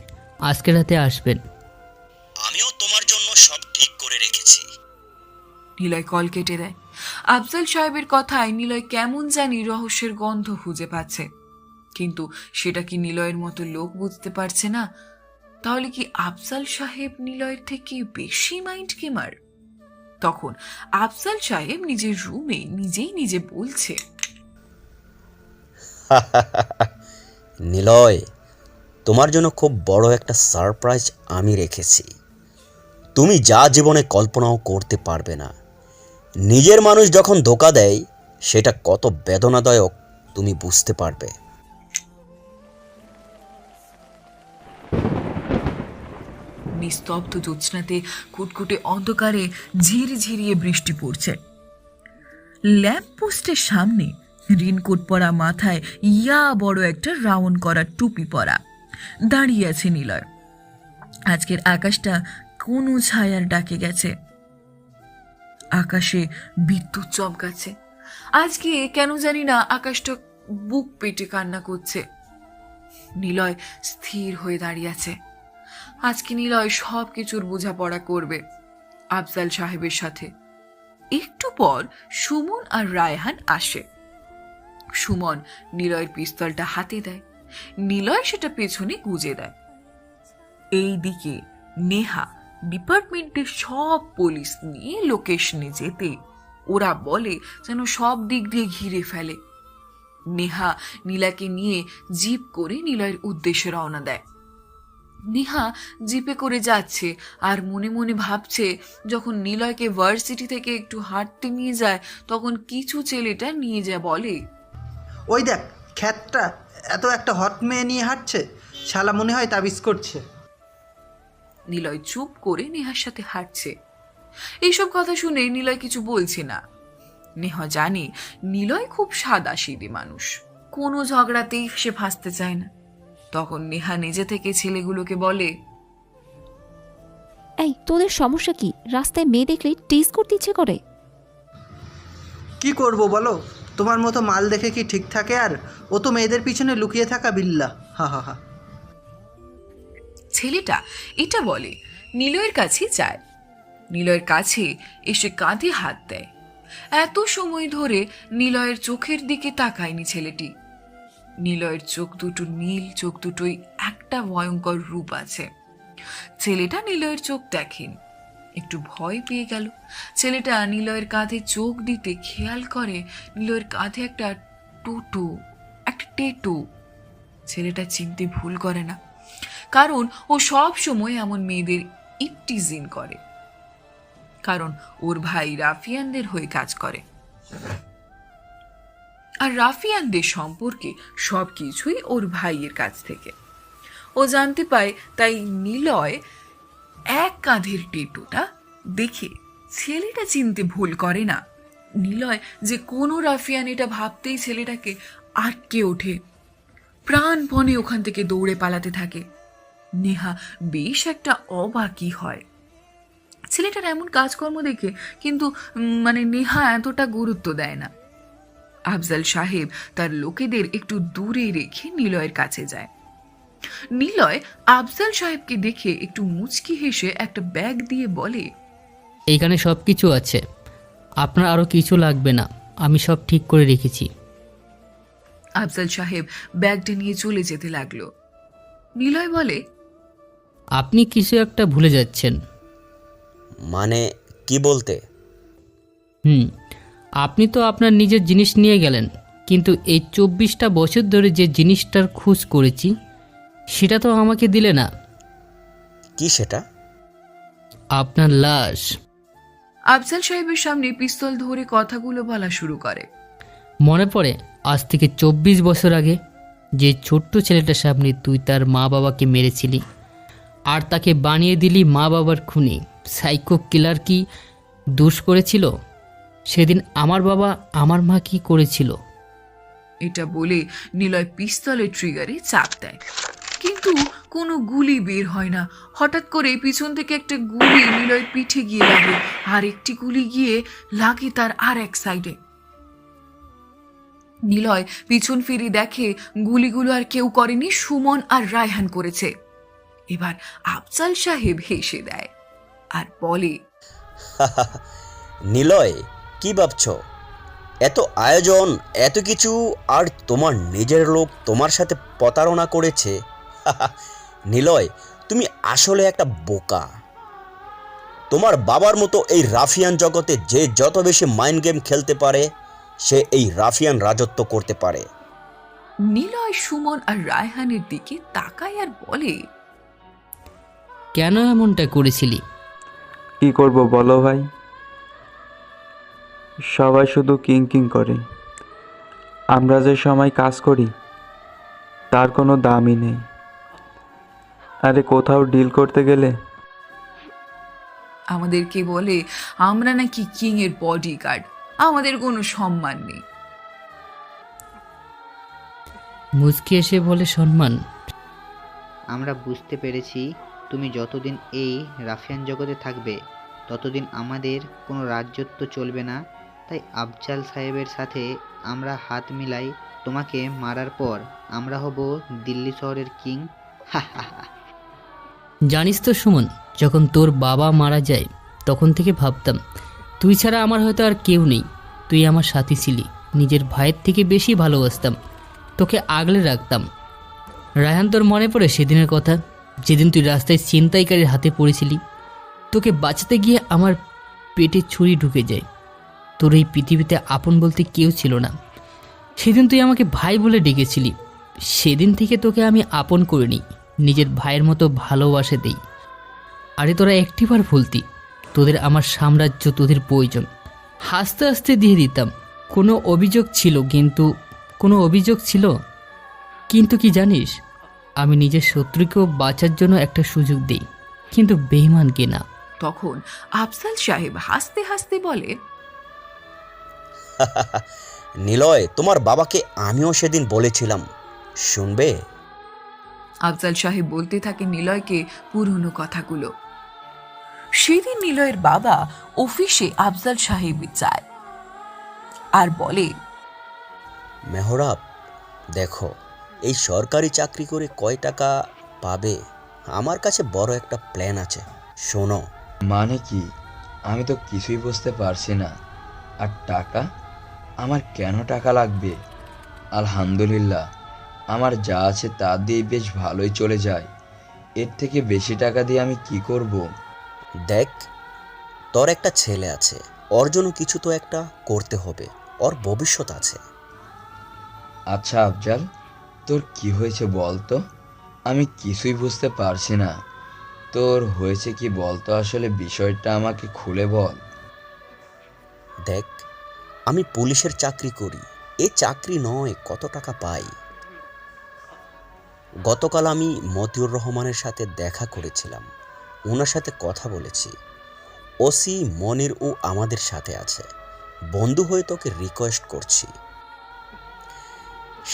আজকে রাতে আসবেন। আমিও তোমার জন্য সব ঠিক করে রেখেছি। নিলয় কল কেটে দেয়। আফজাল সাহেবের কথায় নিলয় কেমন জানি রহস্যের গন্ধ খুঁজে পাচ্ছে, কিন্তু সেটা কি নিলয়ের মতো লোক বুঝতে পারছে না। তাহলে কি আফজাল সাহেব নিলয়ের থেকে বেশি মাইন্ড গেমার? তখন আফজাল সাহেব নিজের রুমে নিজে বলছে, নিলয়, তোমার জন্য খুব বড় একটা সারপ্রাইজ আমি রেখেছি। তুমি যা জীবনে কল্পনাও করতে পারবে না। নিজের মানুষ যখন ধোঁকা দেয় সেটা কত বেদনাদায়ক তুমি বুঝতে পারবে। নিস্তব্ধ জ্যোৎস্নাতে কুটকুটে অন্ধকারে ঝিরঝিরিয়ে বৃষ্টি পড়ছে। ল্যাম্প পোস্টের সামনে রেনকোট পরা, মাথায় ইয়া বড় একটা রাউন্ড করা টুপি পরা দাঁড়িয়ে আছে নিলয়। আজকের আকাশটা কোনো ছায়ার ডাকে গেছে। আকাশে বিদ্যুৎ চমকাচ্ছে। আজকে কেন জানি না আকাশটা বুক পেটে কান্না করছে। নিলয় স্থির হয়ে দাঁড়িয়ে আছে। আজকে নিলয় সব কিছুর বোঝাপড়া করবে আফজাল সাহেবের সাথে। একটু পর সুমন আর রায়হান আসে। সুমন নিলয়ের পিস্তলটা হাতে দেয়, নিলয় সেটা পেছনে গুজে দেয়। এইদিকে নেহা ডিপার্টমেন্টের সব পুলিশ নিয়ে লোকেশনে যেতে ওরা বলে যেন সব দিক দিয়ে ঘিরে ফেলে। নেহা নীলাকে নিয়ে জিপ করে নিলয়ের উদ্দেশ্যে রওনা দেয়। নেহা জিপে করে যাচ্ছে আর মনে মনে ভাবছে, যখন নিলয়কে ভার্সিটি থেকে একটু হাঁটতে নিয়ে যায় তখন কিছু ছেলেটা নিয়ে যায় বলে, ওই দেখ খ্যাতটা এত একটা হট মেয়ে নিয়ে হাঁটছে, শালা মনে হয় তাবিজ করছে। নিলয় চুপ করে নেহার সাথে হাঁটছে। এইসব কথা শুনে নিলয় কিছু বলছে না। নেহা জানে নিলয় খুব সাদাসিধে মানুষ, কোনো ঝগড়াতেই সে ফাঁসতে চায় না। তখন নেহা নিজে থেকে ছেলেগুলোকে বলে, এই তোদের সমস্যা কি? রাস্তায় মেয়ে দেখলে টিজ করতে ইচ্ছে করে? কি করব বলো, তোমার মতো মাল দেখে কি ঠিক থাকে? আর ও তো মেয়েদের পিছনে লুকিয়ে থাকা বিল্লা, হা হা হা। ছেলেটা এটা বলে নিলয়ের কাছে যায়। নিলয়ের কাছে এসে কাঁধে হাত দেয়। এত সময় ধরে নিলয়ের চোখের দিকে তাকায়নি ছেলেটি। নিলয়ের চোখ দুটো নীল, চোখ দুটোই একটা ভয়ঙ্কর রূপ আছে। ছেলেটা নিলয়ের চোখ দেখেন, একটু ভয় পেয়ে গেল। ছেলেটা নিলয়ের কাঁধে চোখ দিতে খেয়াল করে নিলয়ের কাঁধে একটা টেটু। ছেলেটা চিনতে ভুল করে না, কারণ ও সব সময় এমন মেয়েদের ইপটিজিং করে, কারণ ওর ভাই রাফিয়ানদের হয়ে কাজ করে আর রাফিয়ানদের সম্পর্কে সবকিছুই ওর ভাইয়ের কাছ থেকে ও জানতে পায়। তাই নিলয় এক কাঁধের টেটুটা দেখে ছেলেটা চিনতে ভুল করে না। নিলয় যে কোনো রাফিয়ান এটা ভাবতেই ছেলেটাকে আটকে ওঠে, প্রাণপণে ওখান থেকে দৌড়ে পালাতে থাকে। নেহা বেশ একটা অবাকই হয় ছেলেটার এমন কাজকর্ম দেখে, কিন্তু নেহা এতটা গুরুত্ব দেয় না। আফজাল সাহেব তার লোকেদের একটু দূরে রেখে নিলয়ের কাছে যায়। নিলয় আফজাল সাহেবকে দেখে একটু মুচকি হেসে একটা ব্যাগ দিয়ে বলে, এইখানে সব কিছু আছে, আপনার আরও কিছু লাগবে না, আমি সব ঠিক করে রেখেছি। আফজাল সাহেব ব্যাগটা নিয়ে চলে যেতে লাগলো। নিলয় বলে, আপনি কিছু একটা ভুলে যাচ্ছেন। মানে কি বলতে? আপনি তো আপনার নিজের জিনিস নিয়ে গেলেন, কিন্তু এই 24টা বছর ধরে যে জিনিসটার খোঁজ করেছি সেটা তো আমাকে দিলে না। কি সেটা? আপনার লাশ। আফজাল সাহেবের সামনে পিস্তল ধরে কথাগুলো বলা শুরু করে। মনে পড়ে আজ থেকে 24 বছর আগে যে ছোট্ট ছেলেটার সামনে তুই তার মা বাবাকে মেরেছিলি আর তাকে বানিয়ে দিলি মা বাবার খুনি। সাইকো কিলার কি দোষ করেছিল? সেদিন আমার বাবা আমার মা কি করেছিল? এটা বলে নিলয় পিস্তলের ট্রিগারে চাপ দেয়, কিন্তু কোনো গুলি বের হয় না। হঠাৎ করে পিছন থেকে একটা গুলি নিলয়ের পিঠে গিয়ে লাগে, আর একটি গুলি গিয়ে লাগে তার আর এক সাইডে। নিলয় পিছন ফিরে দেখে গুলিগুলো আর কেউ করেনি, সুমন আর রায়হান করেছে। এবার আফজাল সাহেব হেসে দেয় আর বলে, নিলয়, কি ভাবছ? এত আয়োজন, এত কিছু, আর তোমার নিজের লোক তোমার সাথে প্রতারণা করেছে। নিলয়, তুমি আসলে একটা বোকা। তোমার বাবার মতো এই রাফিয়ান জগতে যে যত বেশি মাইন্ড গেম খেলতে পারে, সে এই রাফিয়ান রাজত্ব করতে পারে। নিলয় সুমন আর রায়হানের দিকে তাকায় আর বলে, কেন এমনটা করেছিলি? কি করব বলো ভাই, সবাই শুধু কিং কিং করে, আমরা যে সময় কাজ করি তার কোনো দামই নেই। আরে কোথাও ডিল করতে গেলে আমাদেরকে বলে আমরা নাকি কিং এর বডিগার্ড, আমাদের কোনো সম্মান নেই। মুচকি এসে বলে, সম্মান? আমরা বুঝতে পেরেছি তুমি যতদিন এই রাফিয়ান জগতে থাকবে ততদিন আমাদের কোনো রাজ্যত্ব চলবে না, তাই আফজাল সাহেবের সাথে আমরা হাত মিলাই তোমাকে মারার পর আমরা হব দিল্লি শহরের কিং। জানিস তো সুমন, যখন তোর বাবা মারা যায় তখন থেকে ভাবতাম তুই ছাড়া আমার হয়তো আর কেউ নেই। তুই আমার সাথী ছিলি, নিজের ভাইয়ের থেকে বেশি ভালোবাসতাম, তোকে আগলে রাখতাম। রায়হান, তোর মনে পড়ে সেদিনের কথা, যেদিন তুই রাস্তায় ছিনতাইকারীর হাতে পড়েছিলি? তোকে বাঁচাতে গিয়ে আমার পেটে ছুরি ঢুকে যায়। তোর এই পৃথিবীতে আপন বলতে কেউ ছিল না। সেদিন তুই আমাকে ভাই বলে ডেকেছিলি, সেদিন থেকে তোকে আমি আপন করে নিই, নিজের ভাইয়ের মতো ভালোবাসে দেই। আরে তোরা একটিবার ভুলতি, তোদের আমার সাম্রাজ্য, তোদের প্রয়োজন, হাসতে হাসতে দিয়ে দিতাম। কোনো অভিযোগ ছিল কিন্তু কি জানিস, আমি নিজের শত্রুকেও বাঁচার জন্য একটা সুযোগ দিই, কিন্তু বেঈমানকে না। তখন আফজাল সাহেব হাসতে হাসতে বলে, নিলয়, তোমার বাবাকে আমিও সেদিন বলেছিলাম, শুনবে? আফজাল সাহেব বলতে থাকে নিলয়কে পুরনো কথাগুলো। সেদিন নিলয়ের বাবা অফিসে আফজাল সাহেব যায় আর বলে, মেহরাব, দেখো এই সরকারি চাকরি করে কয় টাকা পাবে? আমার কাছে বড় একটা প্ল্যান আছে, শোনো। মানে কি? আমি তো কিছুই বুঝতে পারছি না। আর টাকা? আমার কেন টাকা লাগবে? আলহামদুলিল্লাহ, আমার যা আছে তা দিয়ে বেশ ভালোই চলে যায়। এর থেকে বেশি টাকা দিয়ে আমি কি করব? দেখ, তোর একটা ছেলে আছে, ওর জন্য কিছু তো একটা করতে হবে, ওর ভবিষ্যৎ আছে। আচ্ছা আফজাল, তোর কি হয়েছে বল তো? আমি কিছুই বুঝতে পারছি না। তোর হয়েছে কি বলতো, আসলে বিষয়টা আমাকে খুলে বল। দেখ, আমি পুলিশের চাকরি করি, এ চাকরি নয় কত টাকা পাই। গতকাল আমি মতিউর রহমানের সাথে দেখা করেছিলাম, ওনার সাথে কথা বলেছি। ওসি মনির ও আমাদের সাথে আছে, বন্ধু হয়ে তোকে রিকোয়েস্ট করছি,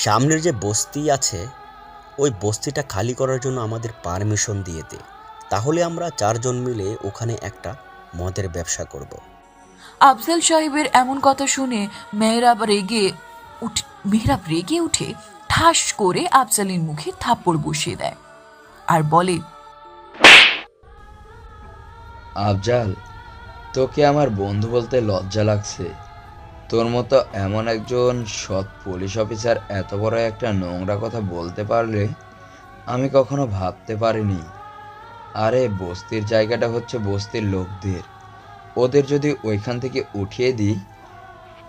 সামনের যে বস্তি আছে ওই বস্তিটা খালি করার জন্য আমাদের পারমিশন দিয়ে দে, তাহলে আমরা 4 জন মিলে ওখানে একটা মদের ব্যবসা করব। আফজাল সাহেবের এমন কথা শুনে মেহরাব রেগে উঠে ঠাস করে আফজালের মুখে থাপ্পড় বসিয়ে দেয় আর বলে, আফজাল, তোকে আমার বন্ধু বলতে লজ্জা লাগছে। তোর মতো এমন একজন সৎ পুলিশ অফিসার এত বড় একটা নোংরা কথা বলতে পারলে আমি কখনো ভাবতে পারিনি। আরে বস্তির জায়গাটা হচ্ছে বস্তির লোকদের, ওদের যদি ওইখান থেকে উঠিয়ে দিই,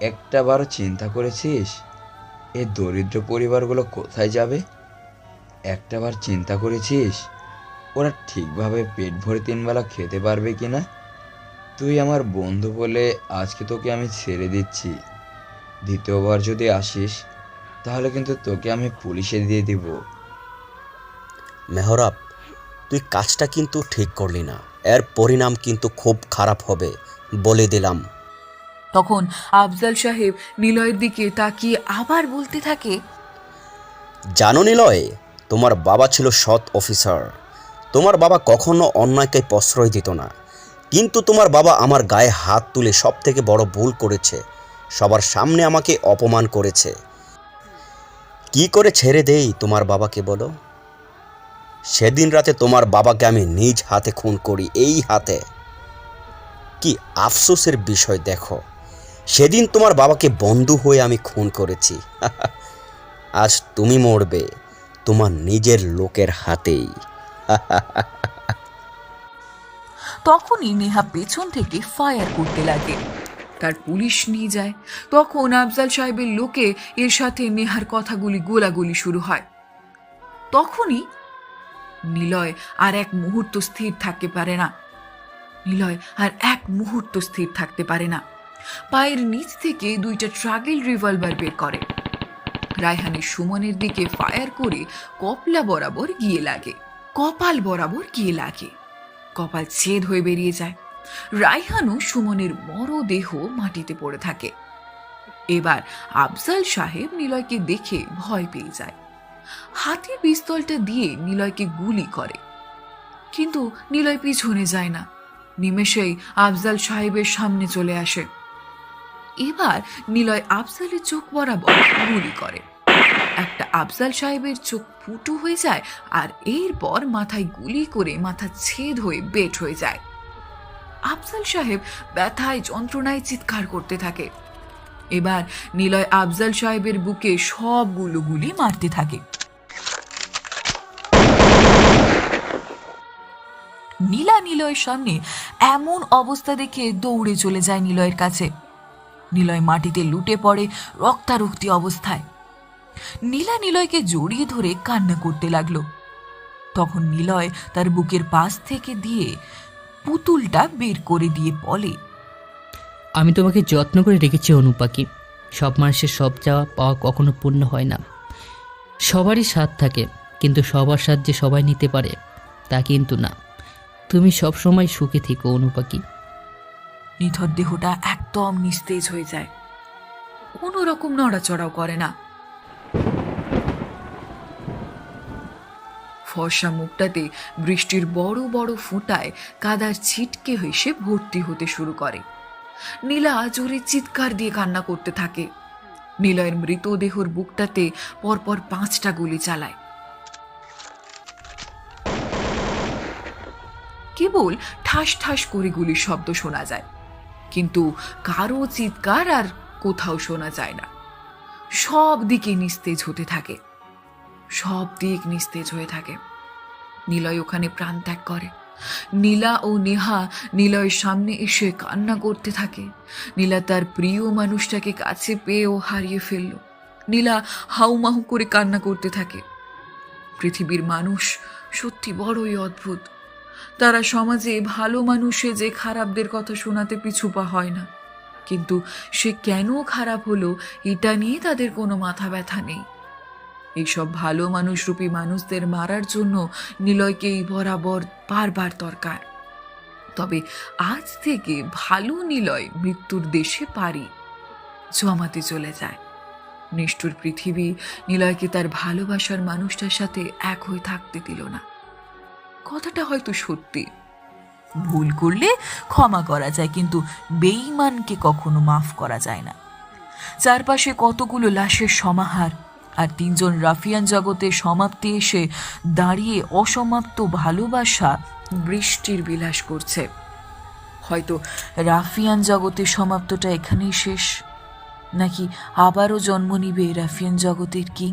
একটাবারও চিন্তা করেছিস এই দরিদ্র পরিবারগুলো কোথায় যাবে? একটাবার চিন্তা করেছিস ওরা ঠিকভাবে পেট ভরে 3 বেলা খেতে পারবে কিনা? তুই আমার বন্ধু বলে আজকে তোকে আমি ছেড়ে দিচ্ছি, দ্বিতীয়বার যদি আসিস তাহলে কিন্তু তোকে আমি পুলিশে দিয়ে দিব। মেহরাব, তুই কাজটা কিন্তু ঠিক করলি না, এর পরিণাম কিন্তু খুব খারাপ হবে, বলে দিলাম। তখন আফজাল সাহেব নিলয়ের দিকে তাকিয়ে আবার বলতে থাকে, জানো নিলয়, তোমার বাবা ছিল সৎ অফিসার, তোমার বাবা কখনো অন্যায়কে প্রশ্রয় দিত না, কিন্তু তোমার বাবা আমার গায়ে হাত তুলে সব থেকে বড় ভুল করেছে, সবার সামনে আমাকে অপমান করেছে। কি করে ছেড়ে দেই তোমার বাবাকে বলো? সেদিন রাতে তোমার বাবাকে আমি নিজ হাতে খুন করি, এই হাতে। কি আফসোসের বিষয় দেখো, সেদিন তোমার বাবাকে বন্ধু হয়ে আমি খুন করেছি। আজ তুমি মরবে তোমার নিজের লোকের হাতেই। তখনই নেহা পেছন থেকে ফায়ার করতে লাগে। তার পুলিশ নিয়ে যায়। তখন আফজাল সাহেবের লোকে এর সাথে নেহার কথাগুলি গোলাগুলি শুরু হয়। তখনই নিলয় আর এক মুহূর্ত স্থির থাকতে পারে না। পায়ের নিচ থেকে দুইটা ট্রাগেল রিভলভার বের করে। রায়হানের সুমনের দিকে ফায়ার করে কপাল বরাবর গিয়ে লাগে। কপাল ছেদ হয়ে বেরিয়ে যায়। রায়হানও সুমনের মরদেহ মাটিতে পড়ে থাকে। এবার আফজাল সাহেব নিলয়কে দেখে ভয় পেয়ে যায়। হাতের পিস্তলটা দিয়ে নিলয়কে গুলি করে, কিন্তু নিলয় পিছনে যায় না। নিমেষেই আফজাল সাহেবের সামনে চলে আসে। এবার নিলয় আফজালের চোখ বরাবর গুলি করে। একটা আফজাল সাহেবের চোখ ফুটো হয়ে যায়, আর এরপর মাথায় গুলি করে মাথা ছেদ হয়ে বেট হয়ে যায়। আফজাল সাহেব ব্যথায় যন্ত্রণায় চিৎকার করতে থাকে। এবার নিলয় আফজাল সাহেবের বুকে সবগুলো গুলি মারতে থাকে। নীলা নিলয়ের সামনে এমন অবস্থা দেখে দৌড়ে চলে যায় নিলয়ের কাছে। নিলয় মাটিতে লুটে পড়ে রক্তারক্তি অবস্থায়। নীলা নিলয়কে জড়িয়ে ধরে কান্না করতে লাগলো। তখন নিলয় তার বুকের পাশ থেকে দিয়ে পুতুলটা বের করে দিয়ে বলে, আমি তোমাকে যত্ন করে রেখেছি অনুপাকি। সব মানুষের সব চাওয়া পাওয়া কখনো পূর্ণ হয় না। সবারই স্বাদ থাকে, কিন্তু সবার স্বাদ যে সবাই নিতে পারে তা কিন্তু না। তুমি সব সময় সুখে থেকো অনুপাকি। নিথর দেহটা একদম নিস্তেজ হয়ে যায়, কোনো রকম নড়াচড়াও করে না। ফর্সা মুখটাতে বৃষ্টির বড় বড় ফোঁটায় কাদার ছিটকে হেসে ভর্তি হতে শুরু করে। নীলা জোরে চিৎকার দিয়ে কান্না করতে থাকে। নিলয়ের মৃতদেহর বুকটাতে পরপর 5টা গুলি চালায়। কেবল ঠাস ঠাস করে গুলির শব্দ শোনা যায়, কিন্তু কারো চিৎকার আর কোথাও শোনা যায় না। সব দিকে নিস্তেজ হয়ে থাকে। নিলয় ওখানে প্রাণ ত্যাগ করে। নীলা ও নেহা নিলয়ের সামনে এসে কান্না করতে থাকে। নীলা তার প্রিয় মানুষটাকে কাছে পেয়েও হারিয়ে ফেলল। নীলা হাউমাহু করে কান্না করতে থাকে। পৃথিবীর মানুষ সত্যি বড়ই অদ্ভুত। তারা সমাজে ভালো মানুষে যে খারাপদের কথা শোনাতে পিছুপা হয় না, কিন্তু সে কেন খারাপ হলো এটা নিয়ে তাদের কোনো মাথা ব্যথা নেই। এইসব ভালো মানুষরূপী মানুষদের মারার জন্য নিলয়কেই বরাবর বারবার দরকার। তবে আজ থেকে ভালো নিলয় মৃত্যুর দেশে পারি জমাতে চলে যায়। নিষ্ঠুর পৃথিবী নিলয়কে তার ভালোবাসার মানুষটার সাথে এক হয়ে থাকতে দিল না। কথাটা হয়তো সত্যি, ভুল করলে ক্ষমা করা যায়, কিন্তু বেঈমানকে কখনো মাফ করা যায় না। চারপাশে কতগুলো লাশের সমাহার, আর 3 জন রাফিয়ান জগতের সমাপ্তি এসে দাঁড়িয়ে অসমাপ্ত ভালোবাসা বৃষ্টির বিলাস করছে। হয়তো রাফিয়ান জগতের সমাপ্তটা এখানেই শেষ, নাকি আবারও জন্ম নিবে রাফিয়ান জগতের কিং।